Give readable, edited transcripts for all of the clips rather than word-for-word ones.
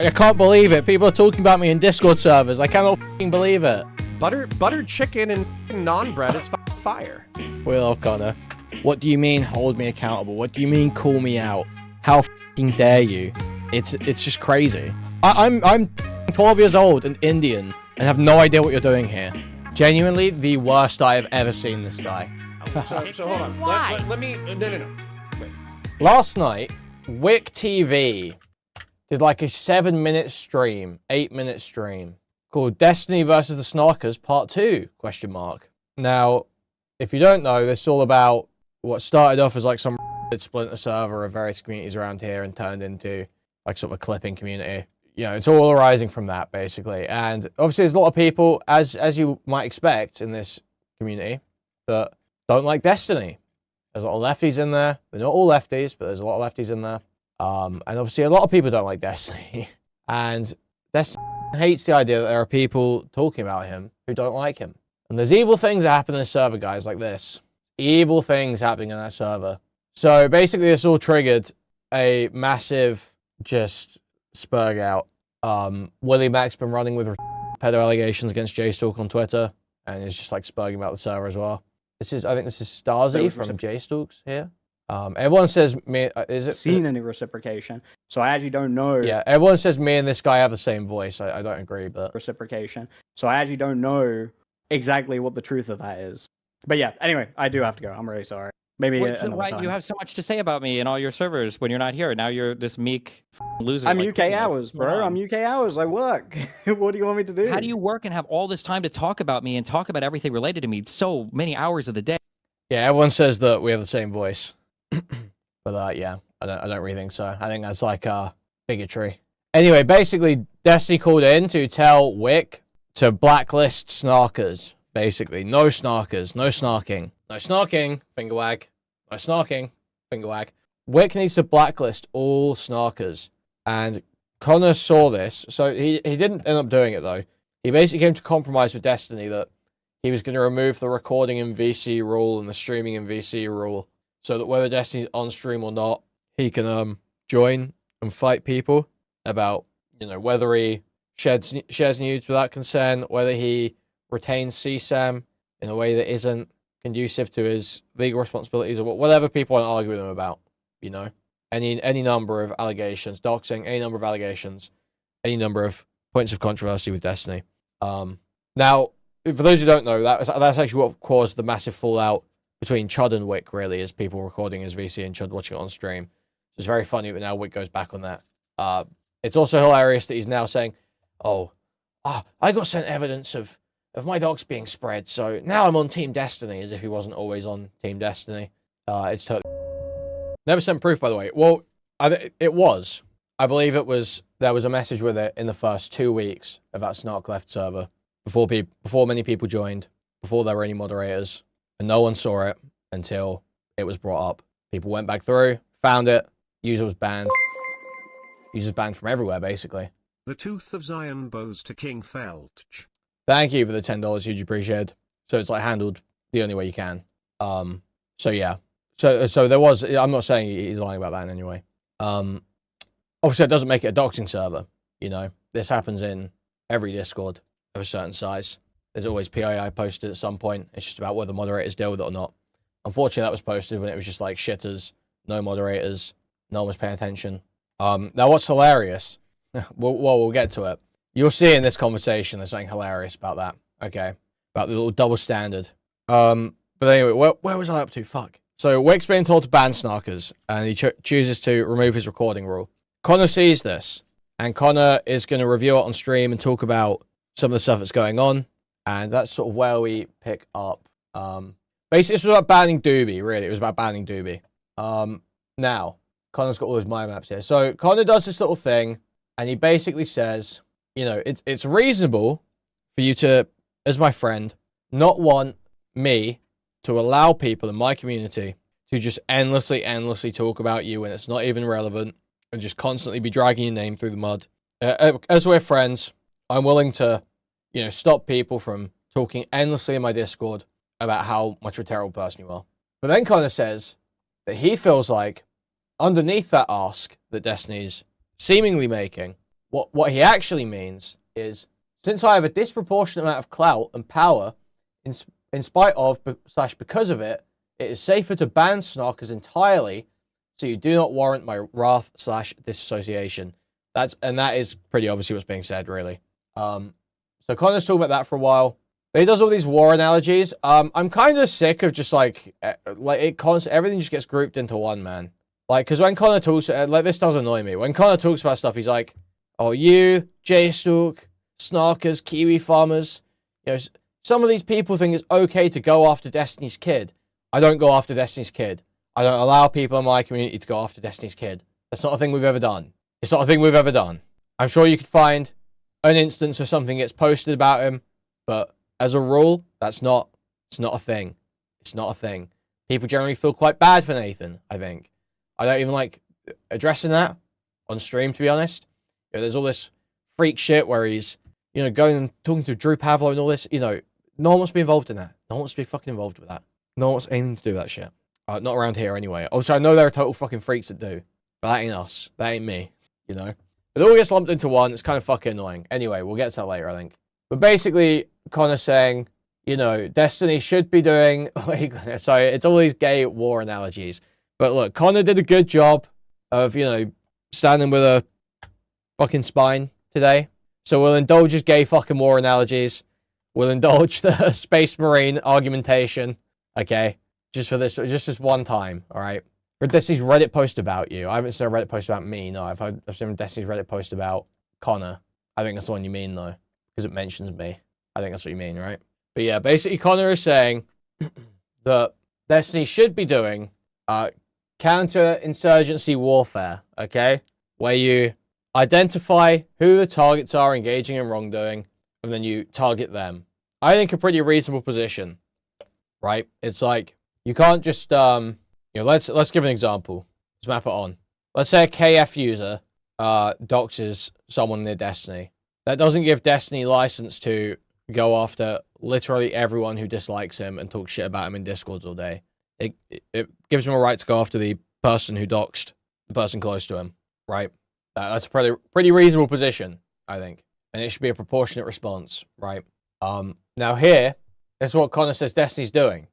I can't believe it. People are talking about me in Discord servers. I cannot f***ing believe it. Buttered chicken and naan bread is fire. We love Connor. What do you mean hold me accountable? What do you mean call me out? How f***ing dare you? It's just crazy. I'm 12 years old and Indian and have no idea what you're doing here. Genuinely the worst I have ever seen this guy. So hold on. Let me. No. Wait. Last night, Wick TV did like a 7-minute stream, 8-minute stream called Destiny versus the Snarkers Part 2, question mark. Now, if you don't know, this is all about what started off as like some splinter server of various communities around here and turned into like sort of a clipping community. You know, it's all arising from that basically. And obviously there's a lot of people, as you might expect in this community, that don't like Destiny. There's a lot of lefties in there. They're not all lefties, but there's a lot of lefties in there. And obviously a lot of people don't like Destiny. And Destiny hates the idea that there are people talking about him who don't like him. And there's evil things that happen in the server, guys, like this. Evil things happening in that server. So basically this all triggered a massive just spurg out. Willie Mac's been running with pedo allegations against J-Stalk on Twitter. And it's just like spurging about the server as well. I think this is Stasi from J-Stalks here. Everyone says me, is it? Seen any reciprocation. So I actually don't know. Yeah, everyone says me and this guy have the same voice. I don't agree, but. Reciprocation. So I actually don't know exactly what the truth of that is. But yeah, anyway, I do have to go. I'm really sorry. Maybe Why you have so much to say about me and all your servers when you're not here? Now you're this meek loser. I'm UK hours, bro. I'm UK hours. I work. What do you want me to do? How do you work and have all this time to talk about me and talk about everything related to me so many hours of the day? Yeah, everyone says that we have the same voice. But yeah, I don't really think so. I think that's like bigotry. Anyway, basically, Destiny called in to tell Wick to blacklist snarkers. Basically, no snarkers, no snarking. No snarking, finger wag. No snarking, finger wag. Wick needs to blacklist all snarkers. And Connor saw this, so he didn't end up doing it though. He basically came to compromise with Destiny that he was going to remove the recording in VC rule and the streaming in VC rule, so that whether Destiny's on stream or not, he can join and fight people about, you know, whether he shares nudes without consent, whether he retains CSAM in a way that isn't conducive to his legal responsibilities, or whatever people want to argue with him about, you know. Any number of allegations, doxing, any number of allegations, any number of points of controversy with Destiny. Now, for those who don't know, that's actually what caused the massive fallout between Chud and Wick, really, is people recording his VC and Chud watching it on stream. It's very funny that now Wick goes back on that. It's also hilarious that he's now saying, I got sent evidence of my docs being spread, so now I'm on Team Destiny, as if he wasn't always on Team Destiny. It's totally... Never sent proof, by the way. Well, it was. I believe there was a message with it in the first 2 weeks of that Snark left server, before many people joined, before there were any moderators, and no one saw it until it was brought up. People went back through, found it, user was banned. User's banned from everywhere, basically. The Tooth of Zion bows to King Felch. Thank you for the $10, huge appreciated. So it's like handled the only way you can. So yeah. So there was, I'm not saying he's lying about that in any way. Obviously it doesn't make it a doxing server, you know. This happens in every Discord of a certain size. There's always PII posted at some point. It's just about whether moderators deal with it or not. Unfortunately that was posted when it was just like shitters, no moderators, no one was paying attention. Now what's hilarious, we'll get to it. You'll see in this conversation there's something hilarious about that. Okay. About the little double standard. But anyway, where was I up to? Fuck. So Wick's being told to ban snarkers, and he chooses to remove his recording rule. Connor sees this, and Connor is going to review it on stream and talk about some of the stuff that's going on, and that's sort of where we pick up. Basically, this was about banning Doobie, really. It was about banning Doobie. Now, Connor's got all his mind maps here. So Connor does this little thing, and he basically says, you know, it's reasonable for you to, as my friend, not want me to allow people in my community to just endlessly talk about you when it's not even relevant and just constantly be dragging your name through the mud. As we're friends, I'm willing to, you know, stop people from talking endlessly in my Discord about how much of a terrible person you are. But then Connor says that he feels like underneath that ask that Destiny's seemingly making, What he actually means is, since I have a disproportionate amount of clout and power, in spite of / because of it, it is safer to ban snarkers entirely, so you do not warrant my wrath / disassociation. That is pretty obviously what's being said, really. So Connor's talking about that for a while. But he does all these war analogies. I'm kind of sick of just like everything just gets grouped into one, man. Like, because when Connor talks, like, this does annoy me. When Connor talks about stuff, he's like, oh, you, J-Stook, snarkers, Kiwi farmers, you know, some of these people think it's okay to go after Destiny's kid. I don't go after Destiny's kid. I don't allow people in my community to go after Destiny's kid. That's not a thing we've ever done. It's not a thing we've ever done. I'm sure you could find an instance where something gets posted about him, but as a rule, it's not a thing. It's not a thing. People generally feel quite bad for Nathan, I think. I don't even like addressing that on stream, to be honest. You know, there's all this freak shit where he's, you know, going and talking to Drew Pavlo and all this. You know, no one wants to be involved in that. No one wants to be fucking involved with that. No one wants anything to do with that shit. Not around here, anyway. Also, I know there are total fucking freaks that do. But that ain't us. That ain't me. You know? It all gets lumped into one. It's kind of fucking annoying. Anyway, we'll get to that later, I think. But basically, Connor's saying, you know, Destiny should be doing... Sorry, it's all these gay war analogies. But look, Connor did a good job of, you know, standing with a fucking spine today. So we'll indulge his gay fucking war analogies. We'll indulge the Space Marine argumentation. Okay? Just this one time, alright? For Destiny's Reddit post about you. I haven't seen a Reddit post about me, no. I've seen Destiny's Reddit post about Connor. I think that's the one you mean, though. Because it mentions me. I think that's what you mean, right? But yeah, basically Connor is saying that Destiny should be doing counter-insurgency warfare, okay? Where you identify who the targets are engaging in wrongdoing, and then you target them. I think a pretty reasonable position, right? It's like, you can't just, you know, let's give an example. Let's map it on. Let's say a KF user doxes someone near Destiny. That doesn't give Destiny license to go after literally everyone who dislikes him and talk shit about him in Discords all day. It gives him a right to go after the person who doxed the person close to him, right? That's a pretty reasonable position, I think. And it should be a proportionate response, right? Now here, this is what Connor says Destiny's doing,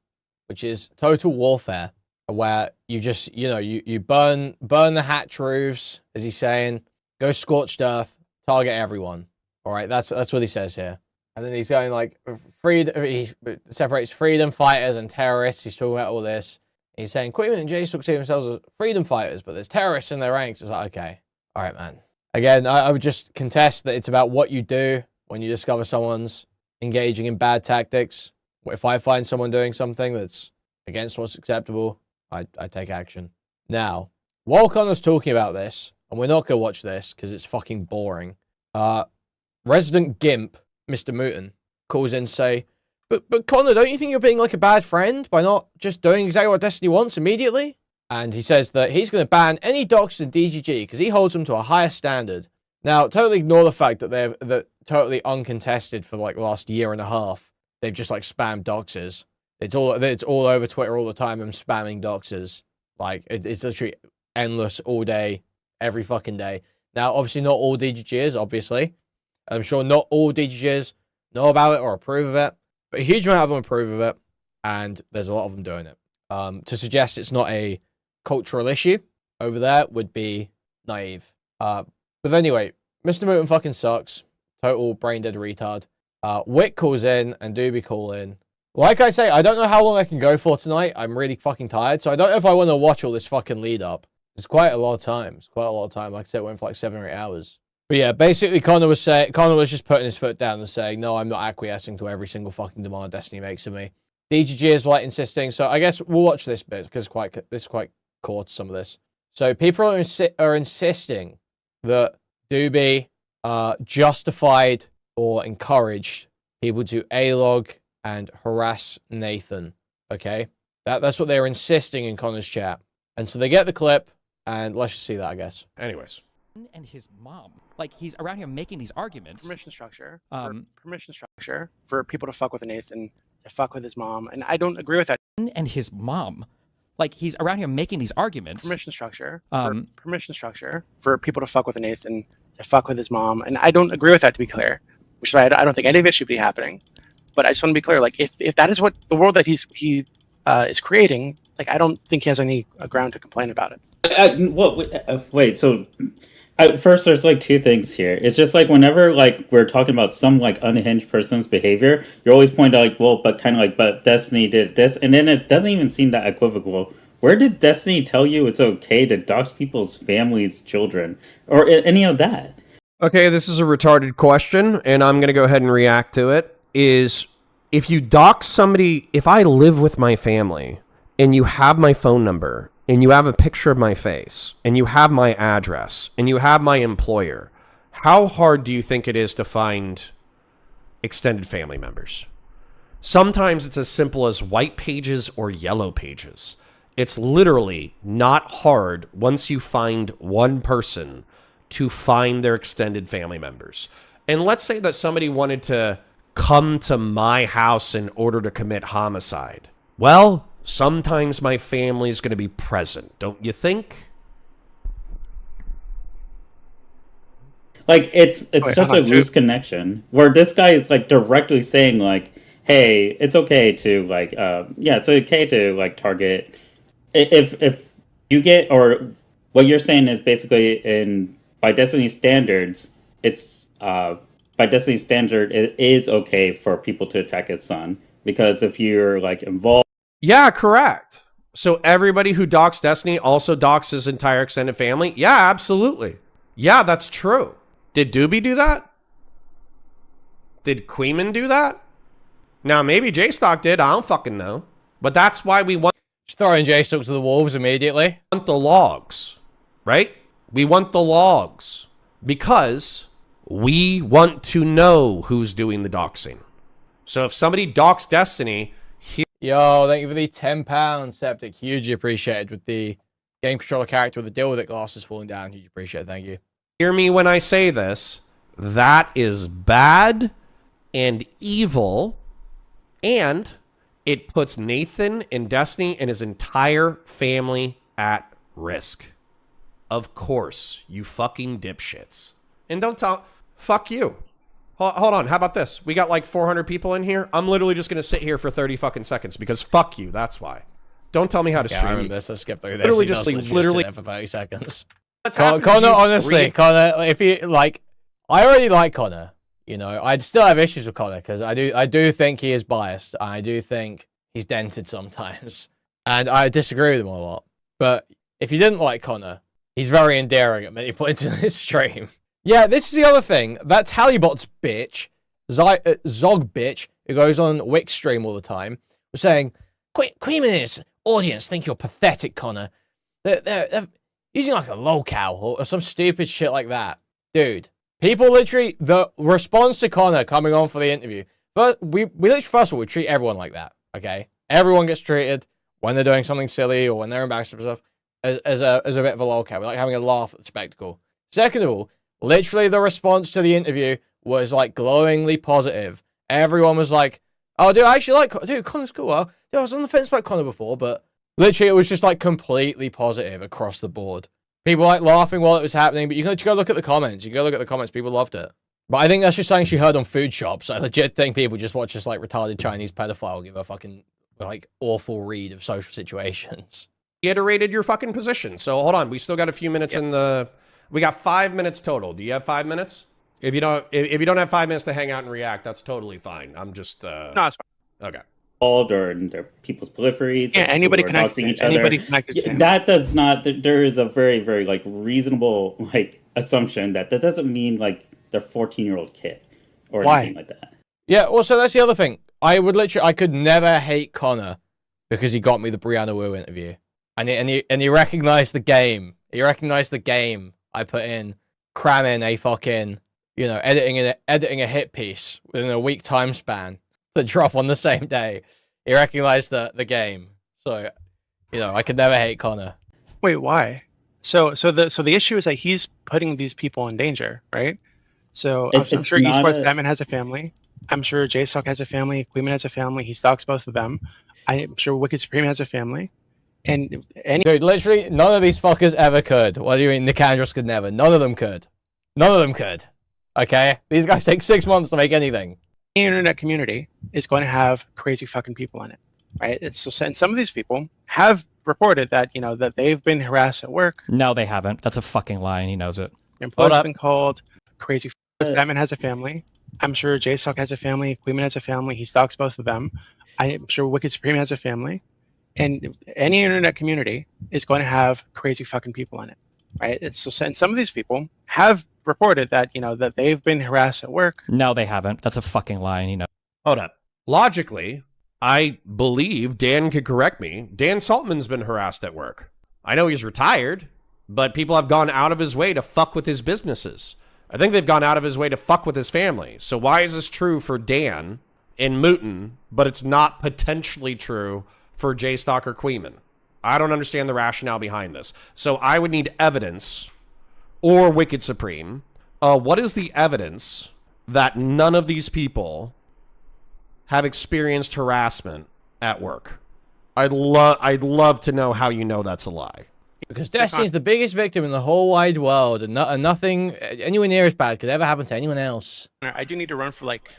which is total warfare, where you just, you know, you burn the hatch roofs, as he's saying, go scorched earth, target everyone. All right, that's what he says here. And then he's going like, he separates freedom fighters and terrorists. He's talking about all this. He's saying Kuihman and J-Stook see themselves as freedom fighters, but there's terrorists in their ranks. It's like, okay, all right, man. Again, I would just contest that it's about what you do when you discover someone's engaging in bad tactics. If I find someone doing something that's against what's acceptable, I take action. Now, while Connor's talking about this, and we're not going to watch this because it's fucking boring, Resident Gimp, Mr. Mooten, calls in to say, but Connor, don't you think you're being like a bad friend by not just doing exactly what Destiny wants immediately? And he says that he's going to ban any docs in DGG because he holds them to a higher standard. Now, totally ignore the fact that they're totally uncontested for like the last year and a half. They've just like spammed doxes. It's all over Twitter all the time. I'm spamming doxes. Like it's literally endless all day, every fucking day. Now, obviously, not all DGGers, obviously. I'm sure not all DGGers know about it or approve of it, but a huge amount of them approve of it, and there's a lot of them doing it. To suggest it's not a cultural issue over there would be naive. But anyway, Mr. Mooten fucking sucks. Total brain dead retard. Wick calls in and Doobie call in. Like I say, I don't know how long I can go for tonight. I'm really fucking tired, so I don't know if I want to watch all this fucking lead up. It's quite a lot of time. Like I said, it went for like 7 or 8 hours. But yeah, basically Connor was just putting his foot down and saying, no, I'm not acquiescing to every single fucking demand Destiny makes of me. DGG is like insisting, so I guess we'll watch this bit because this is quite core to some of this. So people are insisting that Doobie justified or encouraged people to A-log and harass Nathan. Okay? That's what they're insisting in Connor's chat. And so they get the clip, and let's just see that, I guess. Anyways. And his mom. Like, he's around here making these arguments. Permission structure for people to fuck with Nathan, to fuck with his mom, and I don't agree with that. And his mom. Like, he's around here making these arguments. Permission structure for people to fuck with Nathan, to fuck with his mom, and I don't agree with that, to be clear. Which is why I don't think any of it should be happening. But I just want to be clear, like if that is what the world that he is creating, like I don't think he has any ground to complain about it. Wait, so first, there's like two things here. It's just like whenever like we're talking about some like unhinged person's behavior, you're always pointing out like, well, but kind of like, but Destiny did this, and then it doesn't even seem that equivocal. Where did Destiny tell you it's okay to dox people's families, children, or any of that? Okay, this is a retarded question, and I'm going to go ahead and react to it. Is if you dox somebody, if I live with my family, and you have my phone number, and you have a picture of my face, and you have my address, and you have my employer, how hard do you think it is to find extended family members? Sometimes it's as simple as white pages or yellow pages. It's literally not hard once you find one person to find their extended family members. And let's say that somebody wanted to come to my house in order to commit homicide. Well, sometimes my family is going to be present, don't you think? Like it's just a loose connection where this guy is like directly saying like, hey, it's okay to like it's okay to like target if you get, or what you're saying is basically by Destiny standards, it's by Destiny standard, it is okay for people to attack his son, because if you're like involved. Yeah, correct. So everybody who docks Destiny also docks his entire extended family? Yeah, absolutely. Yeah, that's true. Did Doobie do that? Did Kuihman do that? Now, maybe J-Stock did. I don't fucking know. But that's why we want Just throwing J-Stock to the wolves immediately. the logs, right? We want the logs because we want to know who's doing the doxing. So if somebody docks Destiny, Yo, thank you for the £10, Septic. Hugely appreciated with the game controller character with the deal with it glasses falling down. Hugely appreciated. Thank you. hear me when I say this, that is bad and evil, and it puts Nathan and Destiny and his entire family at risk. Of course, you fucking dipshits. And don't tell... Fuck you. Hold on, how about this? We got like 400 people in here. I'm literally just going to sit here for 30 fucking seconds because fuck you, that's why. Don't tell me how to Yeah, I stream. remember this. Let's skip through this. Literally He just does like, sit literally... there for 30 seconds. What's happened is Connor, you honestly, read- Connor, if you, like... I already like Connor. You know, I'd still have issues with Connor because I do think he is biased. I do think he's dented sometimes. And I disagree with him a lot. But if you didn't like Connor, he's very endearing at many points in his stream. Yeah, this is the other thing. That Tallybots bitch, Zog bitch, who goes on Wick's stream all the time, was saying, Kuihman and his audience think you're pathetic, Connor. They're using like a lolcow or some stupid shit like that. Dude, people literally, the response to Connor coming on for the interview, but we literally, first of all, we treat everyone like that, okay? Everyone gets treated when they're doing something silly or when they're embarrassed of stuff as a bit of a lolcow. We like having a laugh at the spectacle. Second of all, literally the response to the interview was like glowingly positive. Everyone was like, oh, dude, I actually like, dude, Connor's cool. Dude, I was on the fence about Connor before, but literally it was just like completely positive across the board. People like laughing while it was happening, but you can just go look at the comments. You go look at the comments, people loved it. But I think that's just something she heard on Food Shops. I legit think people just watch this like retarded Chinese pedophile give a fucking like awful read of social situations. Iterated your fucking position. So hold on, we still got a few minutes in the... We got 5 minutes total. Do you have 5 minutes? If you don't have 5 minutes to hang out and react, that's totally fine. I'm just No, it's fine. okay. Or in their people's peripheries. Yeah, anybody people are connected. doxing each Anybody other. connected to him. That does not. There is a very, very like reasonable like assumption that doesn't mean like their 14-year-old kid or Why? anything like that. Yeah, well, so that's the other thing. I could never hate Connor because he got me the Brianna Wu interview. And he recognized the game. He recognized the game I put in, cramming a fucking, you know, editing a hit piece within a week time span to drop on the same day. He recognized the game. So, you know, I could never hate Connor. Wait, why? So the issue is that he's putting these people in danger, right? So I'm It's sure not Esports a- Batman has a family. I'm sure J-Stock has a family. Kuihman has a family. He stalks both of them. I'm sure Wicked Supreme has a family. And any Dude, literally, none of these fuckers ever could. What do you mean? Nicandros could never. None of them could. None of them could. Okay? These guys take 6 months to make anything. The internet community is going to have crazy fucking people in it, right? And some of these people have reported that, that they've been harassed at work. No, they haven't. That's a fucking lie, and he knows it. Employees have been called crazy. Batman has a family. I'm sure J-Stock has a family. Kuihman has a family. He stalks both of them. I'm sure Wicked Supreme has a family. And any internet community is going to have crazy fucking people in it, right? And some of these people have reported that, that they've been harassed at work. No, they haven't. That's a fucking lie, and he knows. Hold up. Logically, I believe Dan could correct me. Dan Saltman's been harassed at work. I know he's retired, but people have gone out of his way to fuck with his businesses. I think they've gone out of his way to fuck with his family. So why is this true for Dan in Mooten, but it's not potentially true for J-Stock or Kuihman? I don't understand the rationale behind this. So I would need evidence, or Wicked Supreme. What is the evidence that none of these people have experienced harassment at work? I'd love to know how you know that's a lie. Because Destiny's the biggest victim in the whole wide world, and nothing anywhere near as bad could ever happen to anyone else. I do need to run for like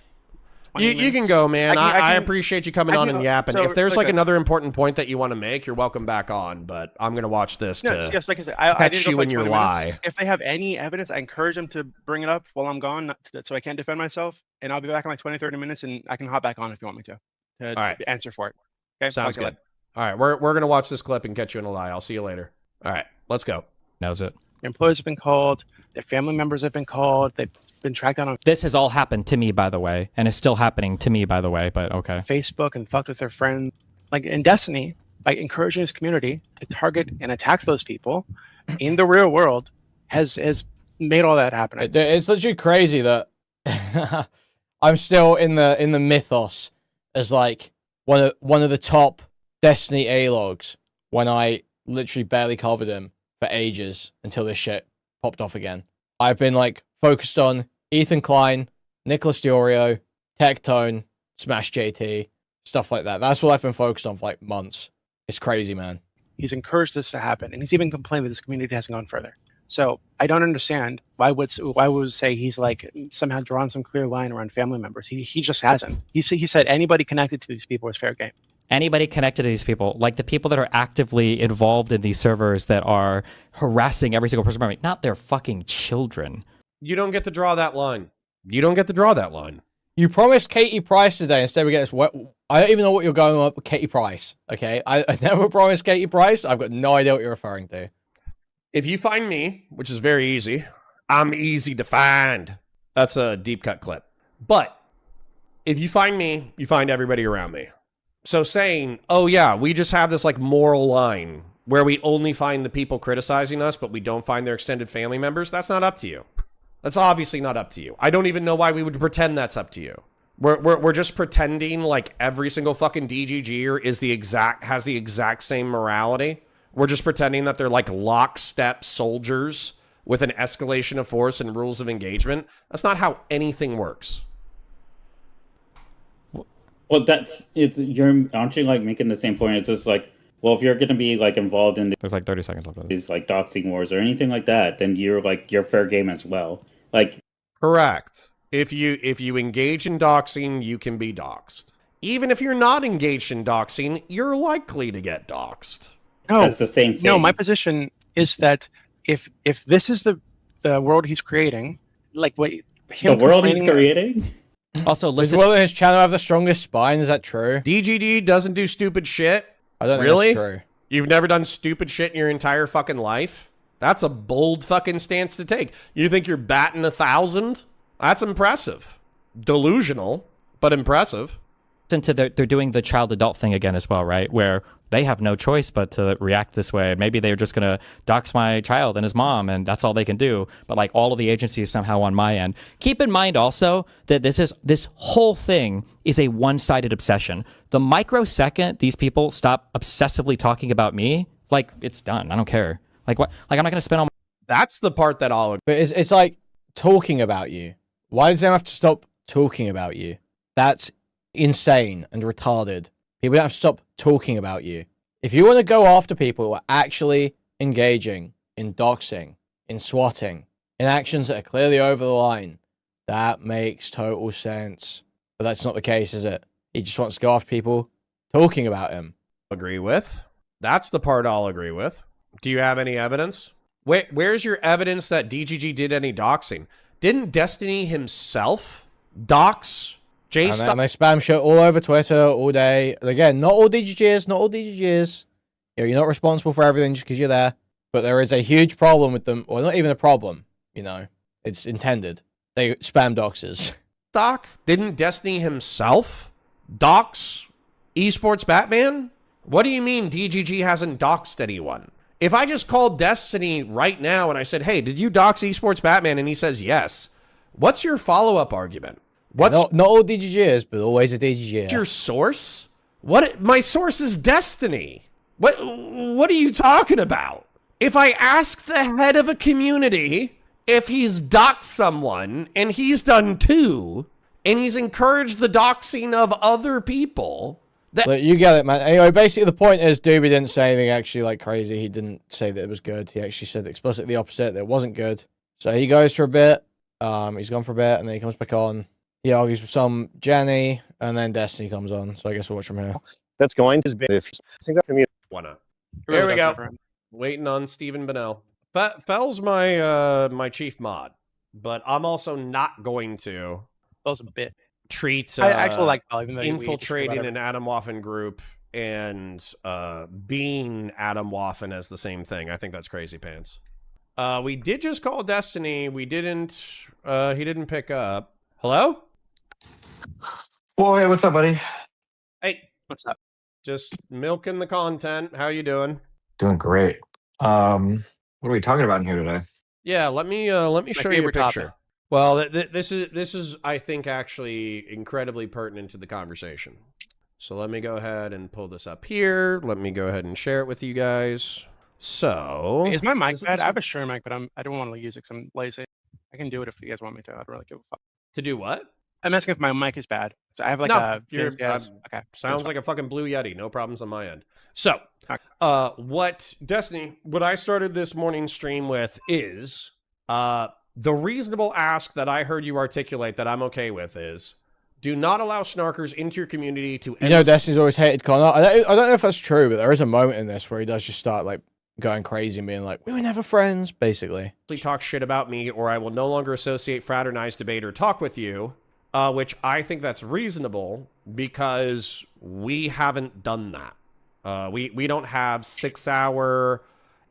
20 You can minutes. go, man. I can- appreciate you coming on and yapping. so, if there's like like another important point that you want to make, you're welcome back on. But I'm going to watch this No, to yes, like I said, I catch didn't go you for in like your 20 lie. minutes. If they have any evidence, I encourage them to bring it up while I'm gone, so I can't defend myself. And I'll be back in like 20, 30 minutes, and I can hop back on if you want me to All right. answer for it. Okay, Sounds talk to you good. All right, we're going to watch this clip and catch you in a lie. I'll see you later. All right, let's go. Knows it. Their employees have been called. Their family members have been called. They've been tracked down on This has all happened to me, by the way, and is still happening to me, by the way, but okay. Facebook and fucked with their friends. Like in Destiny, by encouraging his community to target and attack those people in the real world, has made all that happen. It's literally crazy that I'm still in the mythos as like one of the top Destiny A-logs when I literally barely covered him for ages until this shit popped off again. I've been like focused on Ethan Klein, Nicholas Diorio, Tectone, Smash JT, stuff like that. That's what I've been focused on for like months. It's crazy, man. He's encouraged this to happen, and he's even complained that this community hasn't gone further. So I don't understand why would say he's like somehow drawn some clear line around family members. He just hasn't. He said anybody connected to these people is fair game. Anybody connected to these people, like the people that are actively involved in these servers that are harassing every single person, not their fucking children. You don't get to draw that line. You don't get to draw that line. You promised Katie Price today. Instead, we get this. I don't even know what you're going on with Katie Price. Okay, I never promised Katie Price. I've got no idea what you're referring to. If you find me, which is very easy, I'm easy to find. That's a deep cut clip. But if you find me, you find everybody around me. So saying, oh yeah, we just have this like moral line where we only find the people criticizing us, but we don't find their extended family members, that's not up to you. That's obviously not up to you. I don't even know why we would pretend that's up to you. We're just pretending like every single fucking DGGer has the exact same morality. We're just pretending that they're like lockstep soldiers with an escalation of force and rules of engagement. That's not how anything works. Well, aren't you like making the same point? It's just like, well, if you're going to be like involved in There's like 30 seconds left of this. these like doxing wars or anything like that, then you're fair game as well. Like, Correct. If you engage in doxing, you can be doxed. Even if you're not engaged in doxing, you're likely to get doxed. No, that's the same thing. no. My position is that if this is the world he's creating, like what the world he's creating. Also, Does listen. Will and his channel have the strongest spine? Is that true? DGG doesn't do stupid shit. I don't think Really? that's true. You've never done stupid shit in your entire fucking life? That's a bold fucking stance to take. You think you're batting 1,000? That's impressive. Delusional, but impressive. Into they're doing the child adult thing again as well, right? Where they have no choice but to react this way. Maybe they're just gonna dox my child and his mom, and that's all they can do. But like all of the agencies somehow on my end. Keep in mind also that this whole thing is a one-sided obsession. The microsecond these people stop obsessively talking about me, like it's done. I don't care. Like what? Like I'm not gonna spend all That's the part that I'll... But it's like talking about you. Why does they have to stop talking about you? That's insane and retarded. People don't have to stop talking about you. If you want to go after people who are actually engaging in doxing, in swatting, in actions that are clearly over the line. That makes total sense. But that's not the case, is it? He just wants to go after people talking about him. Agree with. That's the part I'll agree with. Do you have any evidence? Where's your evidence that DGG did any doxing? Didn't Destiny himself dox J Stop? And they spam shit all over Twitter all day. And again, not all DGGs, not all DGGs. You're not responsible for everything just because you're there. But there is a huge problem with them. Well, not even a problem, you know. It's intended. They spam doxers. Didn't Destiny himself dox Esports Batman? What do you mean DGG hasn't doxed anyone? If I just called Destiny right now and I said, hey, did you dox Esports Batman? And he says yes. What's your follow-up argument? Not all DGGs, but always a DGG. Your source? What? My source is Destiny. What are you talking about? If I ask the head of a community if he's doxed someone, and he's done too, and he's encouraged the doxing of other people... Look, you get it, man. Anyway, basically the point is Doobie didn't say anything actually like crazy. He didn't say that it was good. He actually said explicitly the opposite, that it wasn't good. So he goes for a bit. He's gone for a bit, and then he comes back on. He argues with some Jenny, and then Destiny comes on. So I guess we'll watch from here. That's going to be if I think that for me. Why not? Here we go. Waiting on Stephen Bennell. Fell's my chief mod, but I'm also not going to. Fell's a bit. Treat I actually like Fell, even though infiltrating an Adam Waffen group and being Adam Waffen as the same thing. I think that's crazy pants. We did just call Destiny. We didn't. He didn't pick up. Hello? Boy, what's up, buddy? Hey, what's up? Just milking the content. How you doing? Doing great. What are we talking about in here today? Yeah, let me show you a picture. Topic. Well, this is I think actually incredibly pertinent to the conversation. So let me go ahead and pull this up here. Let me go ahead and share it with you guys. So is my mic bad? I have a Shure mic, but I don't want to use it because I'm lazy. I can do it if you guys want me to. I don't really give a fuck. To do what? I'm asking if my mic is bad. So I have like okay. Sounds like a fucking Blue Yeti. No problems on my end. So, what I started this morning's stream with is the reasonable ask that I heard you articulate that I'm okay with is, do not allow snarkers into your community to... You know, Destiny's always hated Connor. I don't know if that's true, but there is a moment in this where he does just start, like, going crazy and being like, we were never friends, basically. Talk shit about me, or I will no longer associate, fraternize, debate, or talk with you, which I think that's reasonable because we haven't done that. We don't have 6-hour...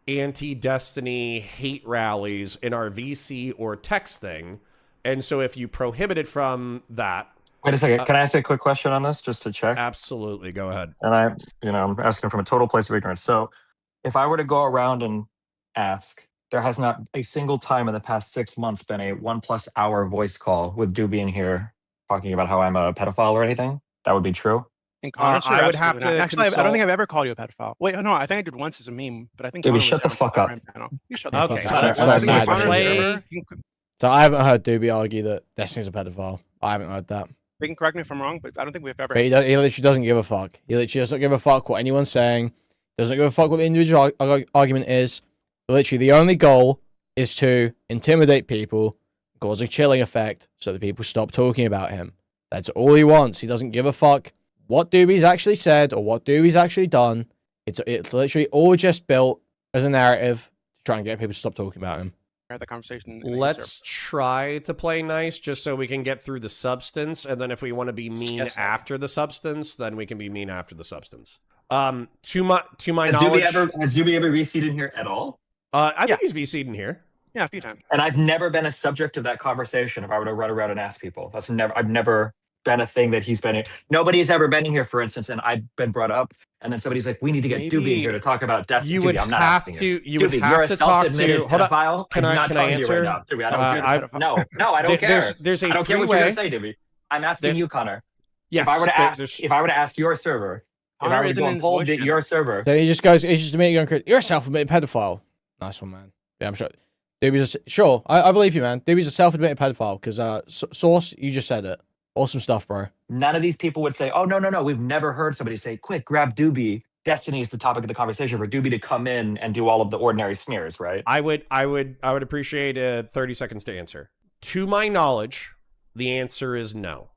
anti-Destiny hate rallies in our VC or text thing. And so if you prohibit it from that... Wait a second. Can I ask a quick question on this just to check? Absolutely. Go ahead. And I'm asking from a total place of ignorance. So if I were to go around and ask, there has not a single time in the past 6 months been a 1+ hour voice call with Doobie in here talking about how I'm a pedophile or anything? That would be true? I would have to actually, I don't think I've ever called you a pedophile. Wait, no, I think I did once as a meme, but I think Doobie, shut the fuck up. You shut the fuck up. So I haven't heard Doobie argue that Destiny's a pedophile. I haven't heard that. They can correct me if I'm wrong, but I don't think we've ever. But he literally doesn't give a fuck. He literally doesn't give a fuck what anyone's saying. Doesn't give a fuck what the individual argument is. Literally, the only goal is to intimidate people, cause a chilling effect, so that people stop talking about him. That's all he wants. He doesn't give a fuck what Doobie's actually said or what Doobie's actually done. It's literally all just built as a narrative to try and get people to stop talking about him. The conversation. Let's try to play nice just so we can get through the substance, and then if we want to be mean after the substance, then we can be mean after the substance. To my knowledge, has Doobie ever VC'd in here at all? I think he's VC'd in here. Yeah, a few times. And I've never been a subject of that conversation. If I were to run around and ask people, I've never been a thing that he's been in. Nobody's ever been in here, for instance, and I've been brought up, and then somebody's like, we need to get Doobie in here to talk about death. You would have to. You would have to talk to. Hold on. Can I answer? Right Doobie, I don't no, I don't care. There's a I don't care what you're gonna say, Doobie. I'm asking you, Connor. Yes. If I were to ask your server, if I were to go and poll your server, so he just goes. He's just immediately going, "You're a self-admitted pedophile." Nice one, man. Yeah, I'm sure. Doobie's sure. I believe you, man. Doobie's a self-admitted pedophile because source, you just said it. Awesome stuff, bro. None of these people would say, "Oh no, we've never heard somebody say, quick, grab Doobie Destiny is the topic of the conversation for Doobie to come in and do all of the ordinary smears, right? I would appreciate 30 seconds to answer. To my knowledge, the answer is no.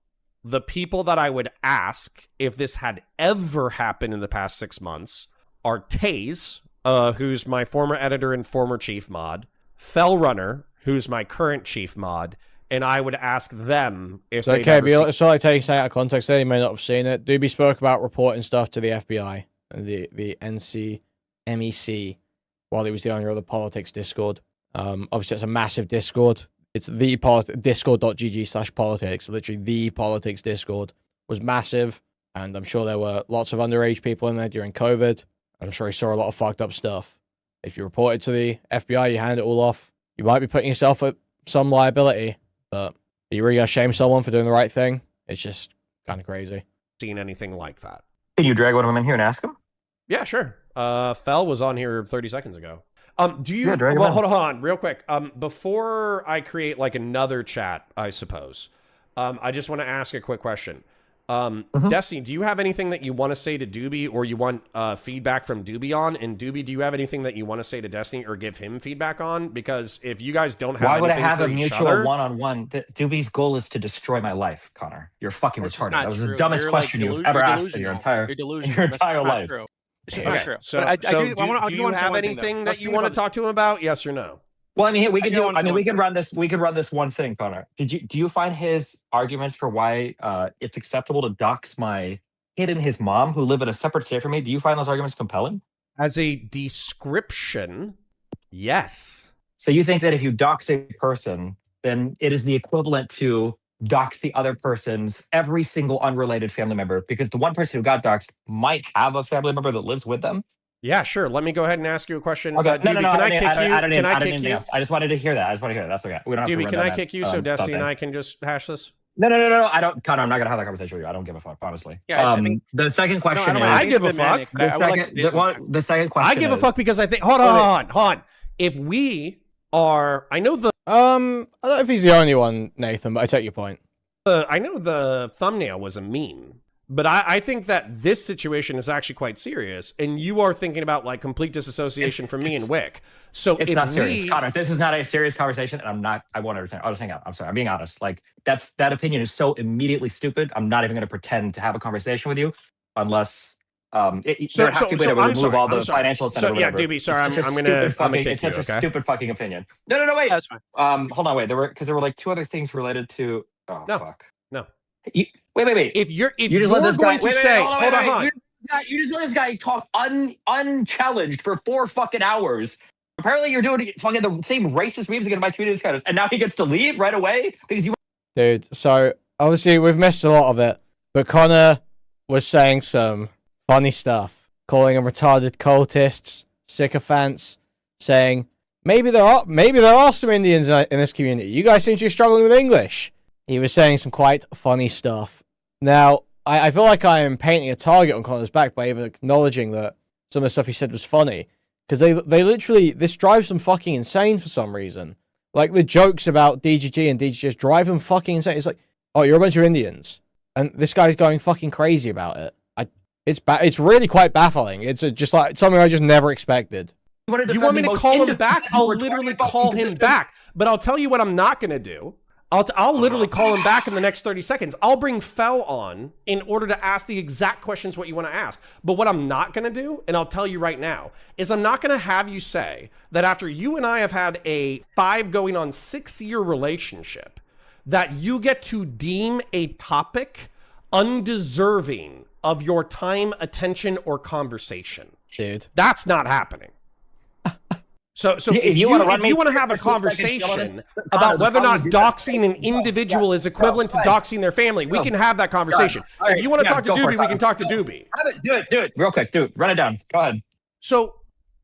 The people that I would ask if this had ever happened in the past 6 months are Taze, who's my former editor and former chief mod, Fellrunner, who's my current chief mod, and I would ask them if So, okay, it's like taking something out of context there. You may not have seen it. Doobie spoke about reporting stuff to the FBI and the NCMEC while he was the owner of the Politics Discord. Obviously, it's a massive Discord. It's the discord.gg/politics. Literally, the Politics Discord was massive, and I'm sure there were lots of underage people in there during COVID. I'm sure he saw a lot of fucked up stuff. If you report it to the FBI, you hand it all off. You might be putting yourself at some liability, but are you really gonna shame someone for doing the right thing? It's just kind of crazy. Seen anything like that? Can you drag one of them in here and ask him? Yeah, sure. Fell was on here 30 seconds ago. Do you? Yeah, drag him well, in. hold on, real quick. Before I create like another chat, I suppose. I just want to ask a quick question. Destiny, do you have anything that you want to say to Doobie, or you want feedback from Doobie on? And Doobie, do you have anything that you want to say to Destiny or give him feedback on? Because if you guys don't have, why would I anything have for a each mutual other- one-on-one? Doobie's goal is to destroy my life, Connor. You're fucking Which is retarded. not That was the true. dumbest You're, like, question you've delu- ever you're asked in your delusional. entire You're delusional. your That's entire not life. true. It's Okay, not true. So, But I so do, I wanna- I do do you wanna say have one thing, anything though. that Let's you think want to about talk to him about? Yes or no? Well, I mean, we I could do do. want I to mean, know we could run this. We could run this one thing, Connor. Do you find his arguments for why it's acceptable to dox my kid and his mom, who live in a separate state from me? Do you find those arguments compelling? As a description, yes. So you think that if you dox a person, then it is the equivalent to dox the other person's every single unrelated family member, because the one person who got doxed might have a family member that lives with them? Yeah, sure. Let me go ahead and ask you a question. Okay. Doobie, No. can I I kick you? Can I kick anything you? else. I just wanted to hear that. That's okay. We don't have to Doobie, run can down I that, kick you so Destiny and thing. I can just hash this? No. I don't, Connor. I'm not gonna have that conversation with you. I don't give a fuck, honestly. Yeah, I think- the second question is. I give a fuck. The second question. I give a fuck because I think. Hold on. If we are, I know the. I don't know if he's the only one, Nathan, but I take your point. I know the thumbnail was a meme, but I think that this situation is actually quite serious, and you are thinking about like complete disassociation from me and Wick. So It's if not serious, Connor. This is not a serious conversation, and I'm not. I won't understand. I'll just hang out. I'm sorry. I'm being honest. Like that opinion is so immediately stupid. I'm not even going to pretend to have a conversation with you unless there has to be a way to remove all the financial incentive. So yeah, Doobie, sorry, I'm gonna kick you. It's such a Okay? stupid fucking opinion. No, wait. That's fine. Hold on, wait. There were like two other things related to. Oh No. fuck. No. Wait. If you're You just let this guy. going to say, hold on. You just let this guy talk unchallenged for 4 fucking hours. Apparently, you're doing fucking the same racist memes against my community scholars, and now he gets to leave right away because you. Dude, so obviously we've missed a lot of it, but Connor was saying some funny stuff, calling them retarded cultists, sycophants, saying maybe there are some Indians in this community. You guys seem to be struggling with English. He was saying some quite funny stuff. Now, I feel like I am painting a target on Connor's back by even acknowledging that some of the stuff he said was funny. Because they literally, this drives them fucking insane for some reason. Like, the jokes about DGG and DGGs drive them fucking insane. It's like, oh, you're a bunch of Indians. And this guy's going fucking crazy about it. It's really quite baffling. It's just like something I just never expected. You want me to call him back? I'll literally call him back. But I'll tell you what I'm not going to do. I'll literally call him back in the next 30 seconds. I'll bring Fell on in order to ask the exact questions what you want to ask. But what I'm not going to do, and I'll tell you right now, is I'm not going to have you say that after you and I have had a 5 going on 6-year relationship, that you get to deem a topic undeserving of your time, attention, or conversation. Dude. That's not happening. So if you want to have a conversation about whether or not doxing an individual is equivalent to doxing their family, we can have that conversation. If you want to talk to Doobie, we can talk to Doobie. Do it. Real quick, dude. Run it down. Go ahead. So,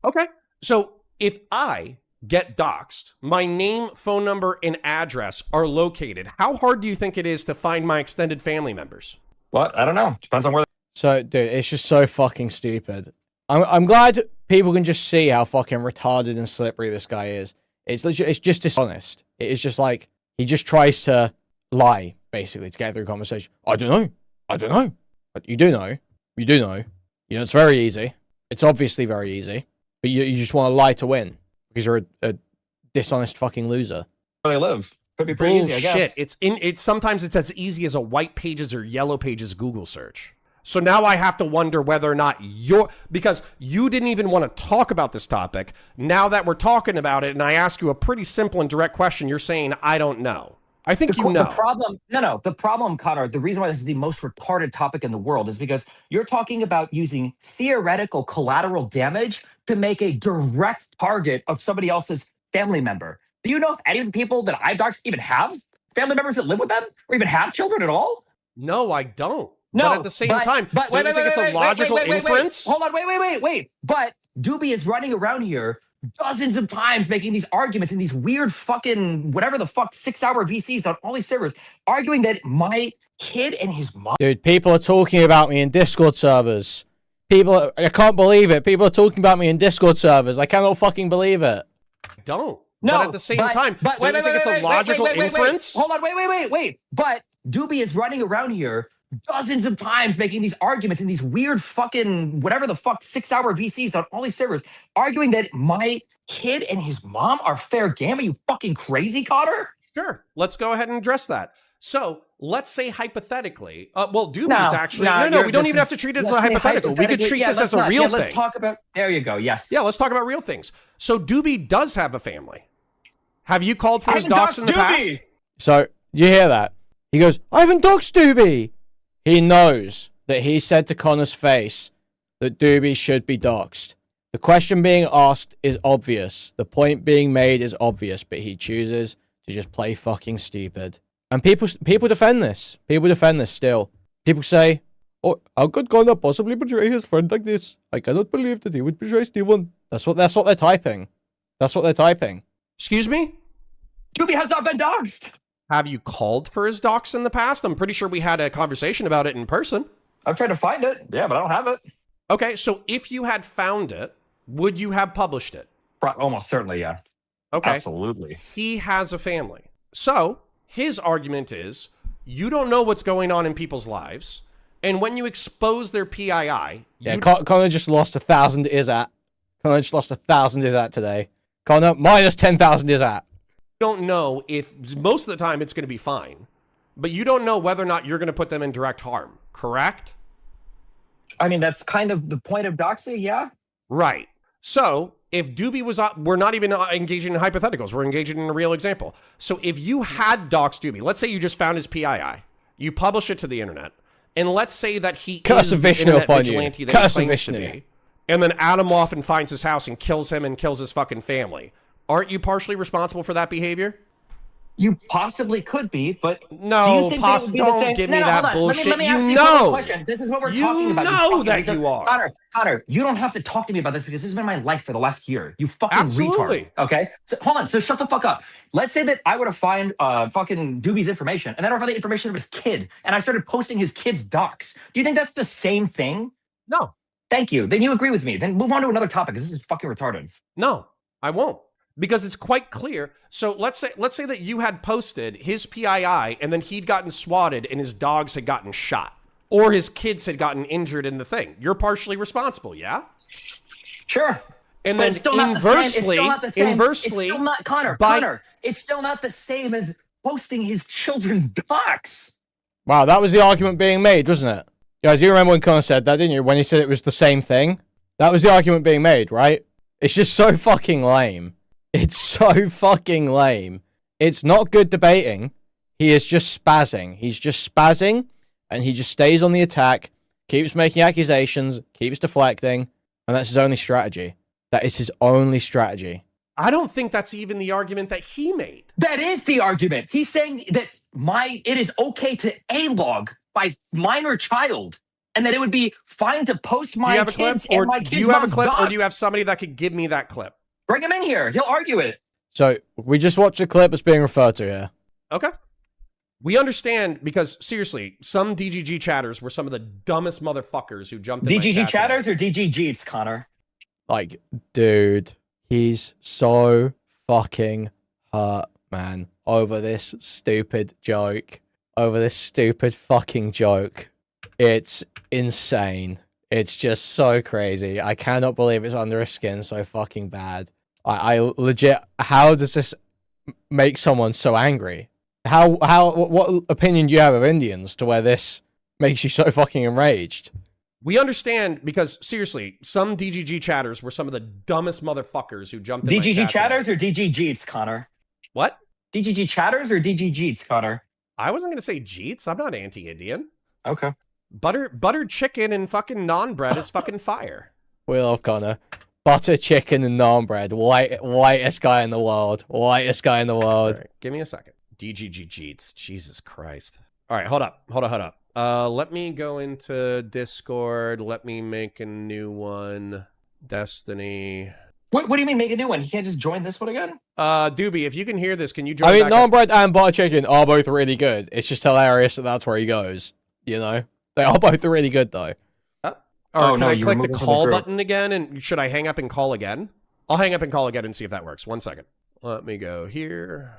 okay. So if I get doxed, my name, phone number, and address are located, how hard do you think it is to find my extended family members? What? I don't know. Depends on where. So, dude, it's just so fucking stupid. I'm glad people can just see how fucking retarded and slippery this guy is. It's literally, it's just dishonest. It is just like, he just tries to lie, basically, to get through conversation. I don't know. But you do know. You know, it's very easy. It's obviously very easy. But you just want to lie to win because you're a dishonest fucking loser. Where they live. Could be pretty easy, I guess. It's sometimes it's as easy as a white pages or yellow pages Google search. So now I have to wonder whether or not because you didn't even want to talk about this topic. Now that we're talking about it and I ask you a pretty simple and direct question, you're saying, I don't know. I think you know. The problem, Connor, the reason why this is the most retarded topic in the world is because you're talking about using theoretical collateral damage to make a direct target of somebody else's family member. Do you know if any of the people that I've doxed even have family members that live with them or even have children at all? No, I don't. No, but at the same time, don't you think it's a logical inference? Hold on, wait. But Doobie is running around here dozens of times making these arguments in these weird fucking whatever the fuck 6-hour VCs on all these servers, arguing that my kid and his mom. Dude, people are talking about me in Discord servers. I can't believe it. People are talking about me in Discord servers. I cannot fucking believe it. Don't. No, but at the same time, don't you think it's a logical inference? Hold on, wait. But Doobie is running around here dozens of times making these arguments in these weird fucking whatever the fuck 6-hour VCs on all these servers, arguing that my kid and his mom are fair game. Are you fucking crazy, Cotter? Sure. Let's go ahead and address that. So let's say hypothetically, Doobie's actually we don't even have to treat it as a hypothetical. We could treat this as a real thing. Let's talk about. There you go. Yes. Yeah, let's talk about real things. So Doobie does have a family. Have you called for his docs in the past? So you hear that? He goes, I haven't doxed Doobie. He knows that he said to Connor's face that Doobie should be doxed. The question being asked is obvious. The point being made is obvious, but he chooses to just play fucking stupid. And people defend this. People defend this still. People say, oh, how could Connor possibly betray his friend like this? I cannot believe that he would betray Steven. That's what they're typing. That's what they're typing. Excuse me? Doobie has not been doxed. Have you called for his docs in the past? I'm pretty sure we had a conversation about it in person. I've tried to find it. Yeah, but I don't have it. Okay, so if you had found it, would you have published it? Almost certainly, yeah. Okay. Absolutely. He has a family. So his argument is you don't know what's going on in people's lives. And when you expose their PII... Yeah, Connor just lost 1,000 ISAT. Connor just lost 1,000 ISAT today. Connor, minus 10,000 ISAT. Don't know if most of the time it's going to be fine, but you don't know whether or not you're going to put them in direct harm, correct? I mean, that's kind of the point of doxing, yeah? Right. So if Doobie was, we're not even engaging in hypotheticals, we're engaging in a real example. So if you had doxed Doobie, let's say you just found his PII, you publish it to the internet, and let's say that he is the internet vigilante that he claims to be, and then Adam finds his house and kills him and kills his fucking family. Aren't you partially responsible for that behavior? You possibly could be, but no, do you think don't give me that bullshit. Let me ask you one question. This is what we're talking about. You know that you are. Connor, you don't have to talk to me about this because this has been my life for the last year. You fucking Absolutely. retard. Okay? So, hold on. So shut the fuck up. Let's say that I were to find fucking Doobie's information, and then I found the information of his kid, and I started posting his kid's docs. Do you think that's the same thing? No. Thank you. Then you agree with me. Then move on to another topic because this is fucking retarded. No, I won't. Because it's quite clear. So let's say that you had posted his PII and then he'd gotten swatted and his dogs had gotten shot. Or his kids had gotten injured in the thing. You're partially responsible, yeah? Sure. And then inversely, Connor, it's still not the same as posting his children's docs. Wow, that was the argument being made, wasn't it? Guys, you remember when Connor said that, didn't you? When he said it was the same thing? That was the argument being made, right? It's just so fucking lame. It's so fucking lame. It's not good debating. He is just spazzing. He's just spazzing, and he just stays on the attack, keeps making accusations, keeps deflecting, and that's his only strategy. That is his only strategy. I don't think that's even the argument that he made. That is the argument. He's saying that it is okay to A-log my minor child, and that it would be fine to post my kids and my kids' Do you have a clip, dogs. or do you have somebody that could give me that clip? Bring him in here. He'll argue it. So, we just watched a clip that's being referred to here. Okay. We understand, because, seriously, some DGG chatters were some of the dumbest motherfuckers who jumped in DGG chatters or DGGs, Connor? Like, dude, he's so fucking hurt, man, over this stupid joke. Over this stupid fucking joke. It's insane. It's just so crazy. I cannot believe it's under his skin so fucking bad. I legit, how does this make someone so angry? What opinion do you have of Indians to where this makes you so fucking enraged? We understand because, seriously, some DGG chatters were some of the dumbest motherfuckers who jumped in my DGG chat chatters today. or DG Jeets, Connor? What? DGG chatters or DG Jeets, Connor? I wasn't going to say Jeets. I'm not anti-Indian. Okay. Buttered chicken and fucking naan bread is fucking fire. We love Connor. Butter chicken and naan bread. Whitest guy in the world. Whitest guy in the world. All right, give me a second. DGG Jeets. Jesus Christ. All right, hold up. Let me go into Discord. Let me make a new one. Destiny. What do you mean make a new one? He can't just join this one again? Doobie, if you can hear this, can you join I mean, back naan up? bread and butter chicken are both really good. It's just hilarious that that's where he goes. You know? They are both really good, though. Or can no, I you click the removed him from the call group. button again? And should I hang up and call again? I'll hang up and call again and see if that works. 1 second. Let me go here.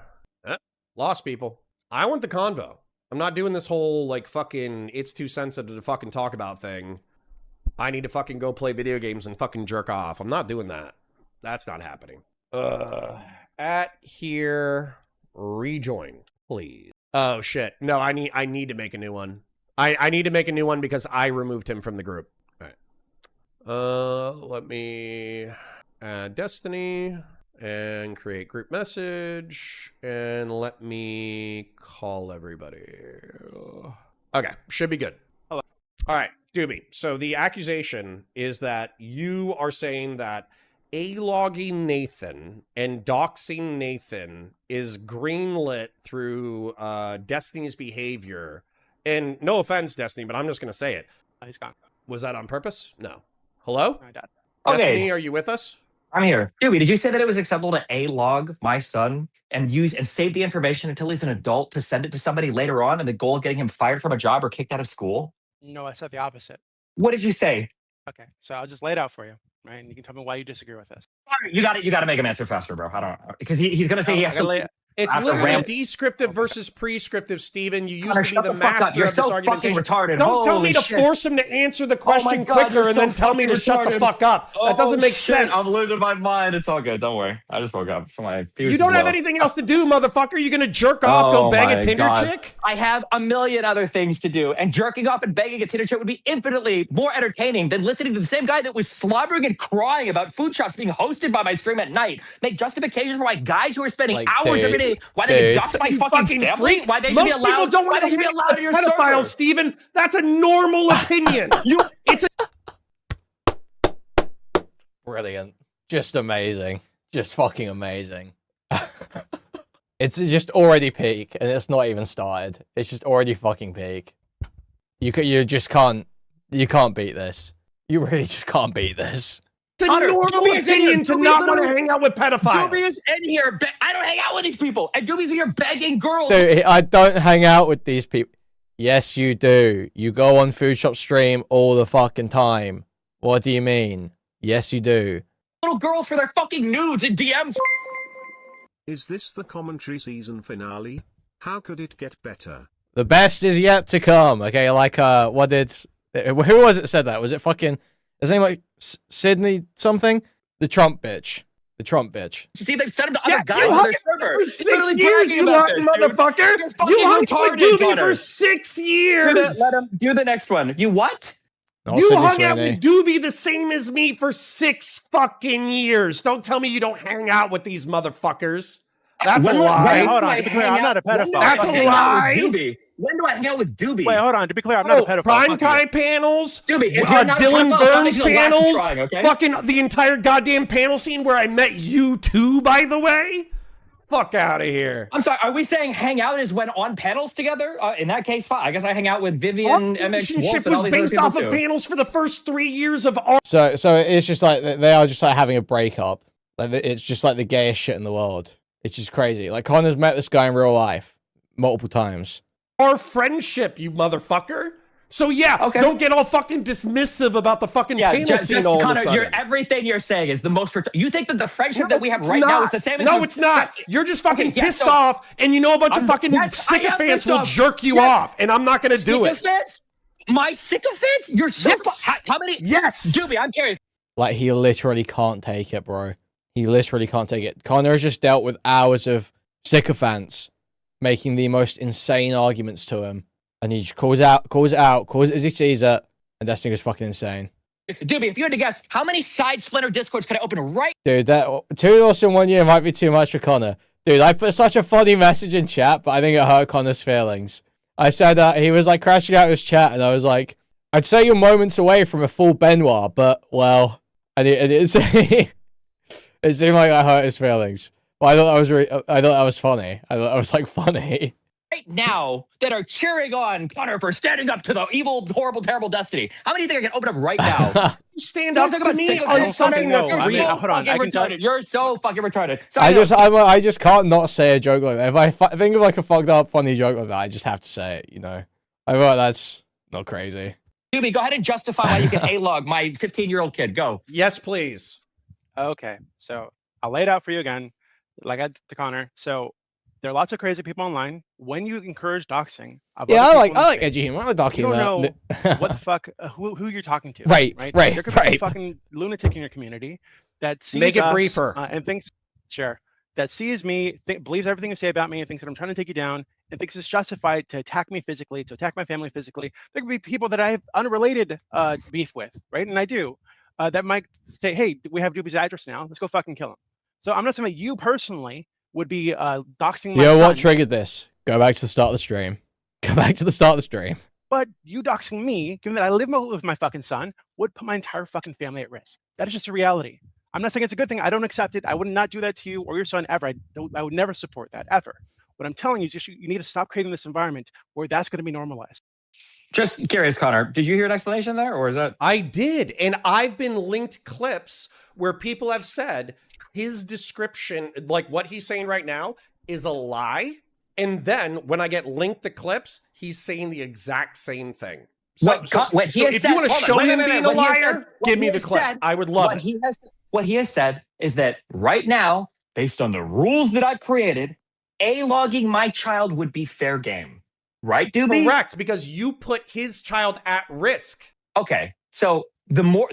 Lost people. I want the convo. I'm not doing this whole, like, fucking, it's too sensitive to fucking talk about thing. I need to fucking go play video games and fucking jerk off. I'm not doing that. That's not happening. At here, rejoin, please. Oh, shit. No, I need to make a new one. I need to make a new one because I removed him from the group. All right. Let me add Destiny and create group message and let me call everybody. Okay, should be good. Hello. All right, Doobie. So the accusation is that you are saying that A-logging Nathan and doxing Nathan is greenlit through Destiny's behavior. And no offense, Destiny, but I'm just going to say it. He's gone. Was that on purpose? No. Hello? My dad. Okay. Destiny, are you with us? I'm here. Dewey, did you say that it was acceptable to A-log my son and save the information until he's an adult to send it to somebody later on in the goal of getting him fired from a job or kicked out of school? No, I said the opposite. What did you say? Okay, so I'll just lay it out for you, right? And you can tell me why you disagree with this. You got to make him answer faster, bro. I don't know. Because he's going to say he has I gotta lay to... it- It's After literally ram- descriptive versus prescriptive, Steven. You used Connor, to be shut the the fuck up. master You're of this so fucking argumentation. retarded. Don't tell me Holy to shit. force him to answer the Oh my question God, quicker you're and so then tell me to fucking shut the retarded. fuck up. That doesn't make shit. sense. I'm losing my mind. It's all good. Don't worry. I just woke up. So my fuse You don't is have low. anything else to do, motherfucker. You gonna jerk off, go Oh bang a my Tinder God. chick? I have a million other things to do, and jerking off and banging a Tinder chick would be infinitely more entertaining than listening to the same guy that was slobbering and crying about food shops being hosted by my stream at night make justifications for why guys who are spending Like, hours every dudes, day, why they dudes. dox my You fucking family, freak. why they should be Most people allowed, don't why want they to should be hang allowed on your with pedophiles, server. Steven. That's a normal opinion. It's a Brilliant. Just amazing. Just fucking amazing. It's just already peak, and it's not even started. It's just already fucking peak. You just can't beat this. You really just can't beat this. normal Doobie is in here. opinion to Doobie not is want to literally- hang out with pedophiles. Doobie is in here. I don't hang out with these people, and Doobie's in here begging girls. Dude, I don't hang out with these people. Yes, you do. You go on Food Shop stream all the fucking time. What do you mean? Yes, you do. Little girls for their fucking nudes and DMs. Is this the commentary season finale? How could it get better? The best is yet to come. Okay, like what did who was it said that? Was it fucking his name like Sydney something? The Trump bitch. The Trump bitch. See, they've sent him to other guys you on hung their it server. for He's 6 literally years, bragging you about lying this, dude. motherfucker. You're fucking You hung with retarded, Doobie Connor. for 6 years. Let him do the next one. You what? No, You Sydney hung out Sweeney. with Doobie the same as me for 6 fucking years. Don't tell me you don't hang out with these motherfuckers. That's a When- lie. when do Hold on, I to be clear, hang I'm not out- a pedophile. when do I That's a hang out lie. with Doobie? When do I hang out with Doobie? Wait, hold on. To be clear, I'm not a pedophile. Fuck you. Prime panels, Doobie, if you're not a Dylan pedophile, that Burns makes it a laugh panels, trying, okay? fucking the entire goddamn panel scene where I met you too, by the way. Fuck out of here. I'm sorry, are we saying hang out is when on panels together? In that case, fine. I guess I hang out with Vivian, Our MX Wolf, relationship and all was these other based people off too. of panels for the first 3 years of our. So it's just like they are just like having a breakup. Like it's just like the gayest shit in the world. It's just crazy. Like Connor's met this guy in real life multiple times. Our friendship, you motherfucker. So yeah, Okay. don't get all fucking dismissive about the fucking Yeah, panel just scene all of a Connor, sudden. everything you're saying is the most. You think that the friendship No, that we have it's right now not. is the same as No, the- it's not. You're just fucking Okay, yeah, pissed so- off, and you know a bunch of fucking yes, I am sycophants pissed will off. jerk you Yes. off, and I'm not gonna do it. Sycophants? My sycophant? You're so Yes! how many? Yes! Doobie, I'm curious. Like, he literally can't take it, bro. He literally can't take it. Connor has just dealt with hours of sycophants making the most insane arguments to him. And he just calls it out as he sees it. And Destiny is fucking insane. Doobie, if you had to guess, how many side splinter discords could I open right? Dude, that 2 loss in 1 year might be too much for Connor. Dude, I put such a funny message in chat, but I think it hurt Connor's feelings. I said he was like crashing out his chat, and I was like, I'd say you're moments away from a full Benoit, but well, and it seemed like I hurt his feelings. But I thought that was funny. I thought that was like funny. Right now that are cheering on Connor for standing up to the evil, horrible, terrible Destiny. How many do you think I can open up right now? You stand up Talk to about me sycophant. on something that's I mean, real. hold on, I can tell- You're so fucking retarded. I just can't not say a joke like that. If I think of like a fucked up funny joke like that, I just have to say it. You know, I thought that's not crazy. Doobie, go ahead and justify why you can A-log my 15-year-old kid. Go. Yes, please. Okay, so I'll lay it out for you again, like I did to Connor. So there are lots of crazy people online. When you encourage doxing, of Yeah, other I people like in the edgy humor. I like space, doxing. you don't know what the fuck, who you're talking to. Right. There could be a fucking lunatic in your community that sees Make it us, briefer. And thinks, sure, that sees me, believes everything you say about me, and thinks that I'm trying to take you down, and thinks it's justified to attack me physically, to attack my family physically. There could be people that I have unrelated beef with, right? And I do, that might say, hey, we have Doobie's address now. Let's go fucking kill him. So I'm not saying that you personally would be doxing my You know son, what triggered this? Go back to the start of the stream. Go back to the start of the stream. but you doxing me, given that I live with my fucking son, would put my entire fucking family at risk. That is just a reality. I'm not saying it's a good thing. I don't accept it. I would not do that to you or your son ever. I would never support that, ever. What I'm telling you is just you need to stop creating this environment where that's going to be normalized. Just curious, Connor. Did you hear an explanation there, or is that? I did, and I've been linked clips where people have said his description, like what he's saying right now, is a lie. And then when I get linked the clips, he's saying the exact same thing. So, What he has if said, you want to hold on, show wait, him wait, being wait, a what he has liar, said- what give he me the has clip. said- I would love what it. What he has said is that right now, based on the rules that I've created, A-logging my child would be fair game. Right, Doobie? Correct, because you put his child at risk. Okay, so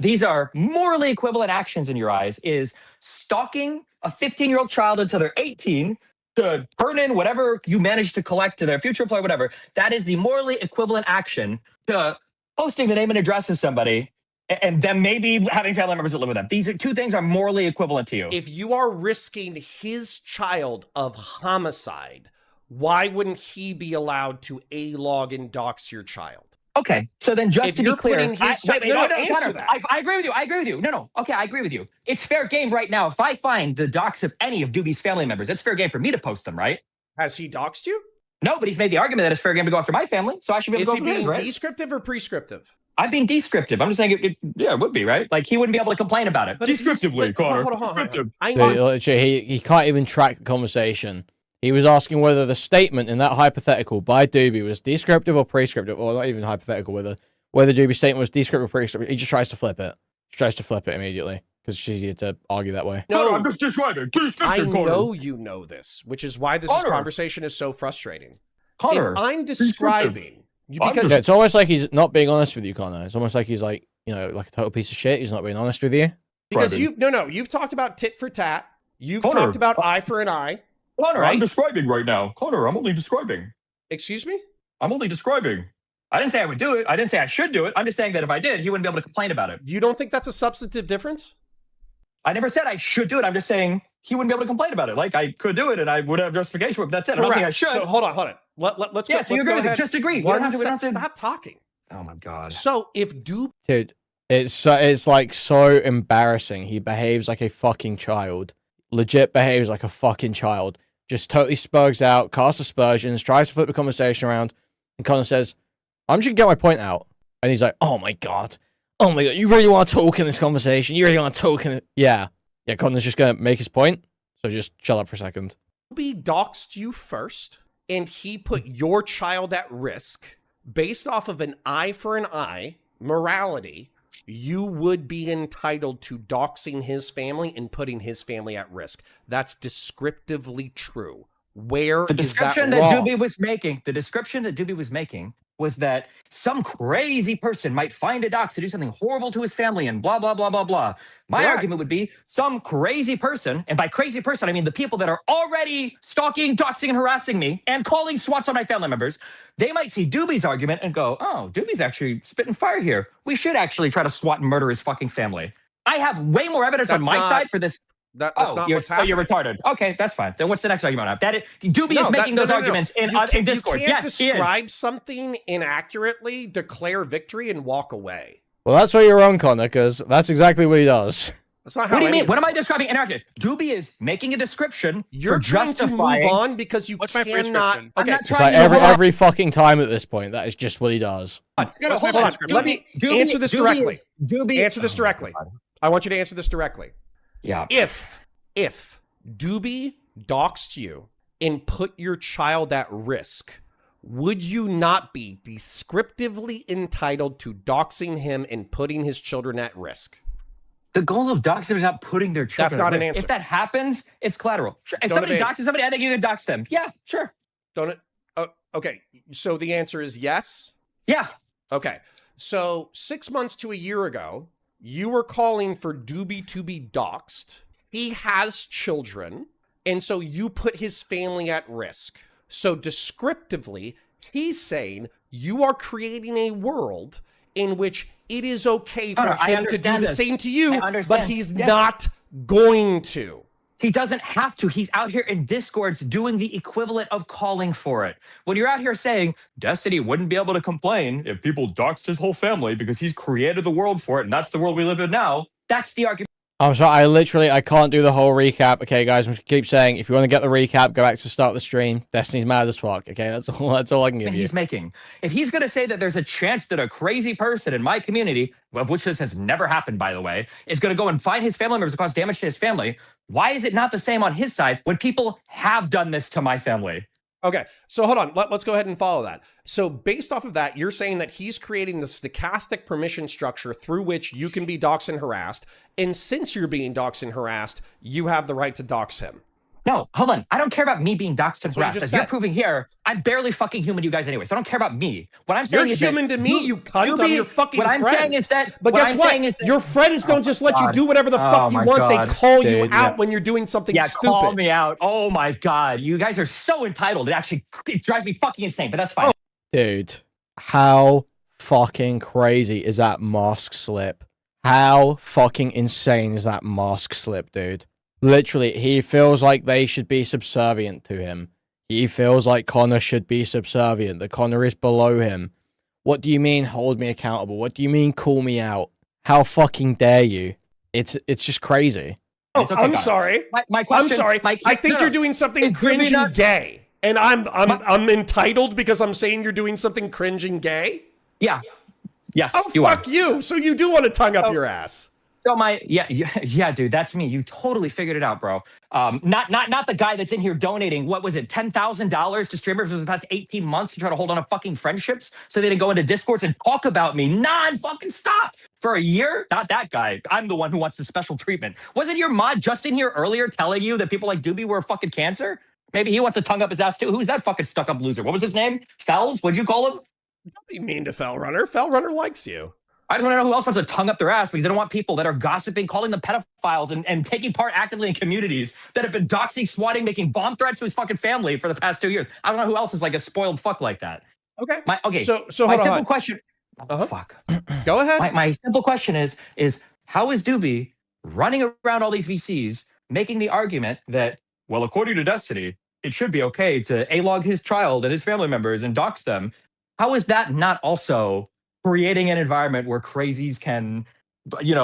these are morally equivalent actions in your eyes is stalking a 15-year-old child until they're 18 to turn in whatever you manage to collect to their future employer, whatever. That is the morally equivalent action to posting the name and address of somebody and them maybe having family members that live with them. These two things are morally equivalent to you. If you are risking his child of homicide, why wouldn't he be allowed to A-log and dox your child? Okay, so then just If to be you're clear, putting his child- no, answer Connor, that. I agree with you. I agree with you. No. Okay, I agree with you. It's fair game right now. If I find the docs of any of Doobie's family members, it's fair game for me to post them, right? Has he doxed you? No, but he's made the argument that it's fair game to go after my family, so I should be able Is to he go after his, being right? descriptive or prescriptive? I'm being descriptive. I'm just saying it would be, right? Like, he wouldn't be able to complain about it. But if he's- Descriptively, but- Connor. hold on. Descriptive. Literally, he can't even track the conversation. He was asking whether the statement in that hypothetical by Doobie was descriptive or prescriptive, or not even hypothetical, whether Doobie's statement was descriptive or prescriptive. He just tries to flip it. He tries to flip it immediately because it's easier to argue that way. No, I'm just describing. I know you know this, which is why this conversation is so frustrating. Connor, if I'm describing, because Yeah, it's almost like he's not being honest with you, Connor. It's almost like he's like, like a total piece of shit. He's not being honest with you. because you've talked about tit for tat. You've Connor, talked about eye for an eye. Connor, right? I'm describing right now. Connor, I'm only describing. Excuse me? I'm only describing. I didn't say I would do it. I didn't say I should do it. I'm just saying that if I did, he wouldn't be able to complain about it. You don't think that's a substantive difference? I never said I should do it. I'm just saying he wouldn't be able to complain about it. Like, I could do it and I would have justification for it, but that's it. I'm not saying I should. So hold on. Let's Yeah, go. so you let's agree go with it. ahead. Just agree. You One don't have to- we don't sec- have to- Stop talking. Oh my God. So if Dupe, Dude, it's like so embarrassing. He behaves like a fucking child. Legit behaves like a fucking child. Just totally spurgs out, casts aspersions, tries to flip the conversation around, and Connor says, I'm just gonna get my point out. And he's like, oh my god, you really want to talk in this conversation? You really want to talk in it? Yeah, Connor's just gonna make his point, so just shut up for a second. Dupe doxed you first, and he put your child at risk based off of an eye for an eye morality. You would be entitled to doxing his family and putting his family at risk. That's descriptively true. Where The is description that that wrong? Doobie was making, was that some crazy person might find a dox to do something horrible to his family and blah, blah, blah, blah, blah. My Correct. argument would be some crazy person, and by crazy person, I mean the people that are already stalking, doxing, and harassing me and calling SWATs on my family members. They might see Doobie's argument and go, oh, Doobie's actually spitting fire here. We should actually try to SWAT and murder his fucking family. I have way more evidence on my side for this. That's not you're, what's happening. you're retarded. Okay, that's fine. Then what's the next argument? Doobie is making those arguments in Discord. You can't Yes, describe something inaccurately, declare victory, and walk away. Well, that's where you're wrong, Connor, because that's exactly what he does. That's not how. What do you mean? What am I works. describing inaccurately? Doobie is making a description. You're for trying to justifying. move on because you What's my cannot. prescription? I'm Okay, not It's trying like to every fucking time at this point. That is just what he does. No, hold hold on. on. Let me answer this directly. Doobie. Answer this directly. I want you to answer this directly. Yeah. If Doobie doxed you and put your child at risk, would you not be descriptively entitled to doxing him and putting his children at risk? The goal of doxing is not putting their children. That's not at an risk. answer. If that happens, it's collateral. Sure. If Don't somebody evade. doxes somebody, I think you can dox them. Yeah, sure. Don't it? Okay. So the answer is yes. Yeah. Okay. So 6 months to a year ago, you were calling for Doobie to be doxed. He has children, and so you put his family at risk. So descriptively, he's saying you are creating a world in which it is okay for him to do the same to you, but he's not going to. He doesn't have to. He's out here in Discords doing the equivalent of calling for it. When you're out here saying, Destiny wouldn't be able to complain if people doxed his whole family because he's created the world for it, and that's the world we live in now, that's the argument. I'm sorry, I can't do the whole recap. Okay, guys, I'm keep saying, if you want to get the recap, go back to start the stream. Destiny's mad as fuck. Okay, that's all I can give you. He's making. If he's going to say that there's a chance that a crazy person in my community, of which this has never happened, by the way, is going to go and find his family members and cause damage to his family, why is it not the same on his side when people have done this to my family? Okay, so hold on. Let's go ahead and follow that. So based off of that, you're saying that he's creating the stochastic permission structure through which you can be doxed and harassed. And since you're being doxed and harassed, you have the right to dox him. No, hold on. I don't care about me being doxed and That's what you harassed. just As you're said. proving here, I'm barely fucking human to you guys anyway, so I don't care about me. What I'm saying You're is that human to me, you cunt. I'm your fucking What I'm friend. saying is that... But what guess I'm what? saying is that- Your friends don't just let you God. do whatever the fuck you my want. God. They call you Dude, out when you're doing something Yeah, stupid. call me out. Oh my God. You guys are so entitled. It drives me fucking insane, but that's fine. Dude, how fucking crazy is that mask slip? How fucking insane is that mask slip, dude? Literally, he feels like they should be subservient to him. He feels like Connor should be subservient, that Connor is below him. What do you mean, hold me accountable? What do you mean, call me out? How fucking dare you? It's just crazy. Oh, It's okay, I'm guys. sorry. My question, I'm sorry. I think you're doing something It's really cringe and not- gay. And I'm entitled because I'm saying you're doing something cringe and gay? Yeah. Yes, Oh, you fuck are. you. So you do want to tongue up your ass. So yeah, dude, that's me. You totally figured it out, bro. Not the guy that's in here donating, what was it, $10,000 to streamers for the past 18 months to try to hold on to fucking friendships so they didn't go into Discords and talk about me non-fucking stop for a year? Not that guy. I'm the one who wants the special treatment. Wasn't your mod just in here earlier telling you that people like Doobie were a fucking cancer? Maybe he wants to tongue up his ass too. Who's that fucking stuck-up loser? What was his name? Fells? What'd you call him? Don't be mean to Fellrunner. Fellrunner likes you. I just want to know who else wants to tongue up their ass, but they don't want people that are gossiping, calling them pedophiles, and taking part actively in communities that have been doxing, swatting, making bomb threats to his fucking family for the past 2 years. I don't know who else is like a spoiled fuck like that. Okay. So hold my simple on. question. Uh-huh. Fuck. Go ahead. My simple question is how is Doobie running around all these VCs making the argument that, well, according to Destiny, it should be okay to A-log his child and his family members and dox them? How is that not also creating an environment where crazies can,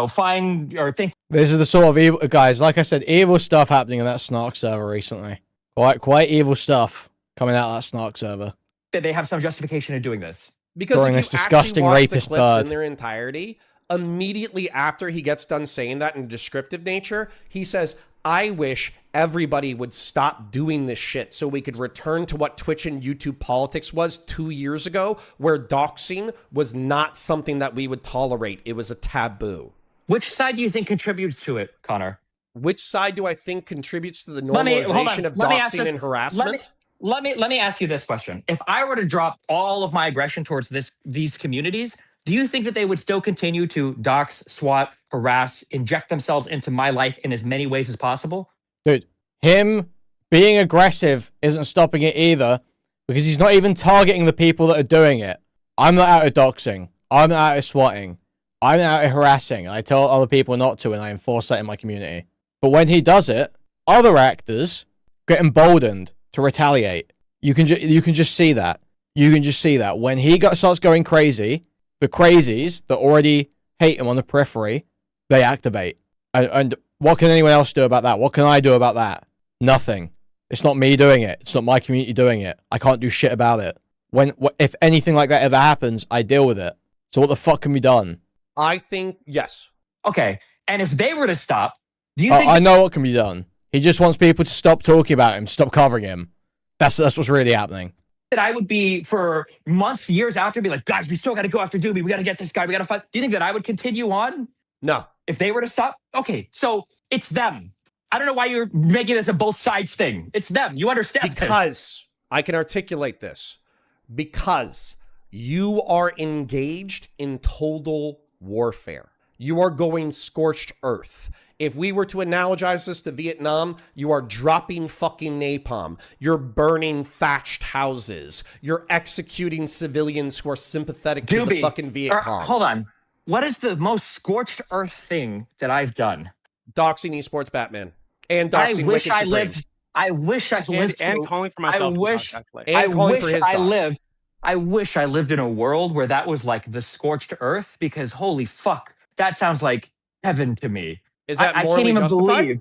find or think? This is the sort of evil, guys, like I said, evil stuff happening in that Snark server recently. Quite evil stuff coming out of that Snark server. That they have some justification in doing this. Because Throwing if this you disgusting actually watch the rapist clips bird. in their entirety, immediately after he gets done saying that in descriptive nature, he says, I wish everybody would stop doing this shit so we could return to what Twitch and YouTube politics was 2 years ago, where doxing was not something that we would tolerate. It was a taboo. Which side do you think contributes to it, Connor? Which side do I think contributes to the Hold normalization on. of Let me ask doxing this. and harassment? Let me ask you this question. If I were to drop all of my aggression towards these communities, do you think that they would still continue to dox, swat, harass, inject themselves into my life in as many ways as possible? Dude, him being aggressive isn't stopping it either, because he's not even targeting the people that are doing it. I'm not out of doxing. I'm not out of swatting. I'm not out of harassing. I tell other people not to, and I enforce that in my community. But when he does it, other actors get emboldened to retaliate. You can just see that. You can just see that. When he starts going crazy, the crazies that already hate him on the periphery, they activate. And what can anyone else do about that? What can I do about that? Nothing. It's not me doing it. It's not my community doing it. I can't do shit about it. If anything like that ever happens, I deal with it. So what the fuck can be done? I think, yes. Okay. And if they were to stop, do you think I know what can be done. He just wants people to stop talking about him, stop covering him. That's what's really happening. that I would be for months, years after, be like, guys, we still got to go after Doobie. We got to get this guy. We got to fight. Do you think that I would continue on? No. If they were to stop? Okay. So it's them. I don't know why you're making this a both sides thing. It's them. You understand Because I can articulate this. Because you are engaged in total warfare. You are going scorched earth. If we were to analogize this to Vietnam, you are dropping fucking napalm. You're burning thatched houses. You're executing civilians who are sympathetic to the fucking Viet Cong. Hold on. What is the most scorched earth thing that I've done? Doxing esports Batman. And doxing Wicked Supreme. I wish I lived. And calling for myself. I wish I lived in a world where that was like the scorched earth, because holy fuck, that sounds like heaven to me. Is that morally I can't even justified? believe.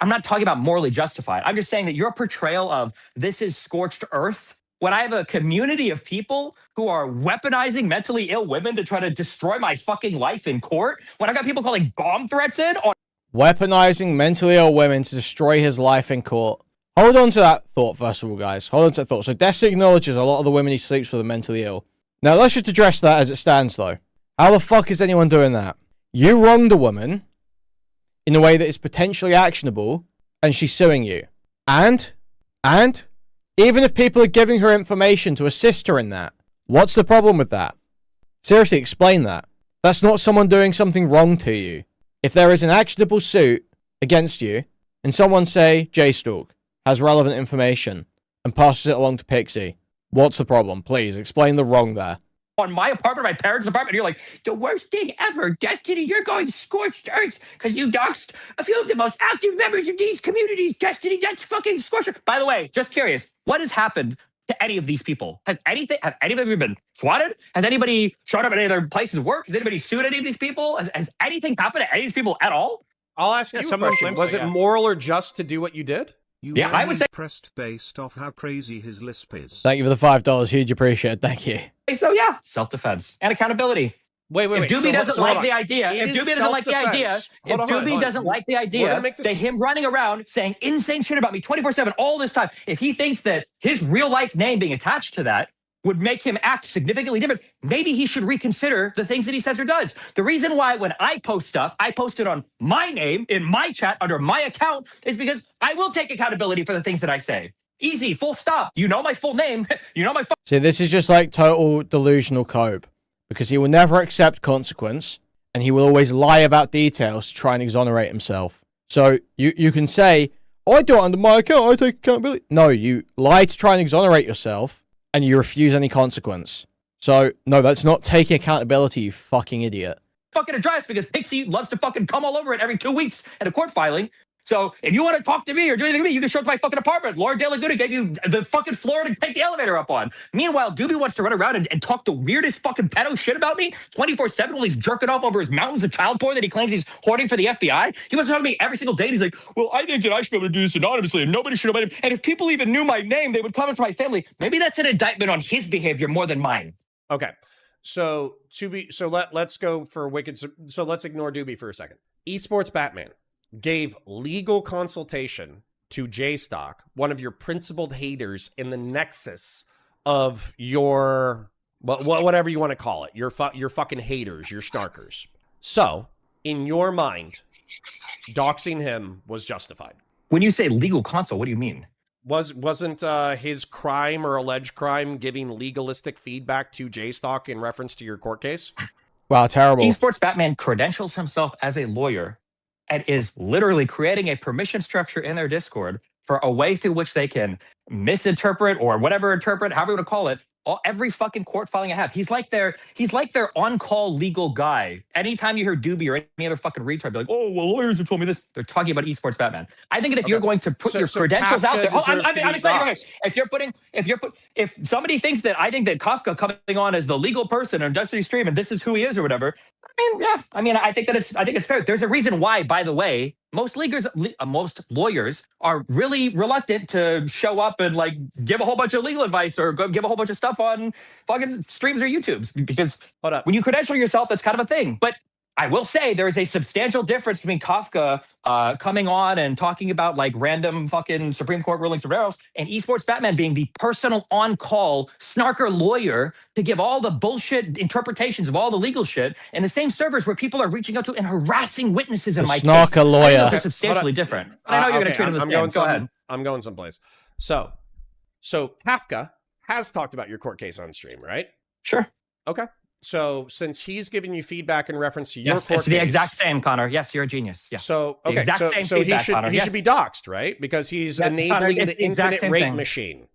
I'm not talking about morally justified. I'm just saying that your portrayal of this is scorched earth, when I have a community of people who are weaponizing mentally ill women to try to destroy my fucking life in court, when I got people calling bomb threats in on weaponizing mentally ill women to destroy his life in court. Hold on to that thought, first of all, guys. Hold on to that thought. So Destiny acknowledges a lot of the women he sleeps with are mentally ill. Now, let's just address that as it stands, though. How the fuck is anyone doing that? You wronged a woman in a way that is potentially actionable, and she's suing you. And, even if people are giving her information to assist her in that, what's the problem with that? Seriously, explain that. That's not someone doing something wrong to you. If there is an actionable suit against you, and someone, say, JStalk, has relevant information and passes it along to Pixie, what's the problem? Please, explain the wrong there. On my apartment, my parents' apartment, you're like, the worst thing ever, Destiny, you're going scorched earth because you doxed a few of the most active members of these communities, Destiny, that's fucking scorched earth. By the way, just curious, what has happened to any of these people? Have any of them been swatted? Has anybody showed up at any of their places of work? Has anybody sued any of these people? Has anything happened to any of these people at all? I'll ask you a question. Was it moral or just to do what you did? I would say pressed based off how crazy his lisp is. Thank you for the $5. Huge appreciate it. Thank you. So yeah, self-defense and accountability. Wait. If Doobie doesn't like the idea, that him running around saying insane shit about me 24/7 all this time, if he thinks that his real life name being attached to that would make him act significantly different, maybe he should reconsider the things that he says or does. The reason why when I post stuff, I post it on my name, in my chat, under my account, is because I will take accountability for the things that I say. Easy, full stop. You know my full name. You know my full... See, this is just like total delusional cope, because he will never accept consequence, and he will always lie about details to try and exonerate himself. So you can say, oh, I do it under my account, I take accountability. No, you lie to try and exonerate yourself, and you refuse any consequence. So, no, that's not taking accountability, you fucking idiot. Fucking address, because Pixie loves to fucking come all over it every 2 weeks at a court filing. So if you want to talk to me or do anything to me, you can show up to my fucking apartment. Laura De La Guna gave you the fucking floor to take the elevator up on. Meanwhile, Doobie wants to run around and talk the weirdest fucking pedo shit about me 24/7 while he's jerking off over his mountains of child porn that he claims he's hoarding for the FBI. He wants to talk to me every single day, and he's like, well, I think that I should be able to do this anonymously, and nobody should know my name. And if people even knew my name, they would come into my family. Maybe that's an indictment on his behavior more than mine. Okay. So let's go for Wicked. So let's ignore Doobie for a second. Esports Batman gave legal consultation to JStalk, one of your principled haters in the nexus of your whatever you want to call it, your fucking haters, your snarkers. So, in your mind, doxing him was justified. When you say legal console, what do you mean? Wasn't his crime or alleged crime giving legalistic feedback to JStock in reference to your court case? Wow, terrible. Esports Batman credentials himself as a lawyer and is literally creating a permission structure in their Discord for a way through which they can misinterpret or whatever interpret, however you want to call it, every fucking court filing I have. He's like their on-call legal guy. Anytime you hear Doobie or any other fucking retard be like, oh, well, lawyers have told me this, they're talking about Esports Batman. I think that if you're going to put your credentials out there, if somebody thinks that I think that Kafka coming on as the legal person on Destiny stream and this is who he is or whatever, I think it's fair. There's a reason why, by the way, most lawyers are really reluctant to show up and like give a whole bunch of legal advice or give a whole bunch of stuff on fucking streams or YouTubes, because when you credential yourself, that's kind of a thing. But I will say there is a substantial difference between Kafka coming on and talking about like random fucking Supreme Court rulings or else, and Esports Batman being the personal on-call snarker lawyer to give all the bullshit interpretations of all the legal shit in the same servers where people are reaching out to and harassing witnesses in my case. Snarker lawyer. I think those are substantially different. I know you're going to treat him this game. Go ahead. I'm going someplace. So Kafka has talked about your court case on stream, right? Sure. Okay. So since he's giving you feedback in reference to your court it's the exact same, Connor. Yes, you're a genius. Yes. So okay, the exact same so feedback, he should be doxxed, right? Because he's enabling the infinite rate machine.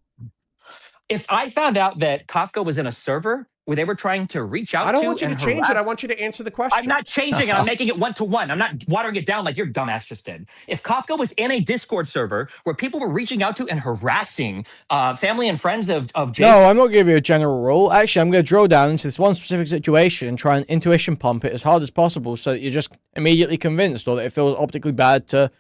If I found out that Kafka was in a server where they were trying to reach out to, I don't want you to change it. I want you to answer the question. I'm not changing it. I'm making it 1-to-1. I'm not watering it down like your dumbass just did. If Kafka was in a Discord server where people were reaching out to and harassing family and friends of Jason. No, I'm not giving you a general rule. Actually, I'm going to drill down into this one specific situation and try and intuition pump it as hard as possible so that you're just immediately convinced or that it feels optically bad to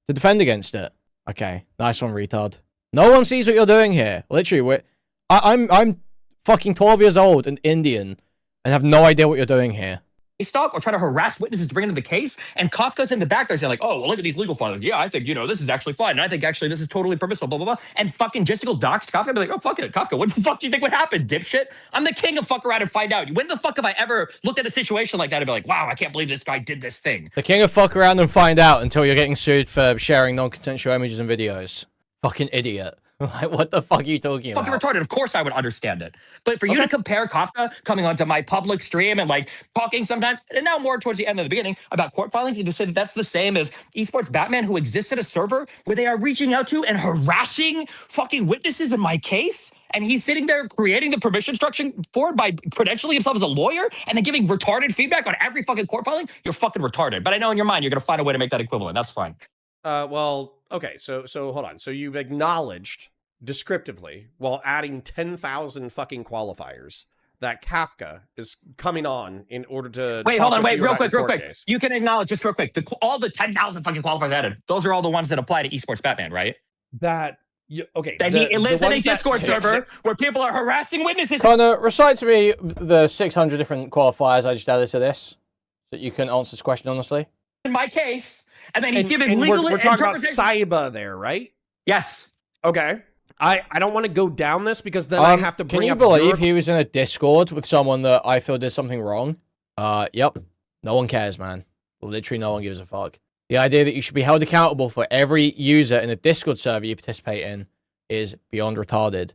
defend against it. Okay, nice one, retard. No one sees what you're doing here. Literally, I'm fucking 12 years old and Indian and have no idea what you're doing here. Stalk or try to harass witnesses to bring into the case, and Kafka's in the back there saying like, oh, well, look at these legal filings. Yeah, I think, this is actually fine. And I think actually this is totally permissible, blah, blah, blah. And fucking Justical doxed Kafka and be like, oh, fuck it, Kafka, what the fuck do you think would happen, dipshit? I'm the king of fuck around and find out. When the fuck have I ever looked at a situation like that and be like, wow, I can't believe this guy did this thing? The king of fuck around and find out until you're getting sued for sharing non-consensual images and videos. Fucking idiot. Like, what the fuck are you talking about? Fucking retarded. Of course I would understand it. But for you to compare Kafka coming onto my public stream and like talking sometimes, and now more towards the end of the beginning about court filings, and to say that that's the same as Esports Batman, who exists at a server where they are reaching out to and harassing fucking witnesses in my case, and he's sitting there creating the permission structure for it by credentialing himself as a lawyer and then giving retarded feedback on every fucking court filing, you're fucking retarded. But I know in your mind you're going to find a way to make that equivalent. That's fine. Well, okay, so hold on. So you've acknowledged descriptively, while adding 10,000 fucking qualifiers, that Kafka is coming on in order to real quick. You can acknowledge just real quick all the 10,000 fucking qualifiers added. Those are all the ones that apply to Esports Batman, right? That he lives in a Discord server where people are harassing witnesses. Connor, recite to me the 600 different qualifiers I just added to this, so that you can answer this question honestly. In my case, and then he's giving legal. We're talking about Saiba there, right? Yes. Okay. I don't want to go down this because then I have to bring up. Can you believe he was in a Discord with someone that I feel did something wrong? Yep. No one cares, man. Literally no one gives a fuck. The idea that you should be held accountable for every user in a Discord server you participate in is beyond retarded.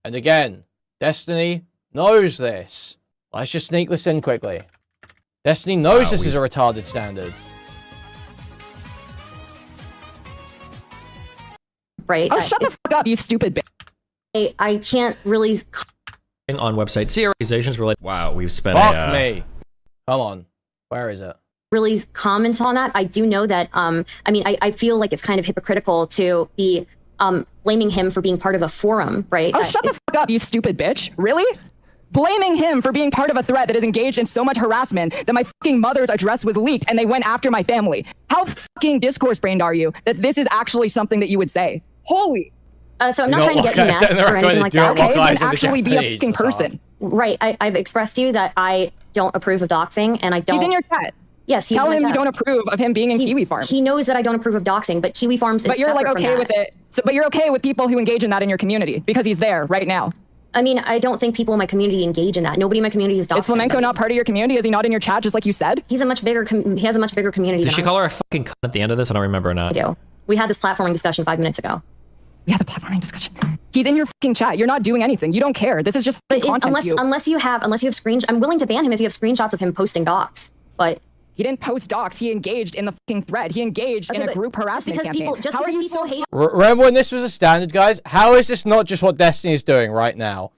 And again, Destiny knows this. Let's just sneak this in quickly. Destiny knows this is a retarded standard. Right. Oh, shut the fuck up, you stupid bitch. I can't really. On website C, accusations were like, wow, we've spent Fuck me. Come on. Where is it? Really comment on that. I do know that, I feel like it's kind of hypocritical to be blaming him for being part of a forum, right? Oh, shut the fuck up, you stupid bitch. Really? Blaming him for being part of a threat that is engaged in so much harassment that my fucking mother's address was leaked and they went after my family. How fucking discourse brained are you that this is actually something that you would say? Holy. So I'm not trying to get you mad or anything like that. Okay, then actually be a fucking person. Right. I've expressed to you that I don't approve of doxing, and I don't. He's in your chat. Yes, tell him you don't approve of him being in Kiwi Farms. He knows that I don't approve of doxing, but Kiwi Farms is But you're like okay with it. So, but you're okay with people who engage in that in your community because he's there right now. I mean, I don't think people in my community engage in that. Nobody in my community is doxing. Is Flamenco not part of your community? Is he not in your chat, just like you said? He has a much bigger community. Did she call her a fucking cunt at the end of this? I don't remember or not. I do. We had this platforming discussion 5 minutes ago. We had the platforming discussion. He's in your fucking chat. You're not doing anything. You don't care. This is just content. Unless you have screenshots. I'm willing to ban him if you have screenshots of him posting docs. But he didn't post docs. He engaged in the fucking thread. He engaged in a group harassment campaign. How are you so hate? Remember when this was a standard, guys? How is this not just what Destiny is doing right now?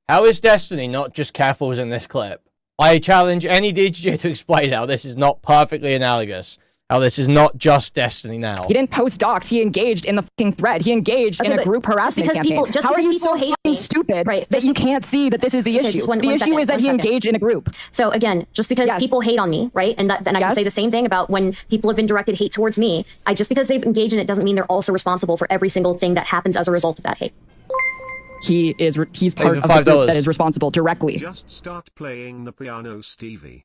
How is Destiny not just Careful's in this clip? I challenge any DGG to explain how this is not perfectly analogous. How this is not just Destiny now. He didn't post docs. He engaged in the fucking thread. He engaged in a group harassment campaign. How are you so fucking stupid that you can't see that this is the issue? The issue is that he engaged in a group. So again, just because people hate on me, right? And then I can say the same thing about when people have been directed hate towards me. Just because they've engaged in it doesn't mean they're also responsible for every single thing that happens as a result of that hate. He's part of the group that is responsible directly. Just start playing the piano, Stevie.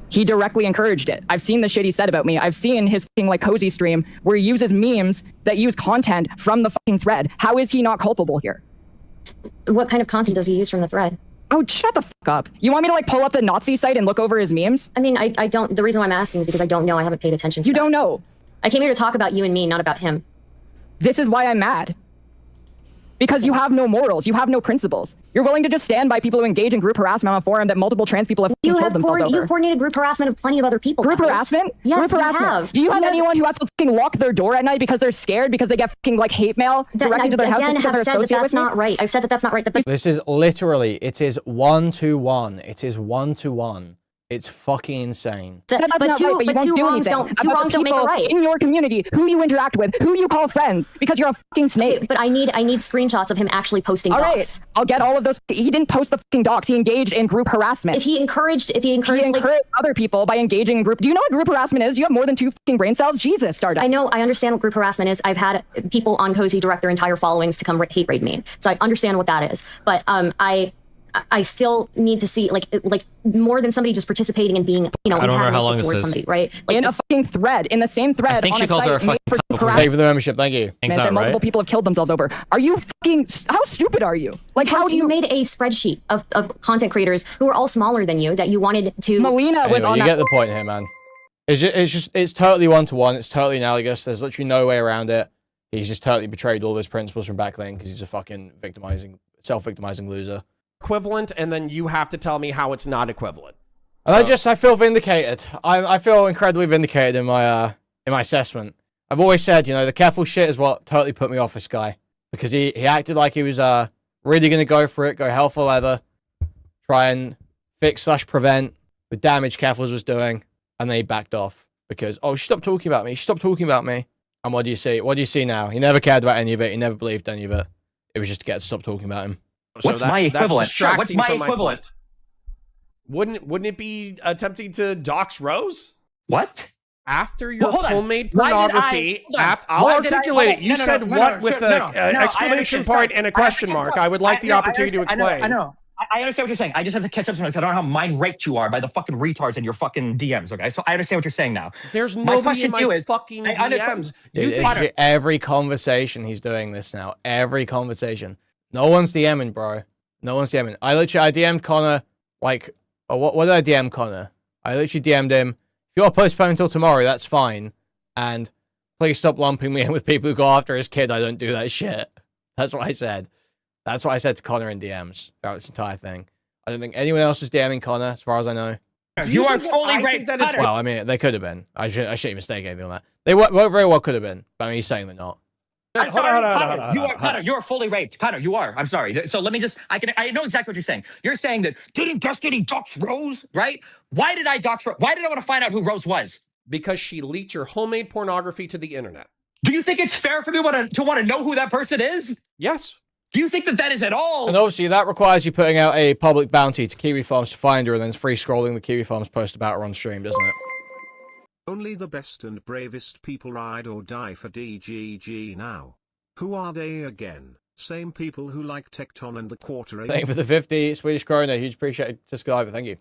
He directly encouraged it. I've seen the shit he said about me. I've seen his fucking like cozy stream where he uses memes that use content from the fucking thread. How is he not culpable here? What kind of content does he use from the thread? Oh, shut the fuck up. You want me to like pull up the Nazi site and look over his memes? I mean, I don't. The reason why I'm asking is because I don't know. I haven't paid attention to You don't know. I came here to talk about you and me, not about him. This is why I'm mad. Because you have no morals, you have no principles. You're willing to just stand by people who engage in group harassment on a forum that multiple trans people have killed themselves over. You coordinated group harassment of plenty of other people. Group harassment? Yes, group harassment. have. Do you have anyone who has to fucking lock their door at night because they're scared because they get fucking like hate mail directed to their house because they're associated with me? That's not right. I've said that that's not right. This is literally, it is 1-to-1. It is 1-to-1. It's fucking insane. But two wrongs don't make a right. In your community, who you interact with, who you call friends, because you're a fucking snake. Okay, but I need screenshots of him actually posting docs. All right, I'll get all of those. He didn't post the fucking docs. He engaged in group harassment. He encouraged other people by engaging in group. Do you know what group harassment is? You have more than 2 fucking brain cells. Jesus, Stardust. I know. I understand what group harassment is. I've had people on Cozy direct their entire followings to come hate raid me, so I understand what that is. But I still need to see like more than somebody just participating and being antagonistic towards somebody, right? Like in a fucking thread, in the same thread. I think she calls her a fucking Thank you for the membership. Thank you. That multiple people have killed themselves over. Are you fucking? How stupid are you? Like how do you made a spreadsheet of content creators who are all smaller than you that you wanted to? Melina was on. You get the point here, man. It's totally 1-to-1. It's totally analogous. There's literally no way around it. He's just totally betrayed all those principles from back then because he's a fucking self-victimizing loser. Equivalent, and then you have to tell me how it's not equivalent. And I feel vindicated. I feel incredibly vindicated in my assessment. I've always said, the careful shit is what totally put me off this guy because he acted like he was really gonna go for it, go hell for leather, try and fix/prevent the damage Careful was doing, and then he backed off because she stopped talking about me. She stopped talking about me. And what do you see? What do you see now? He never cared about any of it. He never believed any of it. It was just to get to stop talking about him. What's my equivalent? Sure, what's my equivalent? Wouldn't it be attempting to dox Rose? What? After your homemade pornography, I'll articulate it. You said what with an exclamation point and a question mark. I would like the opportunity to explain. I know. I understand what you're saying. I just have to catch up sometimes. I don't know how mind-raped you are by the fucking retards in your fucking DMs, okay? So I understand what you're saying now. There's nobody in my fucking DMs. Every conversation he's doing this now. Every conversation. No one's DMing, bro. No one's DMing. I DM'd Connor, what did I DM Connor? I literally DM'd him, if you're postponed until tomorrow, that's fine. And please stop lumping me in with people who go after his kid. I don't do that shit. That's what I said. That's what I said to Connor in DMs throughout this entire thing. I don't think anyone else was DMing Connor, as far as I know. You are fully raped, Connor. Well, I mean, they could have been. I shouldn't even stake anything on that. They very well could have been, but I mean, he's saying they're not. I'm sorry, Connor, you are fully raped. Connor, you are. I'm sorry. So let me just, I know exactly what you're saying. You're saying that, didn't Destiny dox Rose, right? Why did I dox Rose? Why did I want to find out who Rose was? Because she leaked your homemade pornography to the internet. Do you think it's fair for me to want to know who that person is? Yes. Do you think that is at all? And obviously that requires you putting out a public bounty to Kiwi Farms to find her and then free scrolling the Kiwi Farms post about her on stream, doesn't it? Only the best and bravest people ride or die for DGG now. Who are they again? Same people who like Tecton and the Quarter. Thank you for the 50 Swedish krona. Huge appreciate it. Subscriber. Thank you.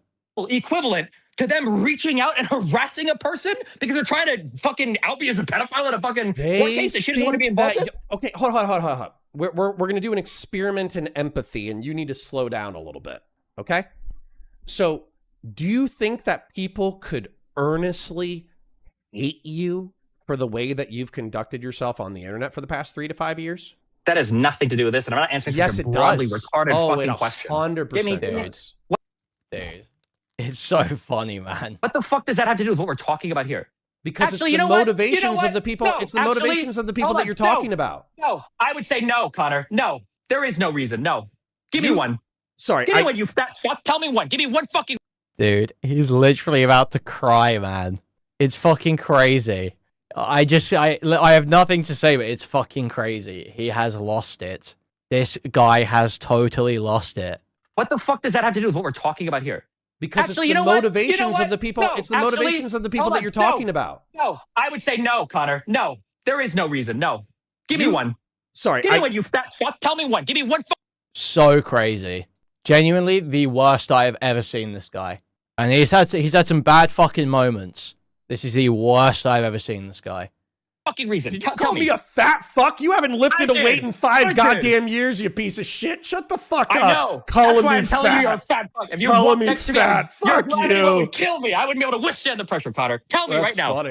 Equivalent to them reaching out and harassing a person because they're trying to fucking out me as a pedophile in a fucking court case that she doesn't want to be involved in? Okay, hold on. we're going to do an experiment in empathy, and you need to slow down a little bit. Okay. So do you think that people could earnestly hate you for the way that you've conducted yourself on the internet for the past 3 to 5 years? That has nothing to do with this, and I'm not answering Yes, such a it broadly does. retarded Oh, fucking it question. 100% Give me, does. Dude, it's so funny, man. What the fuck does that have to do with what we're talking about here? Because Actually, it's the you know what? motivations You know of what? the people. No, It's the actually, motivations of the people hold that on. you're talking about. No, I would say no, Connor. No, there is no reason. No. Give me one. Sorry. Give me one, you fat fuck. Tell me one. Give me one fucking. Dude, he's literally about to cry, man. It's fucking crazy. I have nothing to say, but it's fucking crazy. He has lost it. This guy has totally lost it. What the fuck does that have to do with what we're talking about here? Because Actually, it's you the know what? motivations You know what? of the people. No, It's the actually, motivations of the people hold that on. you're talking about. No, I would say no, Connor. No, there is no reason. No. Give me one. Sorry. Give me one, you fat fuck. Tell me one. Give me one. So crazy. Genuinely the worst I have ever seen this guy. And he's had some bad fucking moments. This is the worst I've ever seen this guy. Fucking reason. Did you Tell call me me a fat fuck? You haven't lifted I a did. weight in I 5 did. goddamn years, you piece of shit. Shut the fuck up. I know. Calling That's why me I'm telling fat. you you're a fat fuck. If you Calling walk me next to fat. me, your Fuck gravity you. would kill me. I wouldn't be able to withstand the pressure, Connor. Tell me That's right now. funny.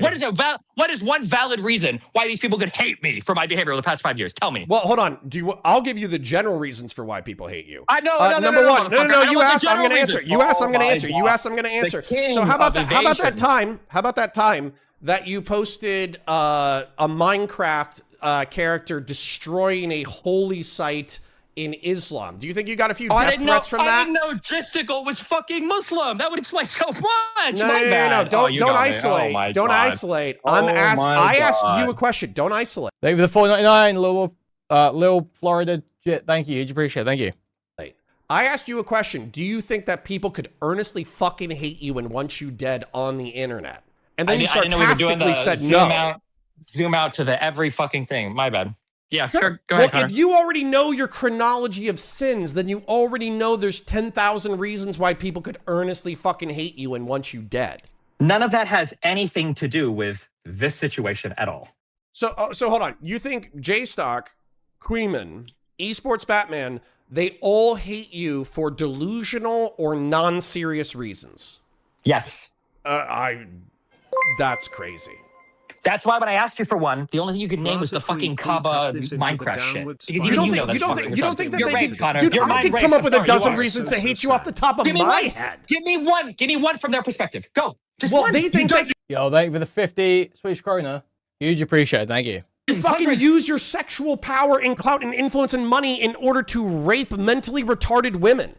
What is one valid reason why these people could hate me for my behavior over the past 5 years? Tell me. Well, hold on. I'll give you the general reasons for why people hate you. I know. Number one. No. You asked. I'm going to answer. You asked. I'm going to answer. You asked. I'm going to answer. So how about that? How about that time? How about that time that you posted a Minecraft character destroying a holy site in Islam? Do you think you got a few death threats from that? I didn't know Gisticle was fucking Muslim. That would explain so much. No. Don't isolate. Don't isolate. I asked you a question. Don't isolate. Thank you for the $4.99, Lil Florida Jit. Thank you. Huge appreciate it. Thank you. I asked you a question. Do you think that people could earnestly fucking hate you and want you dead on the internet? And then you sarcastically said no. Zoom out to the every fucking thing. My bad. Yeah, sure. Go ahead, Connor. If you already know your chronology of sins, then you already know there's 10,000 reasons why people could earnestly fucking hate you and want you dead. None of that has anything to do with this situation at all. So hold on. You think J-Stock, Kuihman, Esports Batman, they all hate you for delusional or non-serious reasons? Yes. That's crazy. That's why when I asked you for one, the only thing you could name was the fucking Kaba Minecraft shit. Because you don't think that you're they right, could, Connor. dude, You're I could come up with a dozen reasons to hate you off the top of my head. Give me one. Give me one from their perspective. Go. Just well, one. They think that Yo, thank you for the 50 Swedish krona. Huge appreciate it. Thank you. You fucking use your sexual power and clout and influence and money in order to rape mentally retarded women.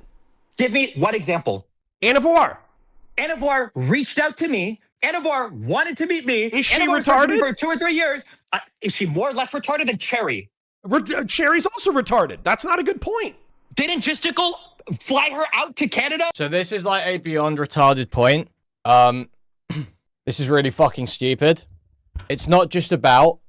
Give me one example. Anavar reached out to me. Anavar wanted to meet me. Is she Anavar's retarded? For 2 or 3 years. Is she more or less retarded than Cherry? Cherry's also retarded. That's not a good point. Didn't Gisticle fly her out to Canada? So this is like a beyond retarded point. This is really fucking stupid. It's not just about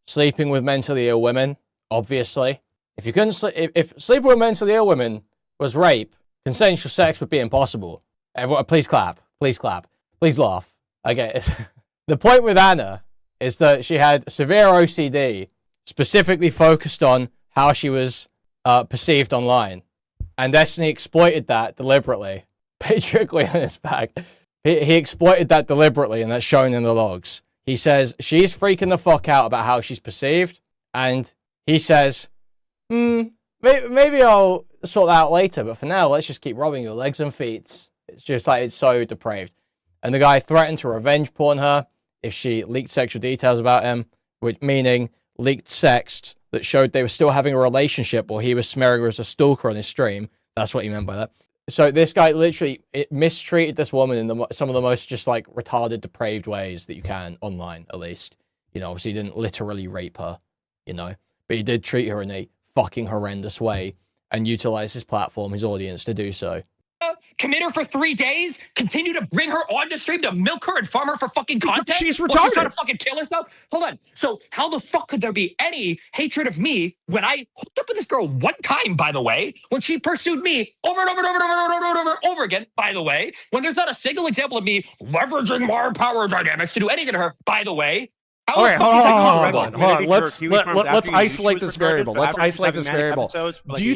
sleeping with mentally ill women, obviously. If you couldn't if sleeping with mentally ill women was rape, consensual sex would be impossible. Everyone, please clap. Please clap. Please laugh. Okay. The point with Anna is that she had severe OCD, specifically focused on how she was perceived online. And Destiny exploited that deliberately. Patriarchy on his back. He exploited that deliberately, and that's shown in the logs. He says she's freaking the fuck out about how she's perceived, and he says, maybe I'll sort that out later, but for now, let's just keep rubbing your legs and feet. It's just like, it's so depraved. And the guy threatened to revenge porn her if she leaked sexual details about him, which meaning leaked sex that showed they were still having a relationship or he was smearing her as a stalker on his stream. That's what he meant by that. So this guy literally mistreated this woman in some of the most just like retarded, depraved ways that you can online, at least. You know, obviously he didn't literally rape her, you know, but he did treat her in a fucking horrendous way and utilize his platform, his audience to do so. Commit her for 3 days, continue to bring her on to stream to milk her and farm her for fucking content? She's retarded. While she's trying to fucking kill herself? Hold on. So how the fuck could there be any hatred of me when I hooked up with this girl one time, by the way, when she pursued me over and over and over and over and over and over again, by the way, when there's not a single example of me leveraging my power dynamics to do anything to her, by the way, How Okay, the fuck is that hold comparable? on. Let's isolate this variable. Let's isolate this variable. Do you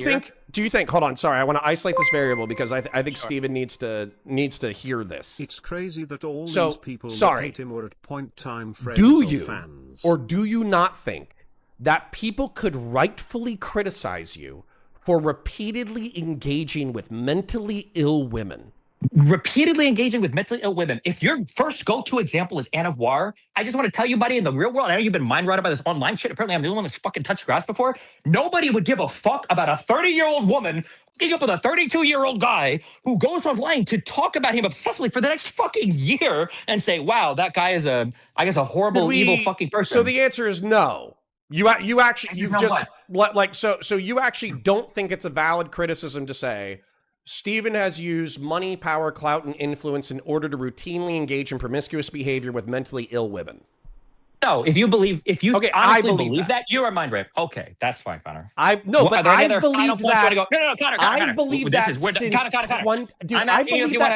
think? Hold on. Sorry, I want to isolate this variable because I think Steven needs to hear this. It's crazy that all these people that hate him were at point time friends do or you fans. or do you not think that people could rightfully criticize you for repeatedly engaging with mentally ill women? Repeatedly engaging with mentally ill women. If your first go-to example is Anne of War, I just want to tell you, buddy, in the real world, I know you've been mind-rotted by this online shit. Apparently, I'm the only one that's fucking touched grass before. Nobody would give a fuck about a 30-year-old woman hooking up with a 32-year-old guy who goes online to talk about him obsessively for the next fucking year and say, wow, that guy is a horrible, evil fucking person. So the answer is no. You actually don't think it's a valid criticism to say Steven has used money, power, clout, and influence in order to routinely engage in promiscuous behavior with mentally ill women. No, if you honestly believe that, you're a mind rape. Okay, that's fine, Connor. I believe that. Connor. Believe that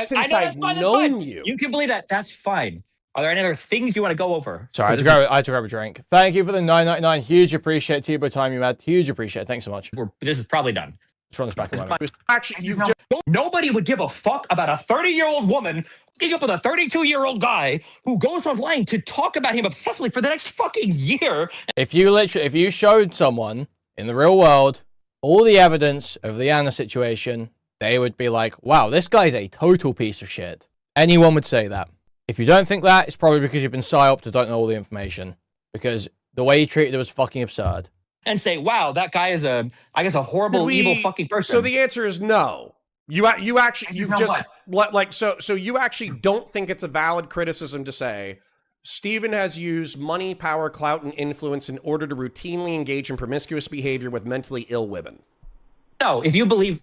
since I've known you. You can believe that. That's fine. Are there any other things you want to go over? Sorry, I had to grab a drink. Thank you for the $9.99. Huge appreciate to you by the time you had. Huge appreciate. Thanks so much. This is probably done. Let's run this back around. Actually, nobody would give a fuck about a 30-year-old woman hooking up with a 32-year-old guy who goes online to talk about him obsessively for the next fucking year. If you showed someone in the real world all the evidence of the Anna situation, they would be like, wow, this guy's a total piece of shit. Anyone would say that. If you don't think that, it's probably because you've been psyoped or don't know all the information. Because the way he treated it was fucking absurd. And say, wow, that guy is a horrible, evil fucking person. So the answer is no. You actually don't think it's a valid criticism to say Steven has used money, power, clout, and influence in order to routinely engage in promiscuous behavior with mentally ill women. No, if you honestly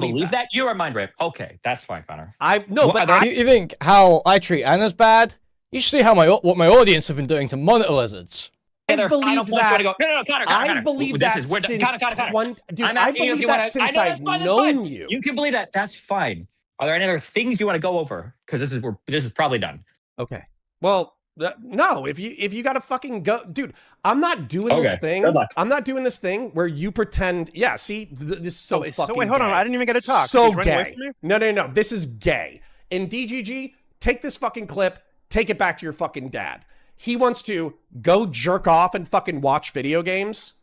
believe that, you're a mind rape. Okay, that's fine, Connor. You think how I treat Anna's bad? You should see how what my audience have been doing to monitor lizards. I believe that. Connor. I believe that since I've known you. You can believe that. That's fine. Are there any other things you want to go over? Because this is probably done. Okay. Well, no. If you gotta fucking go, dude. I'm not doing this thing. I'm not doing this thing where you pretend. Yeah. See, this is so fucking. So wait, hold on. I didn't even get to talk. So gay. No. This is gay. And DGG, take this fucking clip. Take it back to your fucking dad. He wants to go jerk off and fucking watch video games.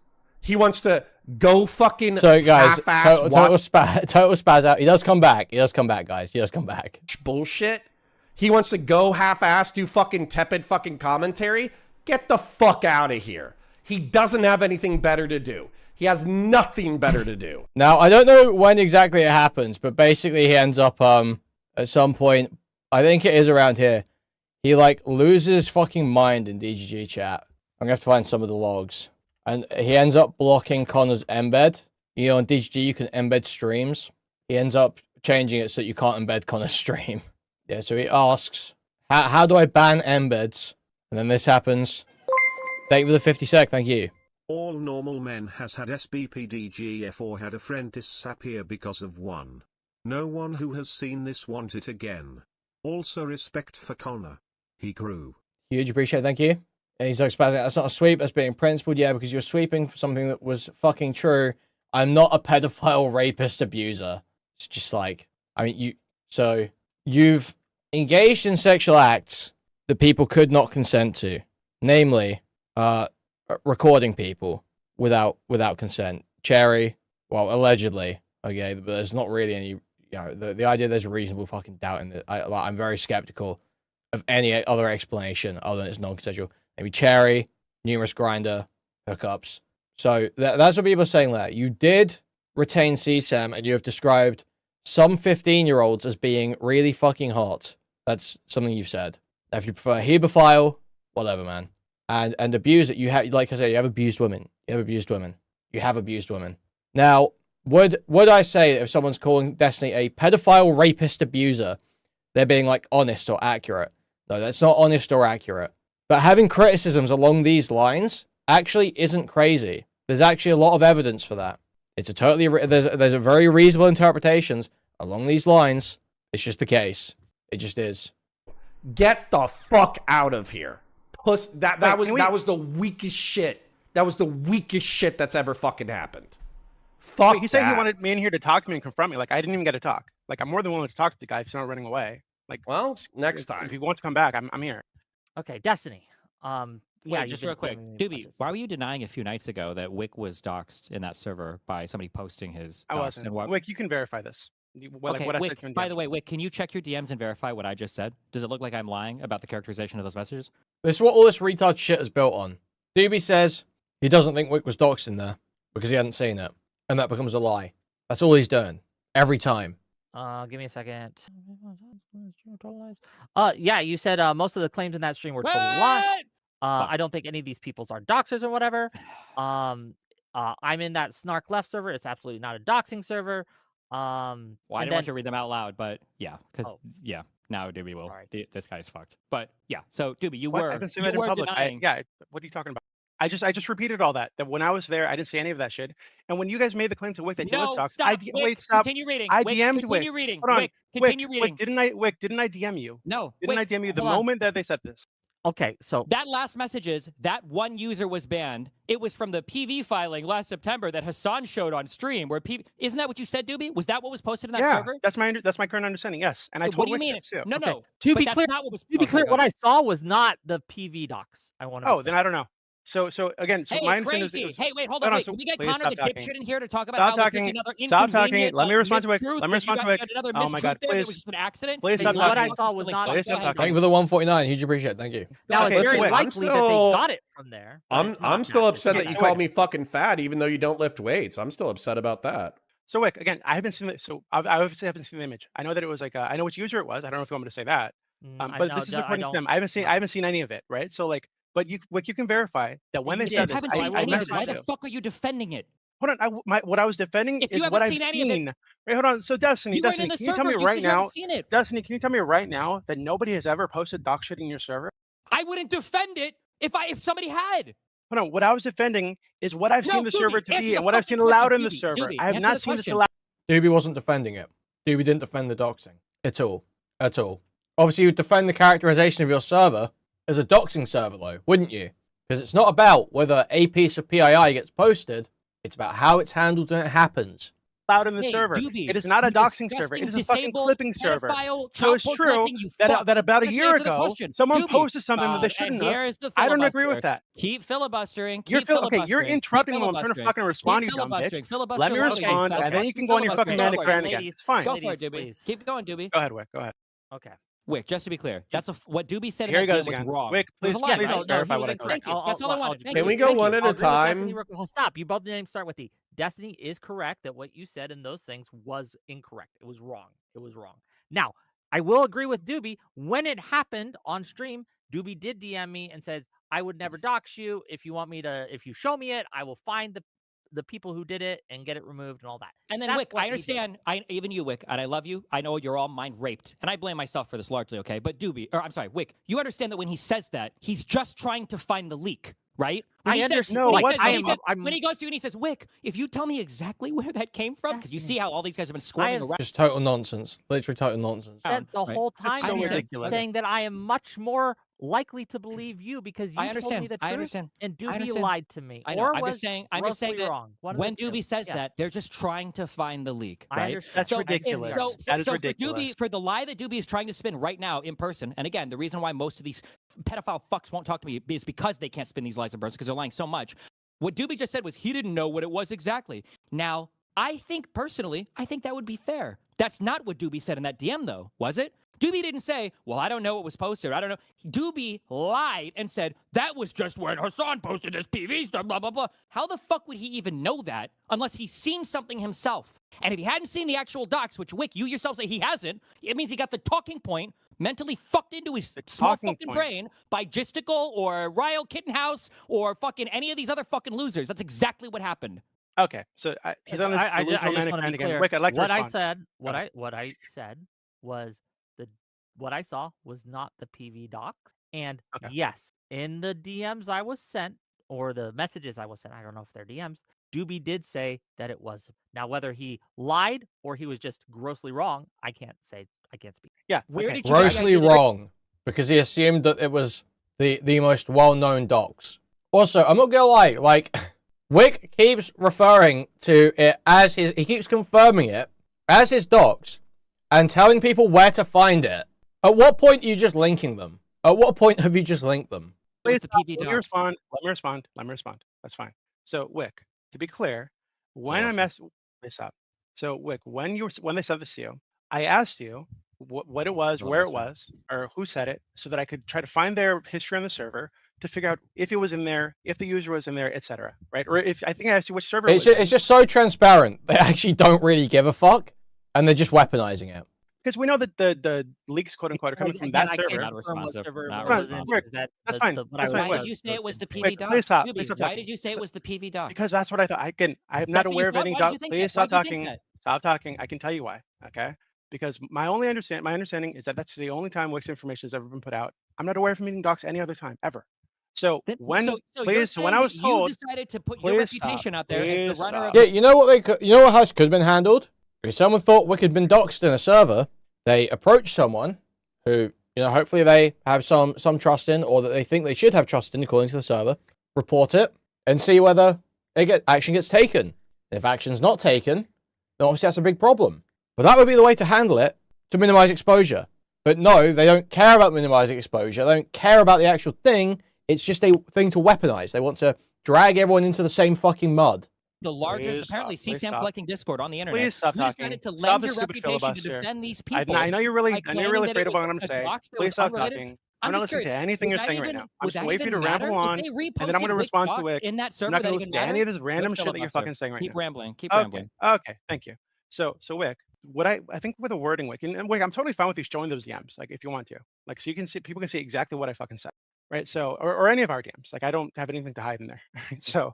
He wants to go fucking total spaz out. He does come back. Guys. He does come back. Bullshit. He wants to go half-ass, do fucking tepid fucking commentary. Get the fuck out of here. He doesn't have anything better to do. He has nothing better to do. Now, I don't know when exactly it happens, but basically he ends up at some point, I think it is around here. He, loses his fucking mind in DGG chat. I'm going to have to find some of the logs. And he ends up blocking Connor's embed. You know, on DGG, you can embed streams. He ends up changing it so that you can't embed Connor's stream. Yeah, so he asks, how do I ban embeds? And then this happens. Thank you for the 50 sec, thank you. All normal men has had SBPDGF or had a friend disappear because of one. No one who has seen this want it again. Also respect for Connor. He grew. Huge appreciate it, thank you. And he's like, that's not a sweep, that's being principled. Yeah, because you're sweeping for something that was fucking true. I'm not a pedophile, rapist, abuser. It's just you've engaged in sexual acts that people could not consent to. Namely, recording people without consent. Cherry, well, allegedly, okay, but there's not really any, the idea there's a reasonable fucking doubt in it. I'm very skeptical of any other explanation other than it's non-consensual. Maybe Cherry, numerous grinder, hookups. So that's what people are saying there. You did retain CSAM and you have described some 15-year-olds as being really fucking hot. That's something you've said. Now, if you prefer hebephile, whatever, man. And abuse it, you have, like I said, you have abused women. You have abused women. Now, would I say that if someone's calling Destiny a pedophile, rapist, abuser, they're being honest or accurate? No, that's not honest or accurate. But having criticisms along these lines actually isn't crazy. There's actually a lot of evidence for that. It's there's a very reasonable interpretations along these lines. It's just the case. It just is. Get the fuck out of here. Plus, that Wait, was the weakest shit. That was the weakest shit that's ever fucking happened. Fuck Wait, he said he that. wanted me in here to talk to me and confront me. Like, I didn't even get to talk. Like, I'm more than willing to talk to the guy if he's not running away. Like, Well, next time. if he wants to come back, I'm here. Okay, Destiny. Yeah, Wait, just real quick, Doobie, why were you denying a few nights ago that Wick was doxxed in that server by somebody posting his I dox? wasn't. And what... Wick, you can verify this. What I Wick, said to you in by DMs. the way, Wick, can you check your DMs and verify what I just said? Does it look like I'm lying about the characterization of those messages? This is what all this retard shit is built on. Doobie says he doesn't think Wick was doxed in there because he hadn't seen it. And that becomes a lie. That's all he's doing. Every time. Give me a second. Yeah, you said most of the claims in that stream were total lies. I don't think any of these peoples are doxers or whatever. I'm in that Snark Left server. It's absolutely not a doxing server. Well, I didn't want you to read them out loud, but yeah, because yeah, now Doobie will. Right. This guy's fucked. But yeah, so Doobie, you were. I've been saying that in public. Yeah, what are you talking about? I just repeated all that. That when I was there, I didn't say any of that shit. And when you guys made the claim to Wick that he was doxed, stop. Continue reading. I Wick, DM'd continue Wick. reading. Hold on. Wick, continue reading. Wick, didn't I DM you? No. Didn't I DM you the moment that they said this? Okay, so that last message is that one user was banned. It was from the PV filing last September that Hassan showed on stream. Where isn't that what you said, Doobie? Was that what was posted in that server? That's my current understanding. Yes, and I told Wick that too. No, no. To be clear, what I saw was not the PV docs. I want to. Oh, then I don't know. So again, my understanding is. Hey, wait, hold on. Wait, can we get Connor the dipshit in here to talk about stop talking. Stop talking. Let me respond to Wick. Let me respond to Wick. Oh my God, please. It was just an accident. Please stop talking. What I saw was not. Please stop talking. Thank you for the 149. Huge appreciate it. Thank you. Now it's very likely that they got it from there. I'm still upset that you called me fucking fat, even though you don't lift weights. I'm still upset about that. So Wick, again, I haven't seen it. So I obviously haven't seen the image. I know that it was like I know which user it was. I don't know if you want me to say that. But this is according to them. I haven't seen any of it, right? So like. But you can verify that when they said this, why the fuck are you defending it? Hold on, what I was defending is what I've seen. Wait, hold on. So Destiny, can you tell me right now? Destiny, can you tell me right now that nobody has ever posted dox shit in your server? I wouldn't defend it if somebody had. Hold on, what I was defending is what I've seen the server to be and what I've seen allowed in the server. I have not seen this allowed. Doobie wasn't defending it. Doobie didn't defend the doxing at all. At all. Obviously, you would defend the characterization of your server as a doxing server, though, wouldn't you? Because it's not about whether a piece of PII gets posted. It's about how it's handled when it happens. Allowed in the server. Doobie, it is not a doxing server. It is a fucking clipping server. So it's true that about a year ago, someone posted something that they shouldn't have. I don't agree with that. Keep filibustering. You're interrupting me. I'm trying to fucking respond, you dumb bitch. Let me respond, and then you can go on your fucking manic rant again. It's fine. Go for it, Doobie. Keep going, Doobie. Go ahead, Wick. Go ahead. Okay. Wick, just to be clear, that's what Doobie said Here in he that goes was again. wrong. Wick, please verify what I said. That's all I wanted. Can we go one at a time? Stop. You both didn't start with the Destiny is correct that what you said in those things was incorrect. It was wrong. It was wrong. Now, I will agree with Doobie. When it happened on stream, Doobie did DM me and says, I would never dox you. If you show me it, I will find the people who did it and get it removed and all that. And then Wick, I understand. Even you, Wick, and I love you. I know you're all mind raped, and I blame myself for this largely. Okay, but Wick, you understand that when he says that, he's just trying to find the leak, right? When he goes through and he says, Wick, if you tell me exactly where that came from, because you see how all these guys have been squirming around. Just total nonsense. Literally total nonsense. The whole time saying that I am much more likely to believe you because you told me the truth and Doobie lied to me. I'm just saying that wrong. When Doobie says that, they're just trying to find the leak, right? That's ridiculous. That is ridiculous. For the lie that Doobie is trying to spin right now in person, and again, the reason why most of these pedophile fucks won't talk to me is because they can't spin these lies in person because they're lying so much. What Doobie just said was he didn't know what it was exactly. Now, I think that would be fair. That's not what Doobie said in that DM, though, was it? Doobie didn't say, well, I don't know what was posted. I don't know. Doobie lied and said, that was just when Hassan posted this PV stuff, blah, blah, blah. How the fuck would he even know that unless he's seen something himself? And if he hadn't seen the actual docs, which, Wick, you yourself say he hasn't, it means he got the talking point mentally fucked into his small fucking brain by Gisticle or Ryle Kittenhouse or fucking any of these other fucking losers. That's exactly what happened. Okay, so he's on this delusional manic rant again. Wick, I'd like to respond. What I said was what I saw was not the PV doc. And yes, in the DMs I was sent, or the messages I was sent, I don't know if they're DMs, Doobie did say that it was. Now, whether he lied or he was just grossly wrong, I can't say. I can't speak. Yeah. Grossly wrong, because he assumed that it was the most well-known docs. Also, I'm not gonna lie, like, Wick keeps referring to it as he keeps confirming it as his docs and telling people where to find it. At what point are you just linking them? At what point have you just linked them? Let me respond. Let me respond. That's fine. So, Wick, to be clear, when I messed this up, so Wick, when they said this to you, I asked you what it was, where it was, or who said it, so that I could try to find their history on the server to figure out if it was in there, if the user was in there, etc. Right? Or if I think I asked you which server. It's just so transparent. They actually don't really give a fuck, and they're just weaponizing it. Because we know that the leaks, quote unquote, are coming from that server. That's fine. Why did you say it was the PV docs? Why did you say it was the PV docs? Because that's what I thought. I'm not aware of any docs. Please stop talking. Stop talking. I can tell you why. Okay. Because my understanding is that that's the only time Wix information has ever been put out. I'm not aware of meeting docs any other time ever. So when I was told, you decided to put your reputation out there as the runner of. Yeah, you know what how this could have been handled? If someone thought Wick had been doxxed in a server, they approach someone who, hopefully they have some trust in, or that they think they should have trust in according to the server, report it, and see whether action gets taken. If action's not taken, then obviously that's a big problem. But that would be the way to handle it, to minimize exposure. But no, they don't care about minimizing exposure. They don't care about the actual thing. It's just a thing to weaponize. They want to drag everyone into the same fucking mud. The largest, apparently, CSAM collecting Discord on the internet. Please stop talking. To lend your reputation to defend these people. I know you're really afraid of what I'm going to say. Please stop talking. I'm not listening to anything you're saying right now. I'm just waiting for you to ramble on, and then I'm going to respond to it. I'm not going to listen to any of this random shit that you're fucking saying right now. Keep rambling. Keep rambling. Okay. Thank you. So Wick, what I think with the wording, Wick, and Wick, I'm totally fine with you showing those DMs, like if you want to, like so you can see, people can see exactly what I fucking said, right? So or any of our DMs, like I don't have anything to hide in there. So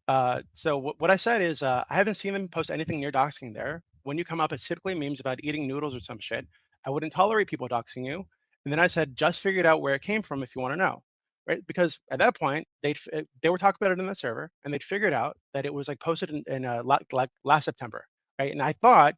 what I said is I haven't seen them post anything near doxing there. When you come up, it's typically memes about eating noodles or some shit. I wouldn't tolerate people doxing you. And then I said, just figured out where it came from if you want to know, right? Because at that point, they were talking about it in the server, and they'd figured out that it was like posted in like last September, right? And I thought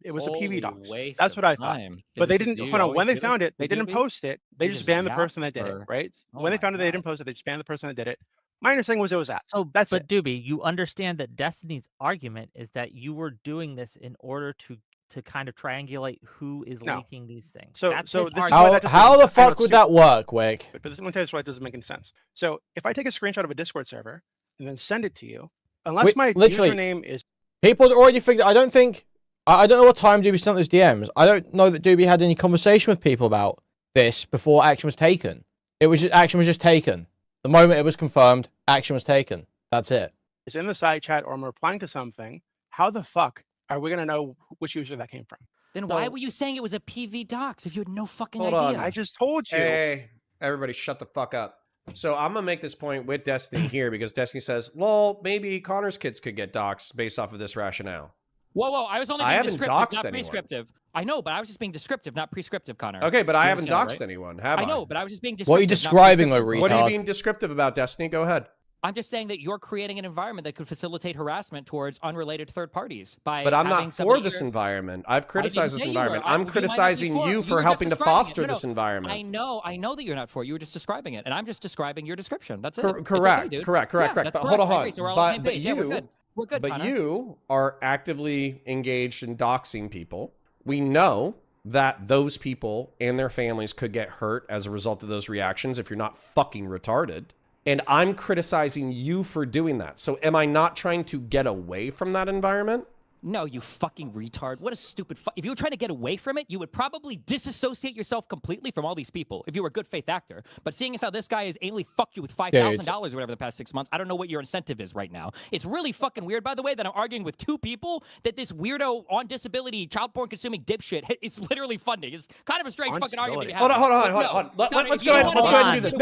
it was a PV docs. That's what I thought. But they didn't. Hold on. When they found it, they didn't post it. They just banned the person that did it, right? When they found it, they didn't post it. They just banned the person that did it. My understanding was it was that. So that's it. But Doobie, you understand that Destiny's argument is that you were doing this in order to kind of triangulate who is leaking these things. So how the fuck would that work, Wick? But let me tell you why it doesn't make any sense. So if I take a screenshot of a Discord server and then send it to you, unless my username is people had already figured. I don't know what time Doobie sent those DMs. I don't know that Doobie had any conversation with people about this before action was taken. Action was just taken. The moment it was confirmed, action was taken. That's it. It's in the side chat or I'm replying to something. How the fuck are we going to know which user that came from? Then why were you saying it was a PV docs if you had no fucking idea? Hold on. I just told you. Hey, everybody shut the fuck up. So I'm going to make this point with Destiny here because Destiny says, lol, maybe Connor's kids could get doxxed based off of this rationale. Whoa, I was only being descriptive, not prescriptive. I know, but I was just being descriptive, not prescriptive, Connor. Okay, but I haven't doxed anyone, have I? I know, but I was just being descriptive. What are you describing, though, retard? What are you being descriptive about, Destiny? Go ahead. I'm just saying that you're creating an environment that could facilitate harassment towards unrelated third parties by. But I'm not for this environment. I've criticized this environment. I'm criticizing you for helping to foster this environment. I know that you're not for it. You were just describing it, and I'm just describing your description. That's it. Correct. But hold on. We're good, but you are actively engaged in doxing people. We know that those people and their families could get hurt as a result of those reactions if you're not fucking retarded. And I'm criticizing you for doing that. So am I not trying to get away from that environment? No, you fucking retard. What a stupid if you were trying to get away from it, you would probably disassociate yourself completely from all these people if you were a good faith actor. But seeing as how this guy has anally fucked you with $5,000 or whatever the past 6 months, I don't know what your incentive is right now. It's really fucking weird, by the way, that I'm arguing with two people that this weirdo on disability, child porn consuming dipshit is literally funding. It's kind of a strange fucking argument to have. Hold on. Let's go ahead and do this.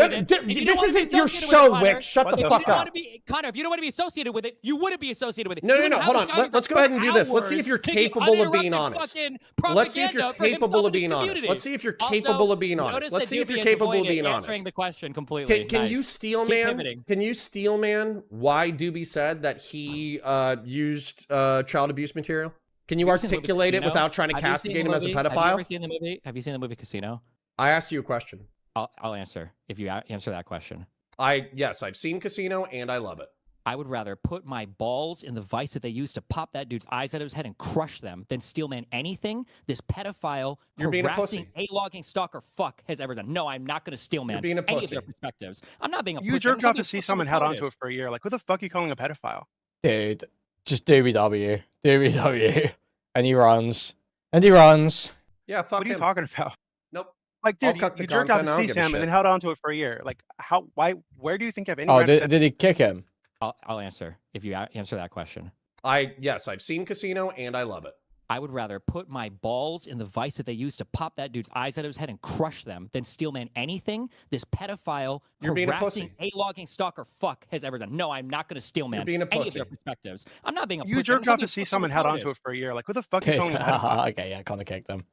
This isn't your show, Wick. Shut the fuck up. Connor, if you don't want to be associated with it, you wouldn't be associated with it. No, hold on. Let's go ahead and do this. Let's see if you're capable of being honest. Let's see if you're capable of being honest. Let's see if you're capable of being honest. Let's see if you're capable of being honest. Answering the question completely. Can you steel man why Doobie said that he used child abuse material? Can you articulate it without trying to castigate him as a pedophile? Have you seen the movie Casino? I asked you a question. I'll answer if you answer that question. Yes, I've seen Casino and I love it. I would rather put my balls in the vice that they used to pop that dude's eyes out of his head and crush them than Steelman anything this pedophile, You're being a harassing, pussy. A-logging stalker fuck has ever done. No, I'm not going to Steelman You're being a any of pussy. their perspectives. I'm not being a You pussy. jerked off to see someone held onto it for a year. Like, who the fuck are you calling a pedophile? Dude, just DBW. DBW. And he runs. And he runs. Yeah, fuck What are you him. talking about? Nope. Like, I'll dude, cut the you jerked off content, I to don't see give a Sam and shit. then held onto it for a year. Like, how? Why? Where do you think you have any? Oh, ground to did he kick him? I'll answer if you answer that question. Yes, I've seen Casino and I love it. I would rather put my balls in the vice that they used to pop that dude's eyes out of his head and crush them than Steelman anything this pedophile, You're being a harassing, pussy. A-logging stalker fuck has ever done. No, I'm not going to Steelman You're being a any of pussy. their perspectives. I'm not being a You pussy. jerked off to see someone held onto it for a year. Like, who the fuck are you calling a pedophile? Okay, yeah, kind of kicked him.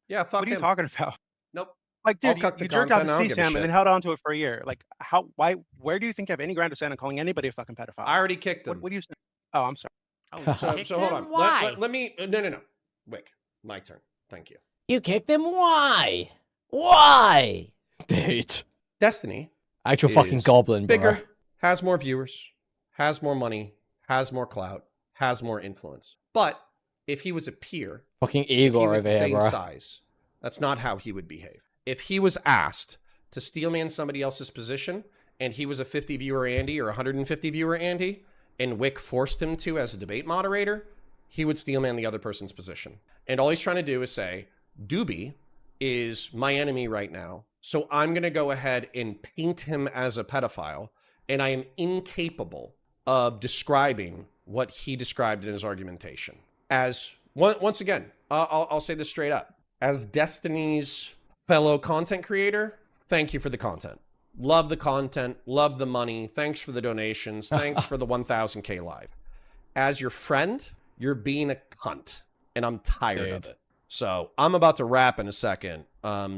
Yeah, fuck What are you him. talking about? Nope. Like, I'll dude, cut the you jerked off content, I to don't see give a Sam and then shit. held onto it for a year. Like, how? Why? Where do you think you have any ground to stand on calling anybody a fucking pedophile? I already kicked him. What do you say? Oh, I'm sorry. So hold on. Why? Let me. No. Wick, my turn. Thank you. You kicked him? Why? Why? Dude. Destiny. Actual fucking is goblin, bro. Bigger, has more viewers, has more money, has more clout, has more influence. But if he was a peer, Fucking if he Igor was over the here, same bro. size, that's not how he would behave. If he was asked to steelman somebody else's position and he was a 50 viewer Andy or 150 viewer Andy and Wick forced him to as a debate moderator, he would steelman the other person's position. And all he's trying to do is say, Doobie is my enemy right now, so I'm going to go ahead and paint him as a pedophile, and I am incapable of describing what he described in his argumentation. As, once again, I'll say this straight up. As Destiny's fellow content creator, thank you for the content. Love the content, love the money, thanks for the donations, thanks for the 1000K live. As your friend, you're being a cunt, and I'm tired of it. So I'm about to wrap in a second.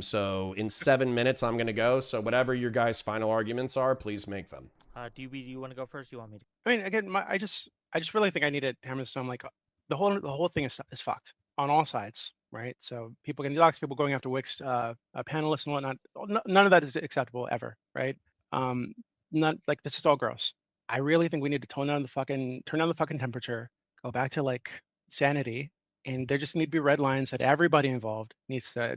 So in 7 minutes, I'm going to go. So whatever your guys' final arguments are, please make them. Do you want to go first? Do you want me to? I mean, again, I just really think I need to hammer this home. Like, the whole thing is fucked on all sides, right? So people getting doxxed, people going after Wix, panelists and whatnot. None of that is acceptable ever, right? Not like, this is all gross. I really think we need to turn down the fucking temperature, go back to like sanity, and there just need to be red lines that everybody involved needs to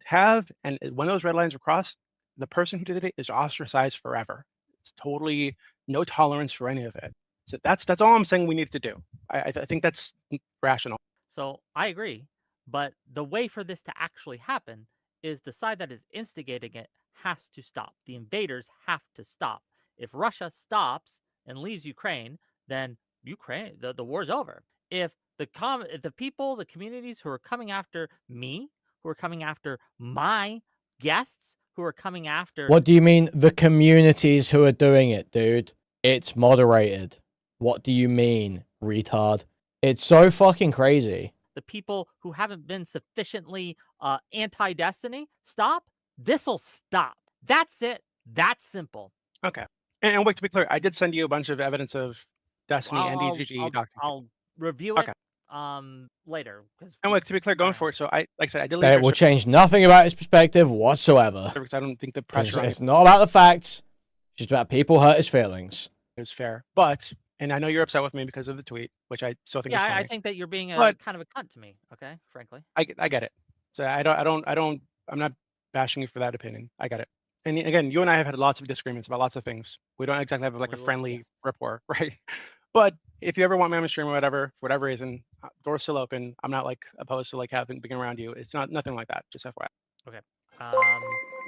have. And when those red lines are crossed, the person who did it is ostracized forever. It's totally no tolerance for any of it. So that's all I'm saying we need to do. I think that's rational. So I agree, but the way for this to actually happen is the side that is instigating it has to stop. The invaders have to stop. If Russia stops and leaves Ukraine, then the war's over. If the people, the communities who are coming after me, who are coming after my guests, who are coming after... What do you mean, the communities who are doing it, dude? It's moderated. What do you mean, retard? It's so fucking crazy. The people who haven't been sufficiently anti-Destiny, stop. This'll stop. That's it. That's simple. Okay. And wait, to be clear, I did send you a bunch of evidence of Destiny and DGG doxing. I'll review it later. And wait, to be clear, going forward, so like I said, I did. It will change nothing about his perspective whatsoever. Because I don't think the 'Cause pressure. it's not about the facts. It's just about people hurt his feelings. Is fair, but and I know you're upset with me because of the tweet, which I still think is funny. I think that you're being But- kind of a cunt to me. Okay, frankly. I get it. So I'm not bashing you for that opinion. I get it. And again, you and I have had lots of disagreements about lots of things. We don't exactly have like a friendly rapport, right? But if you ever want me on the stream or whatever, for whatever reason, door's still open. I'm not like opposed to like having being around you. It's nothing like that. Just FYI. Okay.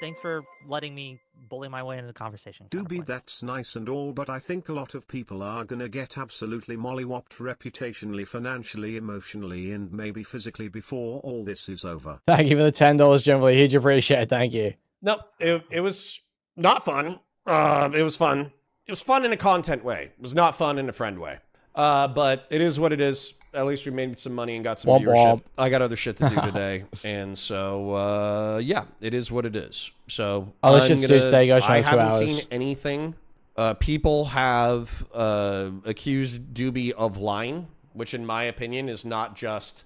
Thanks for letting me bully my way into the conversation. Doobie, that's nice and all, but I think a lot of people are gonna get absolutely mollywopped reputationally, financially, emotionally, and maybe physically before all this is over. Thank you for the $10, generally. Huge appreciate. Thank you. No, it was not fun. It was fun. It was fun in a content way. It was not fun in a friend way. But it is what it is. At least we made some money and got some Womp viewership. womp. I got other shit to do today. And so, yeah, it is what it is. So Oh, let's just do Stay Ghost I another 2 haven't hours. seen anything. People have accused Doobie of lying, which in my opinion is not just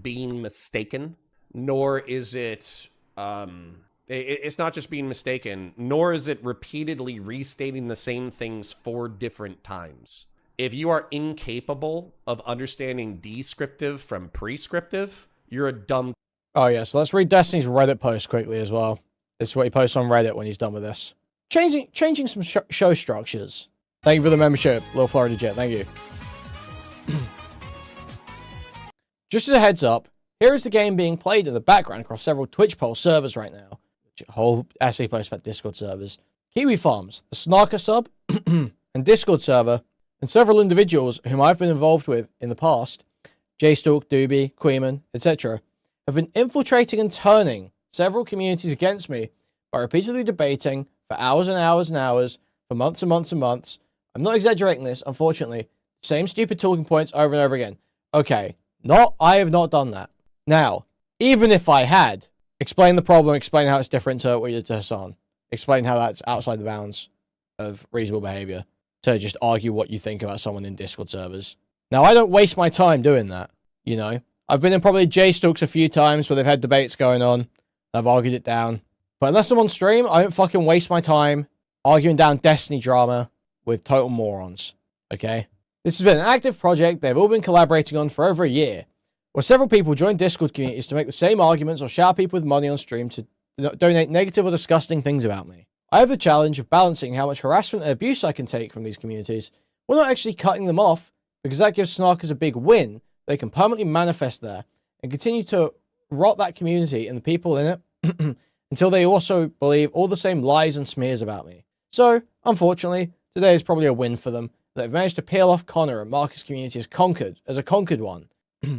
being mistaken, nor is it It's not just being mistaken, nor is it repeatedly restating the same things 4 different times. If you are incapable of understanding descriptive from prescriptive, you're a dumb. Oh, yeah, so let's read Destiny's Reddit post quickly as well. This is what he posts on Reddit when he's done with this. Changing some show structures. Thank you for the membership, Little Florida Jet. Thank you. Just as a heads up, here is the game being played in the background across several Twitch poll servers right now. A whole essay post about Discord servers. Kiwi Farms, the Snarker sub, and Discord server, and several individuals whom I've been involved with in the past, JStalk, Doobie, Kuihman, etc., have been infiltrating and turning several communities against me by repeatedly debating for hours and hours and hours, for months and months and months. I'm not exaggerating this, unfortunately. Same stupid talking points over and over again. Okay, I have not done that. Now, even if I had, explain the problem, explain how it's different to what you did to Hassan. Explain how that's outside the bounds of reasonable behavior to just argue what you think about someone in Discord servers. Now, I don't waste my time doing that, you know. I've been in probably J-Stalks a few times where they've had debates going on. I've argued it down. But unless I'm on stream, I don't fucking waste my time arguing down Destiny drama with total morons. Okay? This has been an active project they've all been collaborating on for over a year, where several people join Discord communities to make the same arguments or shout people with money on stream to donate negative or disgusting things about me. I have the challenge of balancing how much harassment and abuse I can take from these communities, while not actually cutting them off, because that gives snarkers a big win. They can permanently manifest there and continue to rot that community and the people in it until they also believe all the same lies and smears about me. So, unfortunately, today is probably a win for them. They've managed to peel off Connor and Marcus' community as a conquered one.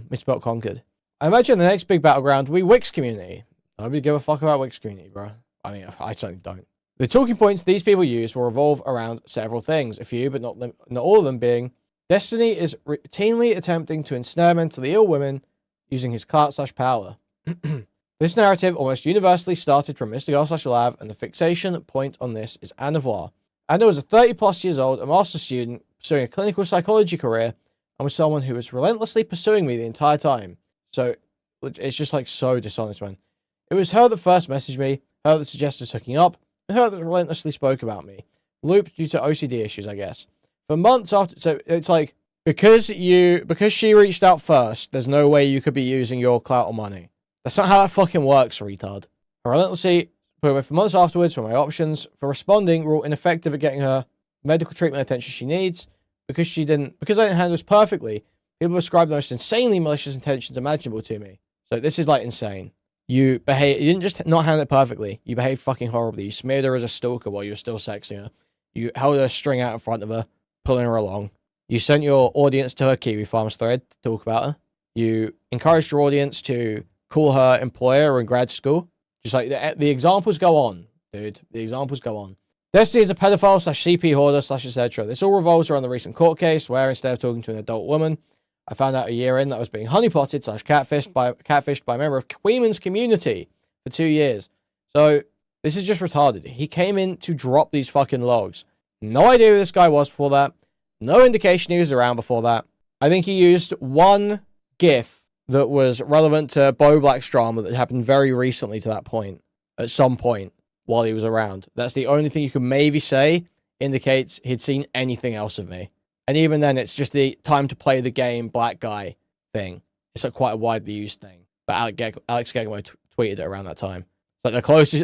Misspelled conquered. I imagine the next big battleground will be Wix community. Nobody give a fuck about Wix community, bro. I mean, I certainly don't. The talking points these people use will revolve around several things, a few, but not all of them being, Destiny is routinely attempting to ensnare mentally ill women using his clout/power. This narrative almost universally started from Mr. Girl/Lav, and the fixation point on this is Anavoir. Anna was a 30-plus years old, a master's student, pursuing a clinical psychology career, and was someone who was relentlessly pursuing me the entire time. So, it's just like so dishonest, man. It was her that first messaged me, her that suggested hooking up, and her that relentlessly spoke about me. Looped due to OCD issues, I guess. For months after, so it's like, because she reached out first, there's no way you could be using your clout or money. That's not how that fucking works, retard. I relentlessly put away for months afterwards when my options for responding were all ineffective at getting her medical treatment attention she needs. Because I didn't handle this perfectly, people ascribed the most insanely malicious intentions imaginable to me. So this is like insane. You didn't just not handle it perfectly, you behaved fucking horribly. You smeared her as a stalker while you were still sexing her. You held a string out in front of her, pulling her along. You sent your audience to her Kiwi Farms thread to talk about her. You encouraged your audience to call her employer in grad school. Just like the examples go on, dude. The examples go on. Destiny is a pedophile / CP hoarder / etc. This all revolves around the recent court case where instead of talking to an adult woman, I found out a year in that I was being honeypotted / catfished by a member of Kuihman's community for 2 years. So this is just retarded. He came in to drop these fucking logs. No idea who this guy was before that. No indication he was around before that. I think he used one GIF that was relevant to Bo Black's drama that happened very recently to that point, at some point while he was around. That's the only thing you can maybe say indicates he'd seen anything else of me. And even then, it's just the time to play the game black guy thing. It's like quite a widely used thing. But Alex Gegamo tweeted it around that time. It's like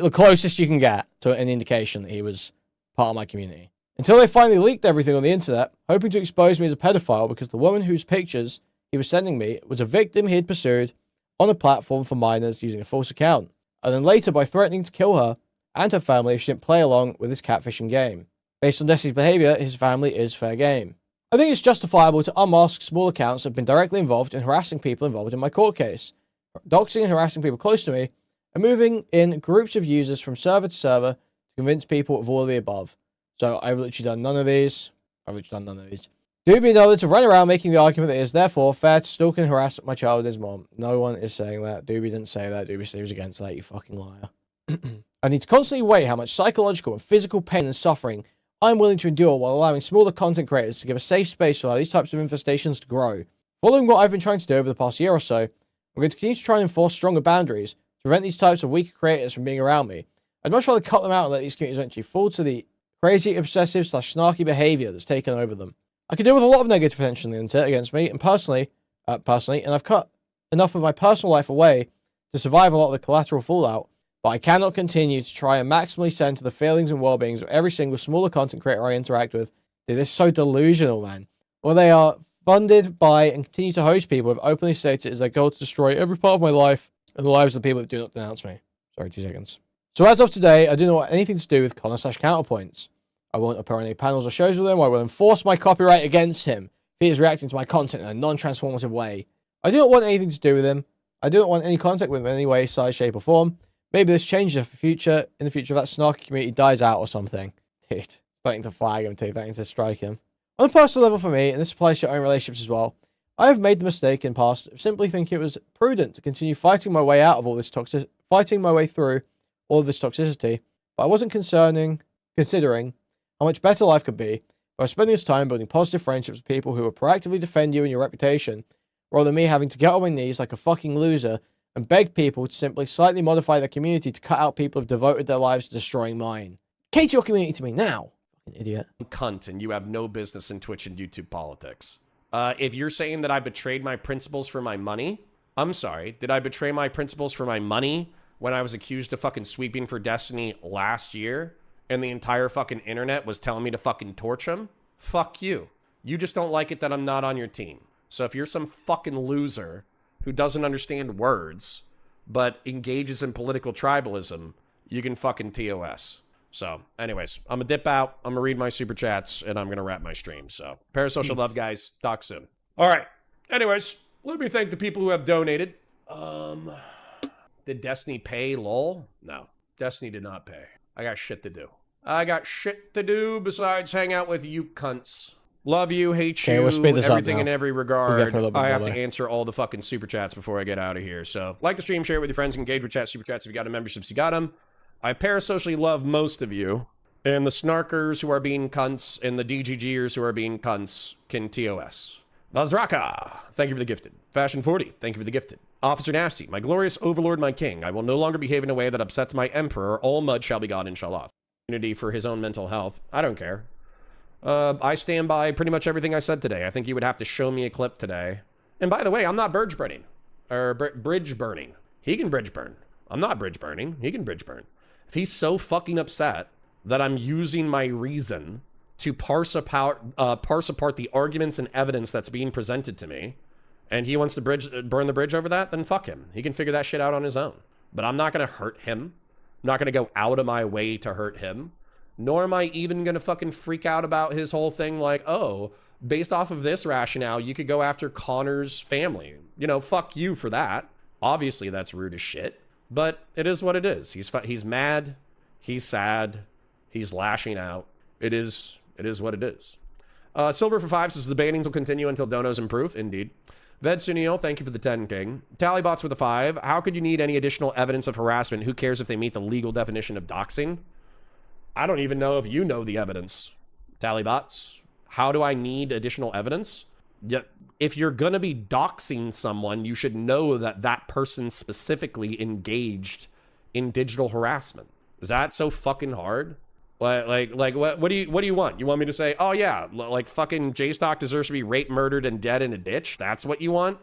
the closest you can get to an indication that he was part of my community. Until they finally leaked everything on the internet, hoping to expose me as a pedophile because the woman whose pictures he was sending me was a victim he had pursued on a platform for minors using a false account. And then later by threatening to kill her and her family if she didn't play along with his catfishing game. Based on Destiny's behavior, his family is fair game. I think it's justifiable to unmask small accounts that have been directly involved in harassing people involved in my court case, doxing and harassing people close to me, and moving in groups of users from server to server to convince people of all of the above. So I've literally done none of these. Doobie and others have run around making the argument that it is therefore fair to stalk and harass my child and his mom. No one is saying that. Doobie didn't say that. Doobie said he was against that, you fucking liar. I need to constantly weigh how much psychological and physical pain and suffering I'm willing to endure while allowing smaller content creators to give a safe space for these types of infestations to grow. Following what I've been trying to do over the past year or so, I'm going to continue to try and enforce stronger boundaries to prevent these types of weaker creators from being around me, I'd much rather cut them out and let these communities eventually fall to the crazy, obsessive / snarky behavior that's taken over them. I can deal with a lot of negative attention on the internet against me, and personally, and I've cut enough of my personal life away to survive a lot of the collateral fallout, but I cannot continue to try and maximally center the feelings and well-beings of every single smaller content creator I interact with. Dude, this is so delusional, man. Well, they are funded by and continue to host people who have openly stated it as their goal to destroy every part of my life and the lives of the people that do not denounce me. Sorry, 2 seconds. So as of today, I do not want anything to do with Connor/Counterpoints. I won't appear on any panels or shows with him. I will enforce my copyright against him if he is reacting to my content in a non-transformative way. I do not want anything to do with him. I do not want any contact with him in any way, size, shape, or form. Maybe this changes in the future if that snarky community dies out or something. Dude, threatening to flag him too, threatening to strike him. On a personal level for me, and this applies to your own relationships as well, I have made the mistake in the past of simply thinking it was prudent to continue fighting my way out of all this fighting my way through all of this toxicity, but I wasn't considering how much better life could be by spending this time building positive friendships with people who will proactively defend you and your reputation, rather than me having to get on my knees like a fucking loser and beg people to simply slightly modify their community to cut out people who've devoted their lives to destroying mine. Cater your community to me now, fucking idiot. Cunt, and you have no business in Twitch and YouTube politics. If you're saying that I betrayed my principles for my money, I'm sorry. Did I betray my principles for my money when I was accused of fucking sweeping for Destiny last year and the entire fucking internet was telling me to fucking torch him? Fuck you. You just don't like it that I'm not on your team. So if you're some fucking loser who doesn't understand words but engages in political tribalism, you can fucking TOS. So, anyways, I'm gonna dip out. I'm gonna read my super chats, and I'm gonna wrap my stream. So, parasocial love, guys. Talk soon. All right. Anyways, let me thank the people who have donated. Did Destiny pay, lol? No. Destiny did not pay. I got shit to do. I got shit to do besides hang out with you cunts. Love you, hate you, we'll speed this up everything now. in every We'll regard. get through a little bit I have more to later. answer all the fucking super chats before I get out of here. So, like the stream, share it with your friends, engage with chat, super chats if you got them, memberships you got them. I parasocially love most of you, and the snarkers who are being cunts and the DGGers who are being cunts can TOS. Vazraka, thank you for the gifted. Fashion 40, thank you for the gifted. Officer Nasty, my glorious overlord, my king, I will no longer behave in a way that upsets my emperor. All mud shall be God, inshallah. Unity for his own mental health. I don't care. I stand by pretty much everything I said today. I think you would have to show me a clip today. And by the way, I'm not bridge burning. Bridge burning. He can bridge burn. I'm not bridge burning. He can bridge burn. If he's so fucking upset that I'm using my reason to parse apart the arguments and evidence that's being presented to me, and he wants to burn the bridge over that, then fuck him. He can figure that shit out on his own. But I'm not going to hurt him. I'm not going to go out of my way to hurt him. Nor am I even going to fucking freak out about his whole thing like, oh, based off of this rationale, you could go after Connor's family. You know, fuck you for that. Obviously, that's rude as shit. But it is what it is. He's mad. He's sad. He's lashing out. It is what it is. Silver for 5 says the bannings will continue until donos improve. Indeed. Ved Sunil, thank you for the 10 king. Tallybots with a 5. How could you need any additional evidence of harassment? Who cares if they meet the legal definition of doxing? I don't even know if you know the evidence. Tallybots. How do I need additional evidence? Yeah, if you're going to be doxing someone, you should know that that person specifically engaged in digital harassment. Is that so fucking hard? Like what do you want? You want me to say, oh yeah, like fucking J-Stock deserves to be raped, murdered, and dead in a ditch? That's what you want?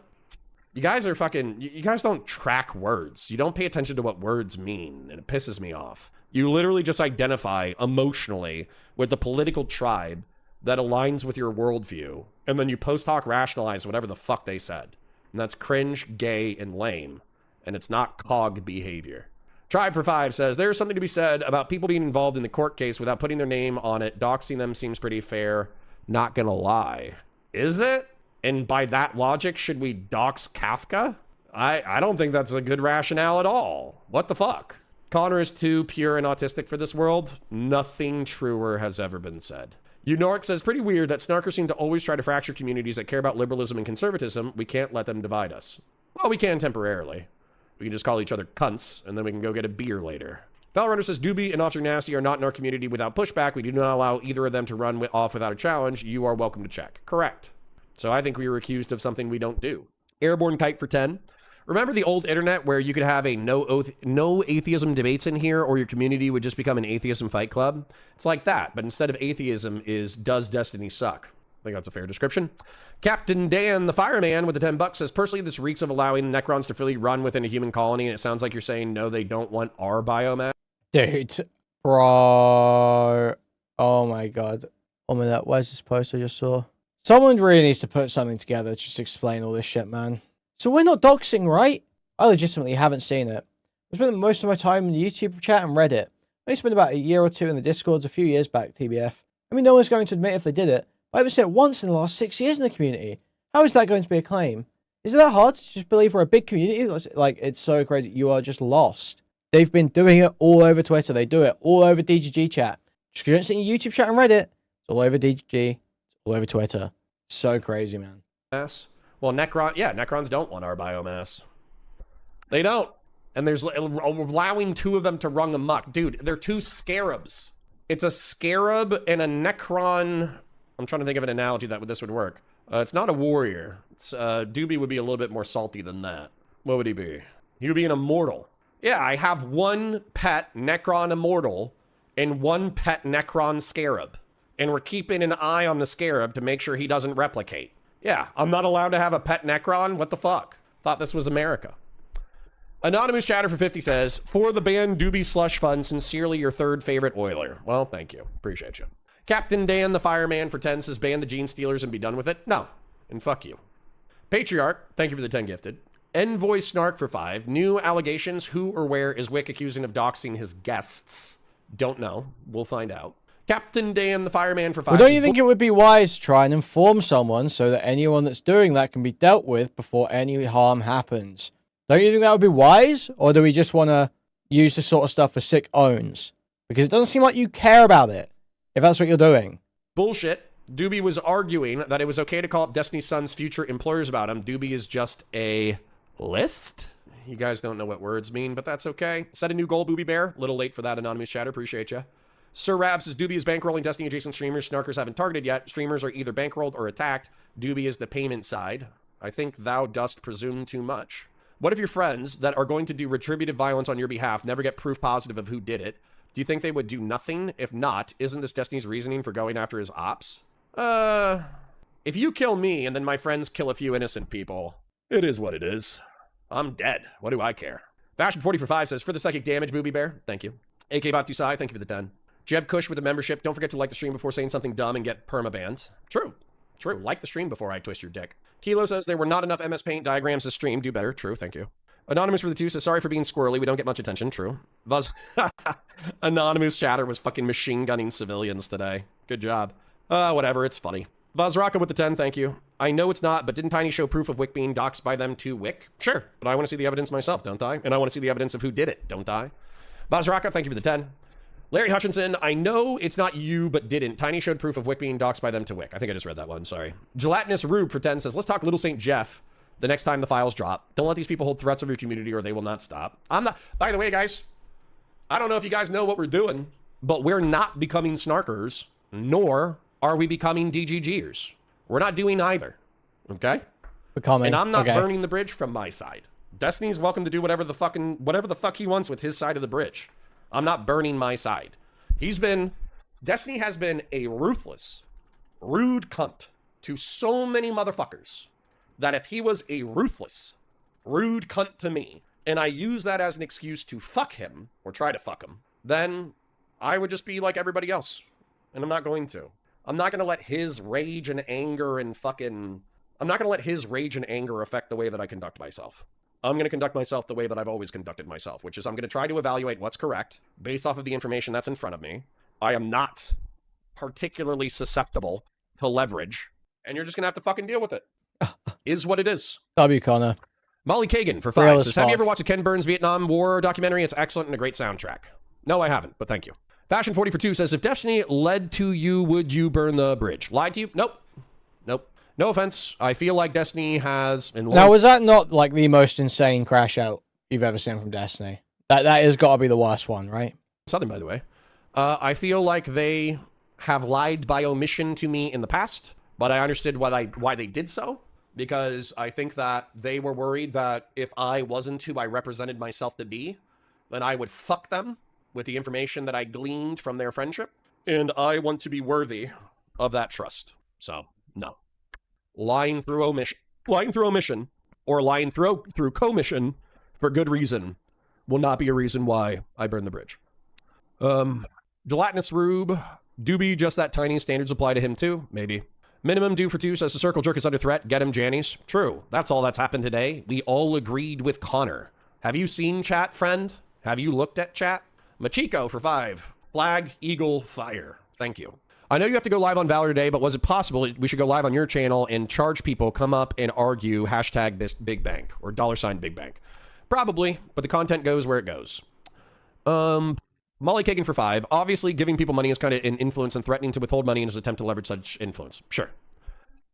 You guys are fucking, you guys don't track words. You don't pay attention to what words mean, and it pisses me off. You literally just identify emotionally with the political tribe that aligns with your worldview, and then you post hoc rationalize whatever the fuck they said. And that's cringe, gay, and lame. And it's not cog behavior. Tribe for 5 says, there's something to be said about people being involved in the court case without putting their name on it. Doxing them seems pretty fair. Not gonna lie. Is it? And by that logic, should we dox Kafka? I don't think that's a good rationale at all. What the fuck? Connor is too pure and autistic for this world. Nothing truer has ever been said. Unoric says, pretty weird that snarkers seem to always try to fracture communities that care about liberalism and conservatism. We can't let them divide us. Well, we can temporarily. We can just call each other cunts, and then we can go get a beer later. Valrunner says, Doobie and Officer Nasty are not in our community without pushback. We do not allow either of them to run off without a challenge. You are welcome to check. Correct. So I think we were accused of something we don't do. Airborne Kite for 10. Remember the old internet where you could have a no atheism debates in here, or your community would just become an atheism fight club? It's like that, but instead of atheism is does Destiny suck? I think that's a fair description. Captain Dan, the fireman, with the $10 says, personally, this reeks of allowing Necrons to freely run within a human colony, and it sounds like you're saying, no, they don't want our biomass. Dude, bro. Oh my god. Oh my god, where's this post I just saw? Someone really needs to put something together to just explain all this shit, man. So we're not doxing, right? I legitimately haven't seen it. I spent most of my time in the YouTube chat and Reddit. I spent about a year or two in the Discords a few years back, TBF. I mean, no one's going to admit if they did it. I haven't seen it once in the last 6 years in the community. How is that going to be a claim? Is it that hard to just believe we're a big community? Like, it's so crazy. You are just lost. They've been doing it all over Twitter. They do it all over DGG chat. Just because you don't see your YouTube chat and Reddit, it's all over DGG. It's all over Twitter. So crazy, man. Well, Necrons don't want our biomass. They don't. And there's allowing 2 of them to run amok. Dude, they're 2 scarabs. It's a scarab and a Necron. I'm trying to think of an analogy that this would work. It's not a warrior. Doobie would be a little bit more salty than that. What would he be? He would be an immortal. Yeah, I have 1 pet Necron immortal and 1 pet Necron scarab. And we're keeping an eye on the scarab to make sure he doesn't replicate. Yeah, I'm not allowed to have a pet Necron? What the fuck? Thought this was America. Anonymous Chatter for 50 says, for the band Doobie Slush Fund, sincerely your 3rd favorite Oiler. Well, thank you. Appreciate you. Captain Dan, the fireman for 10 says, ban the Gene Stealers and be done with it. No. And fuck you. Patriarch, thank you for the 10 gifted. Envoy Snark for 5. New allegations. Who or where is Wick accusing of doxing his guests? Don't know. We'll find out. Captain Dan, the fireman for 5. Well, don't you think it would be wise to try and inform someone so that anyone that's doing that can be dealt with before any harm happens? Don't you think that would be wise? Or do we just want to use this sort of stuff for sick owns? Because it doesn't seem like you care about it, if that's what you're doing. Bullshit. Doobie was arguing that it was okay to call up Destiny's Son's future employers about him. Doobie is just a list? You guys don't know what words mean, but that's okay. Set a new goal, Booby Bear. Little late for that, Anonymous Chatter. Appreciate you. Sir Rabs says, Doobie is bankrolling Destiny adjacent streamers. Snarkers haven't targeted yet. Streamers are either bankrolled or attacked. Doobie is the payment side. I think thou dost presume too much. What if your friends that are going to do retributive violence on your behalf never get proof positive of who did it? Do you think they would do nothing? If not, isn't this Destiny's reasoning for going after his ops? If you kill me and then my friends kill a few innocent people, it is what it is. I'm dead. What do I care? Fashion40 for 5 says, for the psychic damage, Booby Bear. Thank you. AK Batusai, thank you for the 10. Jeb Kush with a membership. Don't forget to like the stream before saying something dumb and get permabanned. True. True. Like the stream before I twist your dick. Kilo says there were not enough MS Paint diagrams to stream. Do better. True. Thank you. Anonymous for the 2 says, sorry for being squirrely. We don't get much attention. True. Buzz. Anonymous Chatter was fucking machine gunning civilians today. Good job. Whatever. It's funny. Buzz Rocka with the 10. Thank you. I know it's not, but didn't Tiny show proof of Wick being doxed by them to Wick? Sure. But I want to see the evidence myself, don't I? And I want to see the evidence of who did it, don't I? Buzz Rocka, thank you for the 10. Larry Hutchinson, I know it's not you, but didn't. Tiny showed proof of Wick being doxed by them to Wick. I think I just read that one. Sorry. Gelatinous Rube for 10 says, let's talk Little St. Jeff the next time the files drop. Don't let these people hold threats of your community or they will not stop. I'm not. By the way, guys, I don't know if you guys know what we're doing, but we're not becoming snarkers, nor are we becoming DGGers. We're not doing either. Okay? Becoming. And I'm not burning the bridge from my side. Destiny's welcome to do whatever the fuck he wants with his side of the bridge. I'm not burning my side. Destiny has been a ruthless, rude cunt to so many motherfuckers that if he was a ruthless, rude cunt to me, and I use that as an excuse to fuck him, or try to fuck him, then I would just be like everybody else. And I'm not going to. I'm not going to let his rage and anger and I'm not going to let his rage and anger affect the way that I conduct myself. I'm going to conduct myself the way that I've always conducted myself, which is I'm going to try to evaluate what's correct based off of the information that's in front of me. I am not particularly susceptible to leverage, and you're just going to have to fucking deal with it. Is what it is. W. Connor. Molly Kagan for 5 says, have you ever watched a Ken Burns Vietnam War documentary? It's excellent and a great soundtrack. No, I haven't, but thank you. Fashion40 for 2 says, if Destiny led to you, would you burn the bridge? Lied to you? Nope. Nope. No offense. I feel like Destiny has... Now, was that not like the most insane crash out you've ever seen from Destiny? That has got to be the worst one, right? Southern, by the way. I feel like they have lied by omission to me in the past, but I understood why they did so. because I think that they were worried that if I wasn't who I represented myself to be, then I would fuck them with the information that I gleaned from their friendship. And I want to be worthy of that trust. So, no. Lying through omission, or lying through commission for good reason will not be a reason why I burn the bridge. Gelatinous Rube, Doobie, just that tiny, standards apply to him too? Maybe. Minimum due for two says the circle jerk is under threat. Get him, Jannies. True. That's all that's happened today. We all agreed with Connor. Have you seen chat, friend? Have you looked at chat? Machiko for 5. Flag, eagle, fire. Thank you. I know you have to go live on Valor today, but was it possible we should go live on your channel and charge people come up and argue hashtag this big bank or $ big bank? Probably, but the content goes where it goes. Molly Kagan for 5. Obviously, giving people money is kind of an influence, and threatening to withhold money in his attempt to leverage such influence. Sure.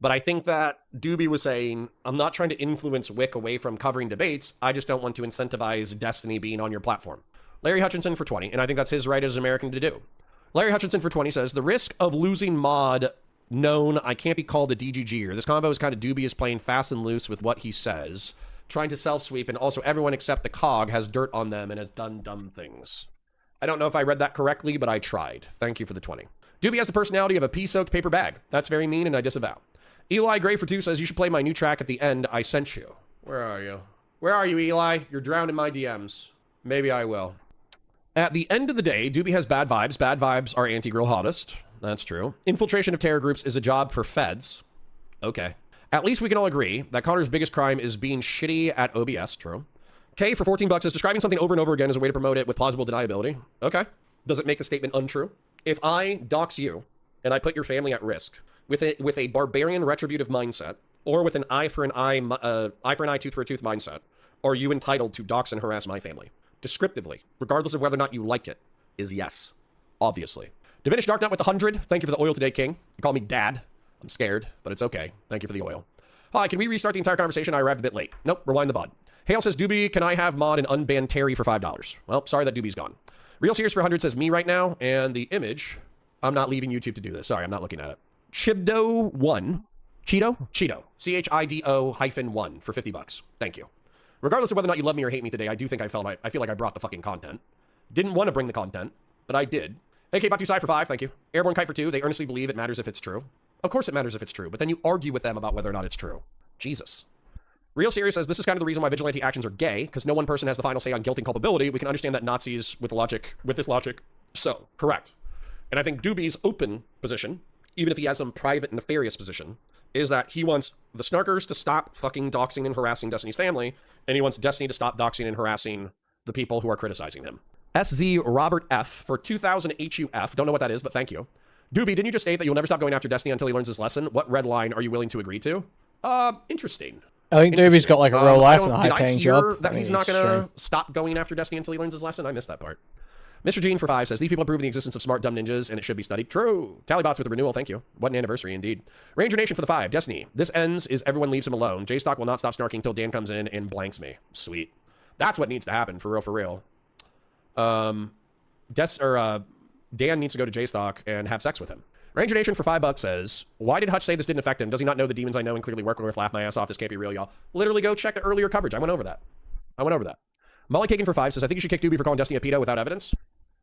But I think that Doobie was saying, I'm not trying to influence Wick away from covering debates. I just don't want to incentivize Destiny being on your platform. Larry Hutchinson for 20, and I think that's his right as an American to do. Larry Hutchinson for 20 says, the risk of losing mod known I can't be called a DGGer. This convo is kind of dubious, playing fast and loose with what he says, trying to self-sweep, and also everyone except the COG has dirt on them and has done dumb things. I don't know if I read that correctly, but I tried. Thank you for the 20. Doobie has the personality of a pea-soaked paper bag. That's very mean, and I disavow. Eli Gray for 2 says, you should play my new track at the end. I sent you. Where are you? Where are you, Eli? You're drowned in my DMs. Maybe I will. At the end of the day, Doobie has bad vibes. Bad vibes are anti-girl hottest. That's true. Infiltration of terror groups is a job for feds. Okay. At least we can all agree that Connor's biggest crime is being shitty at OBS. True. K for 14 bucks is describing something over and over again as a way to promote it with plausible deniability. Okay. Does it make the statement untrue? If I dox you and I put your family at risk with a barbarian retributive mindset, or with an eye for an eye, tooth for a tooth mindset, are you entitled to dox and harass my family? Descriptively, regardless of whether or not you like it, is yes. Obviously. Diminished Dark Knight with 100. Thank you for the oil today, King. You call me Dad. I'm scared, but it's okay. Thank you for the oil. Hi, can we restart the entire conversation? I arrived a bit late. Nope, rewind the VOD. Hale says, Doobie, can I have mod and unban Terry for $5? Well, sorry that Doobie's gone. Real Serious for 100 says me right now, and the image, I'm not leaving YouTube to do this. Sorry, I'm not looking at it. Chibdo1. Cheeto? Cheeto. CHIDO-1 for 50 bucks. Thank you. Regardless of whether or not you love me or hate me today, I do think I feel like I brought the fucking content. Didn't want to bring the content, but I did. AK Batu Sai for 5, thank you. Airborne Kite for 2, they earnestly believe it matters if it's true. Of course it matters if it's true, but then you argue with them about whether or not it's true. Jesus. Real Serious says, this is kind of the reason why vigilante actions are gay, because no one person has the final say on guilt and culpability. We can understand that Nazis with this logic. So, correct. And I think Doobie's open position, even if he has some private nefarious position, is that he wants the snarkers to stop fucking doxing and harassing Destiny's family, and he wants Destiny to stop doxing and harassing the people who are criticizing him. SZ Robert F for 2000 HUF. Don't know what that is, but thank you. Doobie, didn't you just state that you'll never stop going after Destiny until he learns his lesson? What red line are you willing to agree to? Interesting. I think Doobie's got like a real life and a high-paying job. Did I hear that he's not going to stop going after Destiny until he learns his lesson? I missed that part. Mr. Gene for 5 says, these people have proven the existence of smart, dumb ninjas, and it should be studied. True. Tallybots with the renewal, thank you. What an anniversary, indeed. Ranger Nation for the 5. Destiny. This ends is everyone leaves him alone. J-Stock will not stop snarking until Dan comes in and blanks me. Sweet. That's what needs to happen, for real, for real. Dan needs to go to J-Stock and have sex with him. Ranger Nation for 5 bucks says, why did Hutch say this didn't affect him? Does he not know the demons I know and clearly work with? Laugh my ass off. This can't be real, y'all. Literally go check the earlier coverage. I went over that. Molly Kagan for 5 says, I think you should kick Doobie for calling Destiny a pedo without evidence.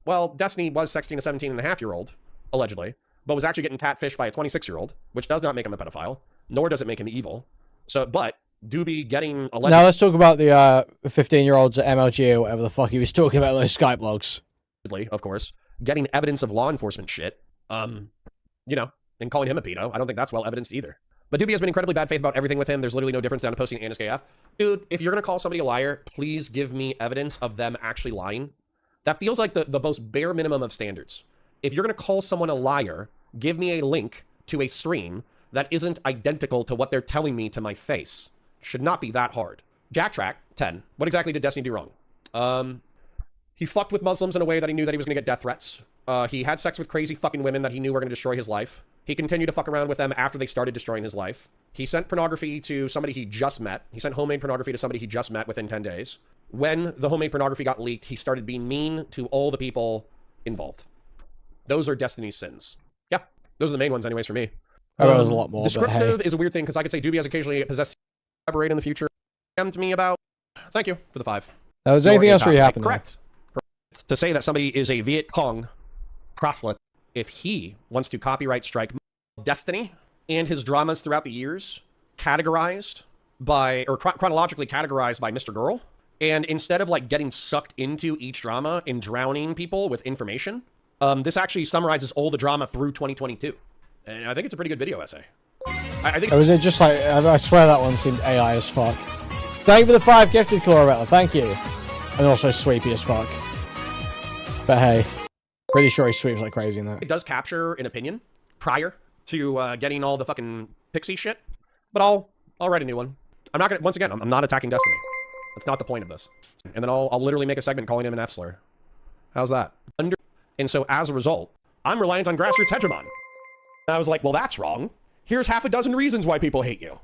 Well, Destiny was sexting a 17-and-a-half-year-old, allegedly, but was actually getting catfished by a 26-year-old, which does not make him a pedophile, nor does it make him evil. So, but Doobie getting alleged... Now let's talk about the 15-year-olds at MLG or whatever the fuck he was talking about in those Skype logs. Of course. Getting evidence of law enforcement shit, and calling him a pedo. I don't think that's well evidenced either. But Doobie has been incredibly bad faith about everything with him. There's literally no difference down to posting an SKF. Dude, if you're going to call somebody a liar, please give me evidence of them actually lying. That feels like the most bare minimum of standards. If you're going to call someone a liar, give me a link to a stream that isn't identical to what they're telling me to my face. Should not be that hard. Jacktrack, 10. What exactly did Destiny do wrong? He fucked with Muslims in a way that he knew that he was going to get death threats. He had sex with crazy fucking women that he knew were going to destroy his life. He continued to fuck around with them after they started destroying his life. He sent pornography to somebody he just met. He sent homemade pornography to somebody he just met within 10 days. When the homemade pornography got leaked, he started being mean to all the people involved. Those are Destiny's sins. Yeah, those are the main ones anyways for me. Oh, there was a lot more. Descriptive is a weird thing because I could say Doobie has occasionally possessed collaborate in the future. To me about. Thank you for the 5. Was anything else really happening? Correct. To say that somebody is a Viet Cong proselyte, if he wants to copyright strike Destiny and his dramas throughout the years, categorized by, or chronologically categorized by Mr. Girl, and instead of like getting sucked into each drama and drowning people with information, this actually summarizes all the drama through 2022. And I think it's a pretty good video essay. I think. Or was it just like, I swear that one seemed AI as fuck. Thank you for the 5 gifted, Chlorabella. Thank you. And also sweepy as fuck. But hey, pretty sure he sweeps like crazy in that. It does capture an opinion prior to getting all the fucking pixie shit, but I'll write a new one. I'm not gonna, once again, I'm not attacking Destiny. That's not the point of this. And then I'll literally make a segment calling him an F-slur. How's that? And so as a result, I'm reliant on grassroots hegemon. And I was like, well, that's wrong. Here's half a dozen reasons why people hate you.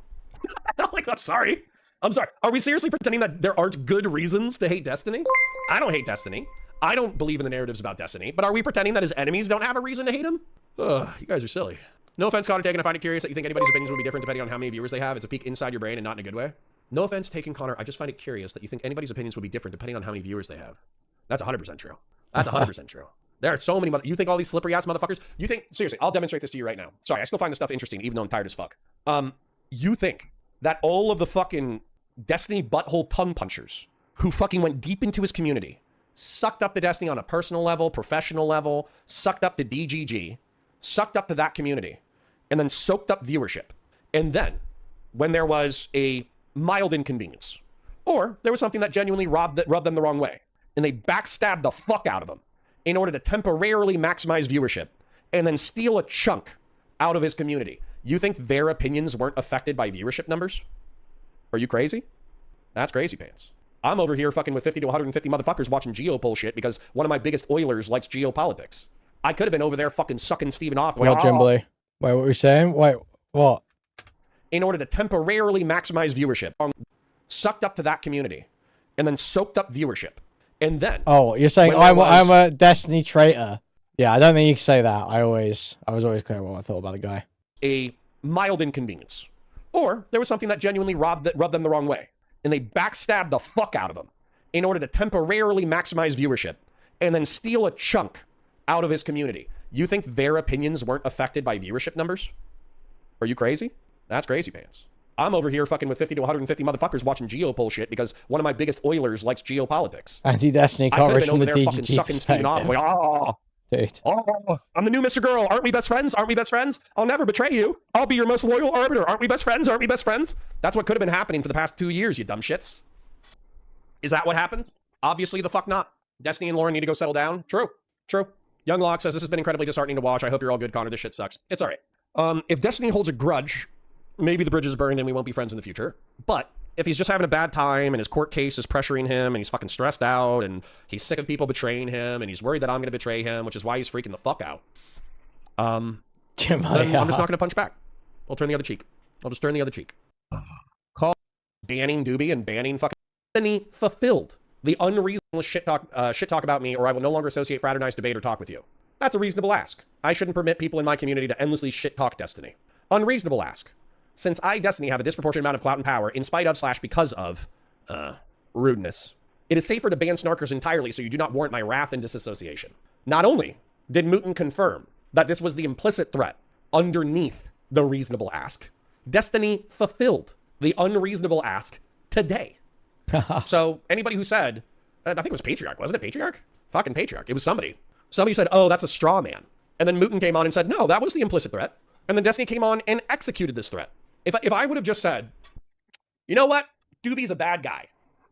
I'm like, I'm sorry. Are we seriously pretending that there aren't good reasons to hate Destiny? I don't hate Destiny. I don't believe in the narratives about Destiny, but are we pretending that his enemies don't have a reason to hate him? Ugh, you guys are silly. No offense, Connor Taken. I find it curious that you think anybody's opinions will be different depending on how many viewers they have. It's a peek inside your brain and not in a good way. No offense taken, Connor. I just find it curious that you think anybody's opinions will be different depending on how many viewers they have. That's 100% true. That's 100% true. There are so many you think all these slippery ass motherfuckers, you think, seriously, I'll demonstrate this to you right now. Sorry, I still find this stuff interesting even though I'm tired as fuck. You think that all of the fucking Destiny butthole tongue punchers who fucking went deep into his community, sucked up to Destiny on a personal level, professional level, sucked up to DGG, sucked up to that community, and then soaked up viewership. And then, when there was a mild inconvenience, or there was something that genuinely rubbed them the wrong way, and they backstabbed the fuck out of them in order to temporarily maximize viewership, and then steal a chunk out of his community, you think their opinions weren't affected by viewership numbers? Are you crazy? That's crazy pants. I'm over here fucking with 50 to 150 motherfuckers watching geopoll shit because one of my biggest Oilers likes geopolitics. I could have been over there fucking sucking Steven off. Well, Jimbley. Wait, what were you saying? Wait, what? In order to temporarily maximize viewership. Sucked up to that community. And then soaked up viewership. And then... Oh, you're saying I'm a Destiny traitor. Yeah, I don't think you can say that. I was always clear what I thought about the guy. A mild inconvenience. Or there was something that genuinely rubbed them the wrong way. And they backstabbed the fuck out of them in order to temporarily maximize viewership and then steal a chunk out of his community. You think their opinions weren't affected by viewership numbers? Are you crazy? That's crazy pants. I'm over here fucking with 50 to 150 motherfuckers watching geopoll shit because one of my biggest Oilers likes geopolitics. Anti-Destiny coverage from the DGG fucking sucking Steven off. Like, oh, dude. Oh, I'm the new Mr. Girl. Aren't we best friends? Aren't we best friends? I'll never betray you. I'll be your most loyal arbiter. Aren't we best friends? Aren't we best friends? That's what could have been happening for the past 2 years, you dumb shits. Is that what happened? Obviously the fuck not. Destiny and Lauren need to go settle down. True. True. Young Locke says, this has been incredibly disheartening to watch. I hope you're all good, Connor. This shit sucks. It's all right. If Destiny holds a grudge, maybe the bridge is burned and we won't be friends in the future. But if he's just having a bad time and his court case is pressuring him and he's fucking stressed out and he's sick of people betraying him and he's worried that I'm going to betray him, which is why he's freaking the fuck out, then I'm just not going to punch back. I'll turn the other cheek. I'll just turn the other cheek. Call banning Doobie and banning fucking Destiny fulfilled the unreasonable shit talk about me, or I will no longer associate, fraternize, debate, or talk with you. That's a reasonable ask. I shouldn't permit people in my community to endlessly shit talk Destiny. Unreasonable ask. Since I, Destiny, have a disproportionate amount of clout and power in spite of / because of rudeness, it is safer to ban snarkers entirely so you do not warrant my wrath and disassociation. Not only did Mooten confirm that this was the implicit threat underneath the reasonable ask, Destiny fulfilled the unreasonable ask today. So anybody who said, I think it was Patriarch, wasn't it Patriarch? Fucking Patriarch. It was somebody. Somebody said, oh, that's a straw man. And then Mooten came on and said, no, that was the implicit threat. And then Destiny came on and executed this threat. If I would have just said, you know what? Doobie's a bad guy.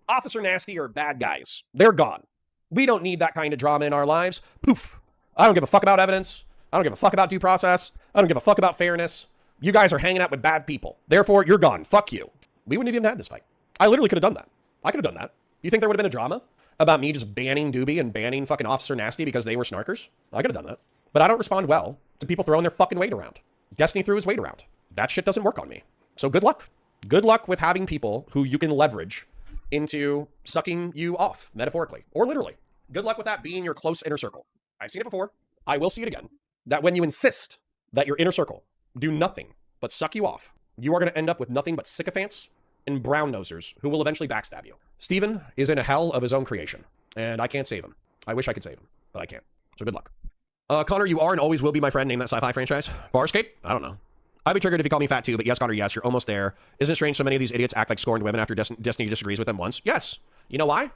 Officer Nasty are bad guys. They're gone. We don't need that kind of drama in our lives. Poof. I don't give a fuck about evidence. I don't give a fuck about due process. I don't give a fuck about fairness. You guys are hanging out with bad people. Therefore, you're gone. Fuck you. We wouldn't have even had this fight. I literally could have done that. I could have done that. You think there would have been a drama about me just banning Doobie and banning fucking Officer Nasty because they were snarkers? I could have done that. But I don't respond well to people throwing their fucking weight around. Destiny threw his weight around. That shit doesn't work on me. So good luck. Good luck with having people who you can leverage into sucking you off, metaphorically or literally. Good luck with that being your close inner circle. I've seen it before. I will see it again. That when you insist that your inner circle do nothing but suck you off, you are going to end up with nothing but sycophants and brown nosers who will eventually backstab you. Steven is in a hell of his own creation, and I can't save him. I wish I could save him, but I can't. So good luck. Connor, you are and always will be my friend. Name that sci-fi franchise. Farscape? I don't know. I'd be triggered if you call me fat too, but yes, Connor, yes, you're almost there. Isn't it strange so many of these idiots act like scorned women after Destiny disagrees with them once? Yes. You know why?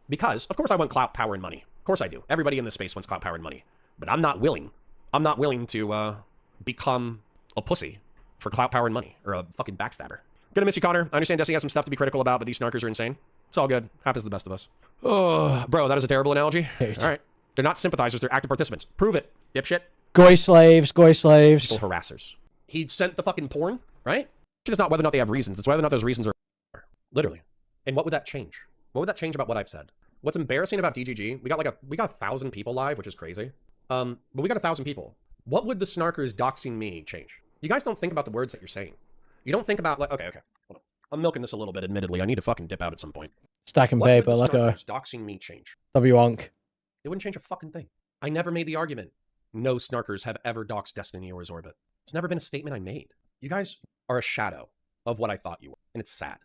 Because, of course, I want clout, power, and money. Of course I do. Everybody in this space wants clout, power, and money. But I'm not willing. I'm not willing to become a pussy for clout, power, and money. Or a fucking backstabber. Gonna miss you, Connor. I understand Destiny has some stuff to be critical about, but these snarkers are insane. It's all good. Happens to the best of us. Oh, bro, that is a terrible analogy. All right. They're not sympathizers. They're active participants. Prove it, dipshit. Goy slaves, goy slaves. People harassers. He sent the fucking porn, right? It's not whether or not they have reasons. It's whether or not those reasons are literally. And what would that change? What would that change about what I've said? What's embarrassing about DGG? We got 1,000 people live, which is crazy. But we got 1,000 people. What would the snarkers doxing me change? You guys don't think about the words that you're saying. You don't think about, like, okay. Hold on. I'm milking this a little bit, admittedly. I need to fucking dip out at some point. Stacking paper, like a doxing me change. W-Onk. It wouldn't change a fucking thing. I never made the argument. No snarkers have ever doxed Destiny or his orbit. It's never been a statement I made. You guys are a shadow of what I thought you were. And it's sad.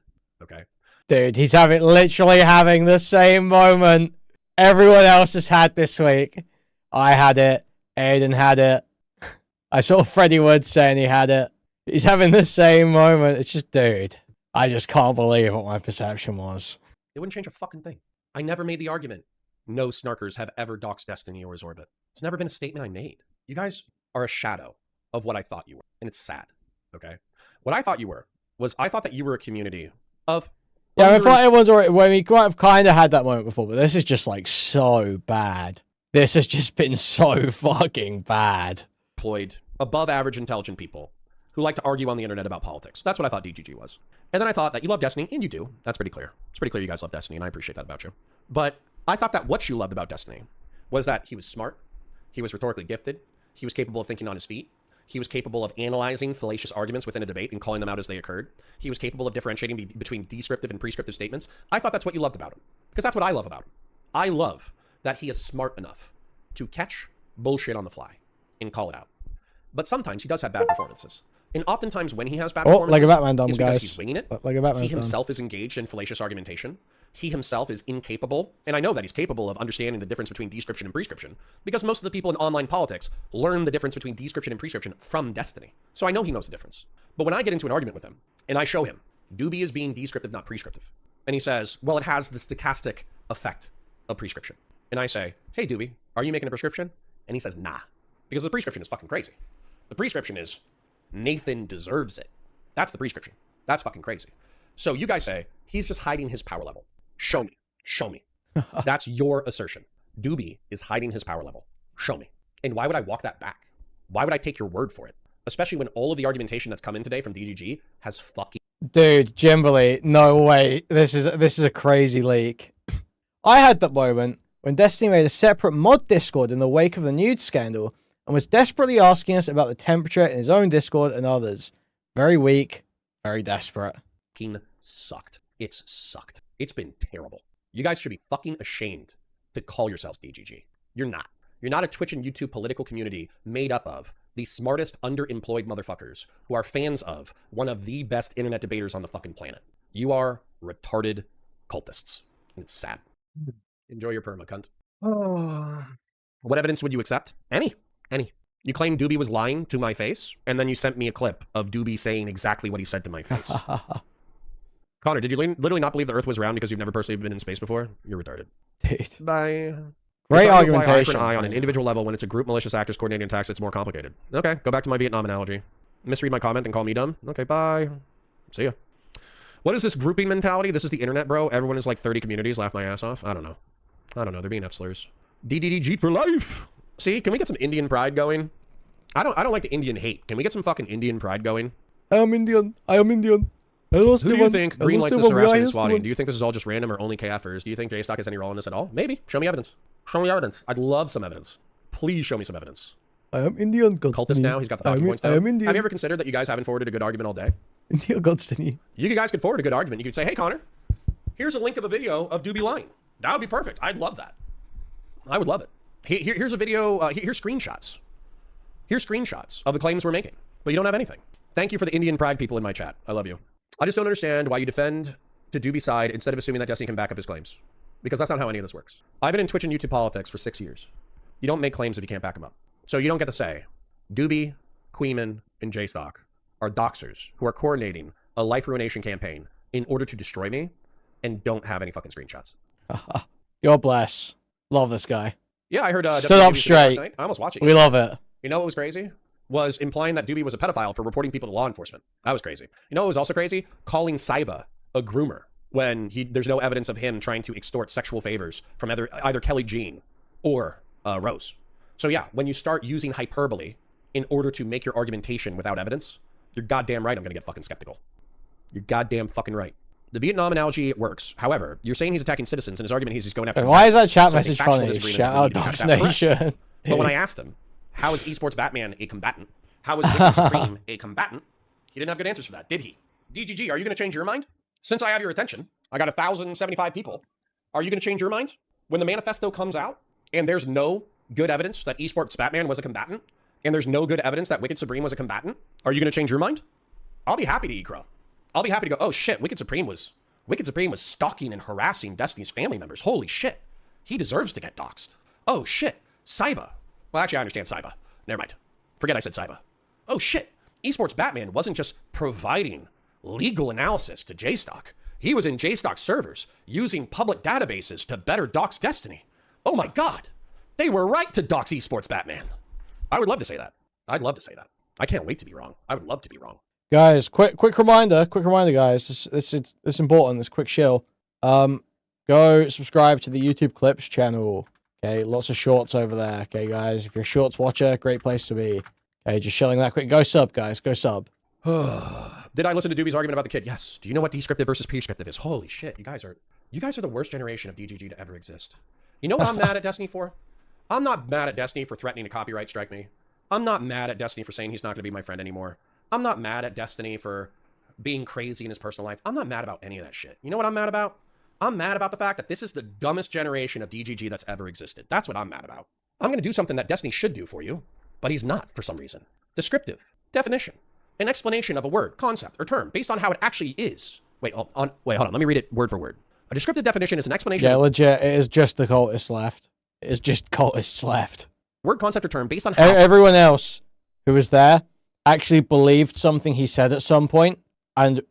Okay? Dude, he's literally having the same moment everyone else has had this week. I had it. Aiden had it. I saw Freddie Wood saying he had it. He's having the same moment. It's just, dude, I just can't believe what my perception was. It wouldn't change a fucking thing. I never made the argument. No snarkers have ever doxed Destiny or his orbit. It's never been a statement I made. You guys are a shadow of what I thought you were. And it's sad. Okay? What I thought you were was I thought that you were a community of... Yeah, I thought everyone's already... Well, we might have kind of had that moment before, but this is just, like, so bad. This has just been so fucking bad. Employed above average intelligent people who like to argue on the internet about politics. That's what I thought DGG was. And then I thought that you love Destiny, and you do. That's pretty clear. It's pretty clear you guys love Destiny, and I appreciate that about you. But I thought that what you loved about Destiny was that he was smart, he was rhetorically gifted, he was capable of thinking on his feet, he was capable of analyzing fallacious arguments within a debate and calling them out as they occurred. He was capable of differentiating between descriptive and prescriptive statements. I thought that's what you loved about him, because that's what I love about him. I love that he is smart enough to catch bullshit on the fly and call it out. But sometimes he does have bad performances. And oftentimes when he has bad performances, like a Batman dumb, it's because guys. he's winging it. Like a Batman he himself is engaged in fallacious argumentation. He himself is incapable, and I know that he's capable of understanding the difference between description and prescription, because most of the people in online politics learn the difference between description and prescription from Destiny. So I know he knows the difference. But when I get into an argument with him, and I show him, Doobie is being descriptive, not prescriptive, and he says, well, it has the stochastic effect of prescription. And I say, hey, Doobie, are you making a prescription? And he says, nah, because the prescription is fucking crazy. The prescription is, Nathan deserves it. That's the prescription. That's fucking crazy. So you guys say, he's just hiding his power level. Show me. Show me. That's your assertion. Doobie is hiding his power level. Show me. And why would I walk that back? Why would I take your word for it? Especially when all of the argumentation that's come in today from DGG has fucking... Dude, Jimberly, no way. This is a crazy leak. I had that moment when Destiny made a separate mod Discord in the wake of the nude scandal and was desperately asking us about the temperature in his own Discord and others. Very weak, very desperate. Fucking sucked. It's sucked. It's been terrible. You guys should be fucking ashamed to call yourselves DGG. You're not. You're not a Twitch and YouTube political community made up of the smartest underemployed motherfuckers who are fans of one of the best internet debaters on the fucking planet. You are retarded cultists. And it's sad. Enjoy your perma, cunt. Oh. What evidence would you accept? Any. You claim Doobie was lying to my face, and then you sent me a clip of Doobie saying exactly what he said to my face. Connor, did you literally not believe the Earth was round because you've never personally been in space before? You're retarded. Dude. Bye. Great argumentation. Eye for an eye on an individual level. When it's a group malicious actors coordinating attacks, it's more complicated. Okay, go back to my Vietnam analogy. Misread my comment and call me dumb? Okay, bye. See ya. What is this grouping mentality? This is the internet, bro. Everyone is like 30 communities. Laugh my ass off. I don't know. They're being F-slurs. DDDG for life. See, can we get some Indian pride going? I don't like the Indian hate. Can we get some fucking Indian pride going? I am Indian. Who do you think Green likes this harassment and swatting? Do you think this is all just random or only KFers? Do you think J-Stock has any role in this at all? Maybe. Show me evidence. Show me evidence. I'd love some evidence. Please show me some evidence. I am Indian. Cultist now. He's got the talking points down. I am Indian. Have you ever considered that you guys haven't forwarded a good argument all day? Indian Godstiny. You guys could forward a good argument. You could say, hey, Connor, here's a link of a video of Doobie lying. That would be perfect. I'd love that. I would love it. Here's a video. Here's screenshots. Here's screenshots of the claims we're making. but you don't have anything. Thank you for the Indian pride people in my chat. I love you. I just don't understand why you defend to Doobie's side instead of assuming that Destiny can back up his claims. Because that's not how any of this works. I've been in Twitch and YouTube politics for 6 years. You don't make claims if you can't back them up. So you don't get to say, Doobie, Kuihman, and JStock are doxers who are coordinating a life ruination campaign in order to destroy me and don't have any fucking screenshots. God bless. Love this guy. Yeah, I heard stood up straight. I almost watched it. We love it. You know what was crazy? Was implying that Doobie was a pedophile for reporting people to law enforcement. That was crazy. You know what was also crazy? Calling Saiba a groomer when there's no evidence of him trying to extort sexual favors from either Kelly Jean or Rose. So yeah, when you start using hyperbole in order to make your argumentation without evidence, you're goddamn right I'm gonna get fucking skeptical. You're goddamn fucking right. The Vietnam analogy works. However, you're saying he's attacking citizens, and his argument is he's going after... Why is that chat message funny? Shout out Dox Nation. But when I asked him, how is Esports Batman a combatant? How is Wicked Supreme a combatant? He didn't have good answers for that, did he? DGG, are you going to change your mind? Since I have your attention, I got 1,075 people. Are you going to change your mind? When the manifesto comes out, and there's no good evidence that Esports Batman was a combatant, and there's no good evidence that Wicked Supreme was a combatant, are you going to change your mind? I'll be happy to eat crow. I'll be happy to go, oh shit, Wicked Supreme was stalking and harassing Destiny's family members. Holy shit. He deserves to get doxxed. Oh shit, Saiba. Well, actually, I understand Saiba. Never mind. Forget I said Saiba. Oh shit, Esports Batman wasn't just providing legal analysis to JStock. He was in JStock servers using public databases to better dox Destiny. Oh my god, they were right to dox Esports Batman. I would love to say that. I'd love to say that. I can't wait to be wrong. I would love to be wrong. Guys, quick reminder, guys. This is important. This quick shill. Go subscribe to the YouTube Clips channel. Okay, lots of shorts over there. Okay, guys, if you're a shorts watcher, great place to be. Okay, just shilling that quick. Go sub, guys. Go sub. Did I listen to Doobie's argument about the kid? Yes. Do you know what descriptive versus prescriptive is? Holy shit, you guys are the worst generation of DGG to ever exist. You know what I'm mad at Destiny for? I'm not mad at Destiny for threatening to copyright strike me. I'm not mad at Destiny for saying he's not going to be my friend anymore. I'm not mad at Destiny for being crazy in his personal life. I'm not mad about any of that shit. You know what I'm mad about? I'm mad about the fact that this is the dumbest generation of DGG that's ever existed. That's what I'm mad about. I'm going to do something that Destiny should do for you, but he's not for some reason. Descriptive, definition, an explanation of a word, concept, or term based on how it actually is. Wait, hold on. Let me read it word for word. A descriptive definition is an explanation. Yeah, legit. It is just the cultists left. It is just cultists left. Word, concept, or term based on how... Everyone else who was there actually believed something he said at some point and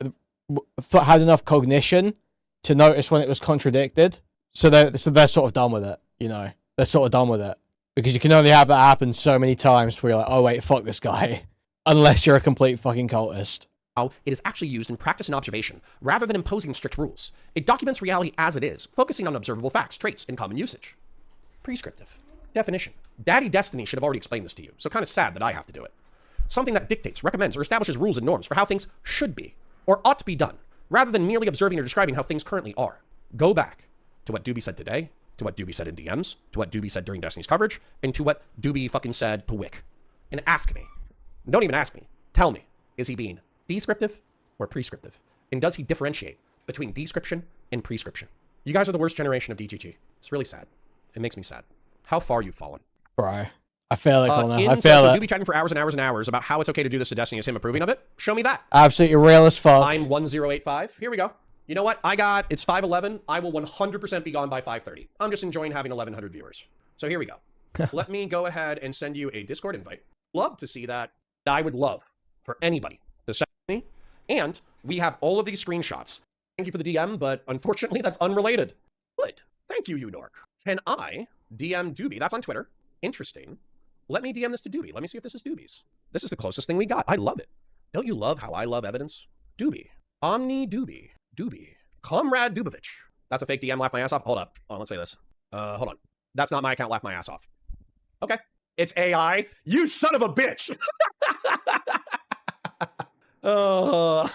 had enough cognition to notice when it was contradicted. So they're sort of done with it, you know. They're sort of done with it. Because you can only have that happen so many times where you're like, oh wait, fuck this guy. Unless you're a complete fucking cultist. How it is actually used in practice and observation, rather than imposing strict rules. It documents reality as it is, focusing on observable facts, traits, and common usage. Prescriptive. Definition. Daddy Destiny should have already explained this to you, so kind of sad that I have to do it. Something that dictates, recommends, or establishes rules and norms for how things should be, or ought to be done, rather than merely observing or describing how things currently are. Go back to what Doobie said today, to what Doobie said in DMs, to what Doobie said during Destiny's coverage, and to what Doobie fucking said to Wick. And ask me. Don't even ask me. Tell me. Is he being descriptive or prescriptive? And does he differentiate between description and prescription? You guys are the worst generation of DGG. It's really sad. It makes me sad. How far you've fallen. Bro. I feel it, Connor. I feel so it. Doobie chatting for hours and hours and hours about how it's okay to do this to Destiny. Is him approving of it? Show me that. Absolutely real as fuck. I'm 1085. Here we go. You know what? It's 5:11. I will 100% be gone by 5:30. I'm just enjoying having 1,100 viewers. So here we go. Let me go ahead and send you a Discord invite. Love to see that. I would love for anybody to send me. And we have all of these screenshots. Thank you for the DM, but unfortunately that's unrelated. Good. Thank you, Udork. Can I DM Doobie? That's on Twitter. Interesting. Let me DM this to Doobie. Let me see if this is Doobie's. This is the closest thing we got. I love it. Don't you love how I love evidence? Doobie. Omni Doobie. Doobie. Comrade Dubovich. That's a fake DM. Laugh my ass off. Hold up. Let's say this. Hold on. That's not my account. Laugh my ass off. Okay. It's AI. You son of a bitch. Oh,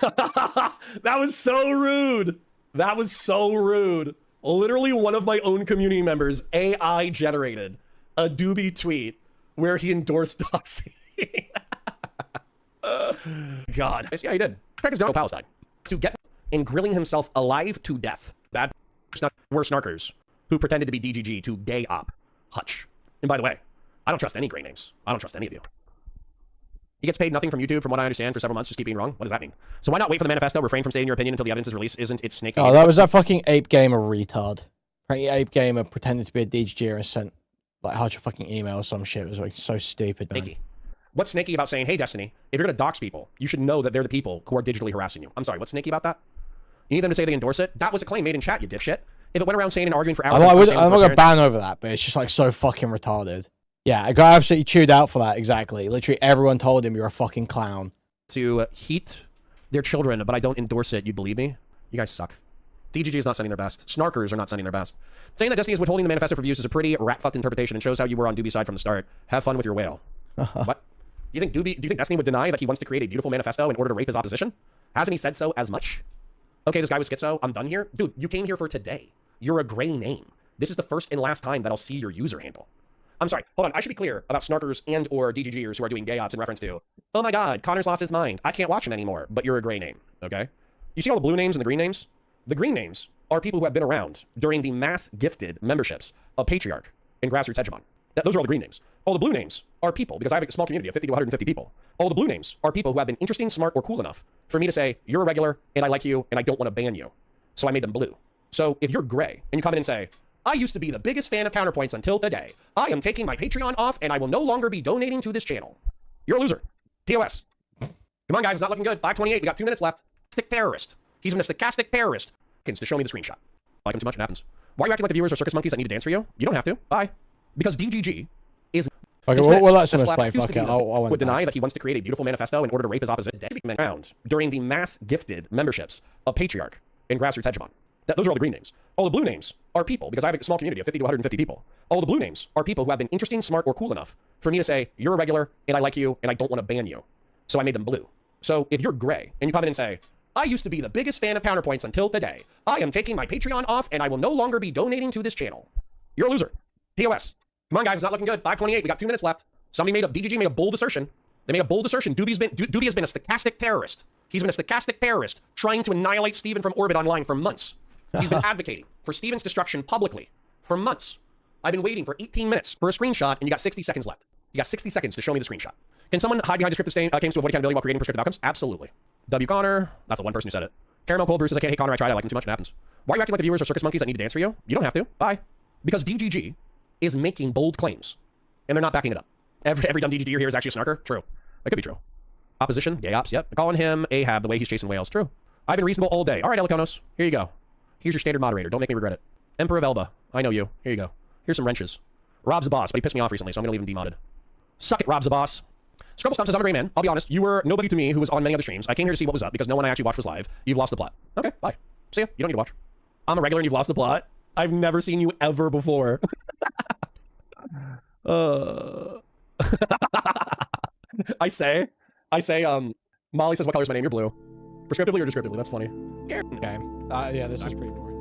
that was so rude. That was so rude. Literally one of my own community members, AI generated a Doobie tweet where he endorsed doxing. God. Yeah, he did. Check his no Palestine. To get and grilling himself alive to death. That were snarkers who pretended to be DGG to gay op Hutch. And by the way, I don't trust any gray names. I don't trust any of you. He gets paid nothing from YouTube, from what I understand, for several months. Just keep being wrong. What does that mean? So why not wait for the manifesto? Refrain from stating your opinion until the evidence is released. Isn't it snake? Oh, that was that fucking ape gamer retard. Apparently, ape gamer pretended to be a DGG and sent like a fucking email or some shit. It was like so stupid. Man. Snaky. What's snaky about saying, hey, Destiny, if you're going to dox people, you should know that they're the people who are digitally harassing you? I'm sorry, what's snaky about that? You need them to say they endorse it? That was a claim made in chat, you dipshit. If it went around saying and arguing for hours... I'm not going to ban over that, but it's just like so fucking retarded. Yeah, I got absolutely chewed out for that, exactly. Literally everyone told him you're a fucking clown. To heat their children, but I don't endorse it, you believe me? You guys suck. DGG is not sending their best. Snarkers are not sending their best. Saying that Destiny is withholding the manifesto for views is a pretty rat-fucked interpretation and shows how you were on Doobie's side from the start. Have fun with your whale. What? Do you think Destiny would deny that he wants to create a beautiful manifesto in order to rape his opposition? Hasn't he said so as much? Okay, this guy was schizo. I'm done here. Dude, you came here for today. You're a gray name. This is the first and last time that I'll see your user handle. I'm sorry. Hold on. I should be clear about snarkers and or DGGers who are doing gay ops in reference to, oh my god, Connor's lost his mind. I can't watch him anymore, but you're a gray name, okay? You see all the blue names and the green names? The green names are people who have been around during the mass gifted memberships of Patriarch and Grassroots Hegemon. Those are all the green names. All the blue names are people, because I have a small community of 50 to 150 people. All the blue names are people who have been interesting, smart, or cool enough for me to say, you're a regular, and I like you, and I don't want to ban you. So I made them blue. So if you're gray, and you come in and say, I used to be the biggest fan of Counterpoints until today. I am taking my Patreon off, and I will no longer be donating to this channel. You're a loser. TOS. Come on, guys, it's not looking good. 5:28, we got 2 minutes left. Stochastic terrorist. He's been a stochastic terrorist. To show me the screenshot. I like him too much, it happens. Why are you acting like the viewers are circus monkeys that need to dance for you? You don't have to. Bye. Because DGG is... Okay, we'll let someone play. Fuck it. I would deny that he wants to create a beautiful manifesto in order to rape his opposition around during the mass gifted memberships of Patriarch and Grassroots Hegemon. Those are all the green names. All the blue names are people, because I have a small community of 50 to 150 people. All the blue names are people who have been interesting, smart, or cool enough for me to say, you're a regular, and I like you, and I don't want to ban you. So I made them blue. So if you're gray, and you come in and say, I used to be the biggest fan of Counterpoints until today. I am taking my Patreon off, and I will no longer be donating to this channel. You're a loser. TOS. Come on, guys, it's not looking good. 5:28, we got 2 minutes left. DGG made a bold assertion. They made a bold assertion. Doobie has been a stochastic terrorist. He's been a stochastic terrorist trying to annihilate Steven from orbit online for months. He's been advocating for Steven's destruction publicly for months. I've been waiting for 18 minutes for a screenshot, and you got 60 seconds left. You got 60 seconds to show me the screenshot. Can someone hide behind descriptive claims to avoid accountability while creating prescriptive outcomes? Absolutely. W. Connor, that's the one person who said it. Caramel Cold Brew says, I can't hate Connor, I tried, I like him too much, it happens. Why are you acting like the viewers are circus monkeys that need to dance for you? You don't have to. Bye. Because DGG is making bold claims, and they're not backing it up. Every dumb DGG here is actually a snarker? True. That could be true. Opposition, gay ops, yep. Calling him Ahab the way he's chasing whales. True. I've been reasonable all day. All right, Elikonos, here you go. Here's your standard moderator. Don't make me regret it. Emperor of Elba. I know you. Here you go. Here's some wrenches. Rob's the boss, but he pissed me off recently, so I'm going to leave him demodded. Suck it, Rob's the boss. Scrubble Stump says, I'm a gray man. I'll be honest. You were nobody to me who was on many other streams. I came here to see what was up because no one I actually watched was live. You've lost the plot. Okay, bye. See ya. You don't need to watch. I'm a regular and you've lost the plot. I've never seen you ever before. I say, Molly says, what color is my name? You're blue. Prescriptively or descriptively? That's funny. Okay. Yeah, this is pretty boring.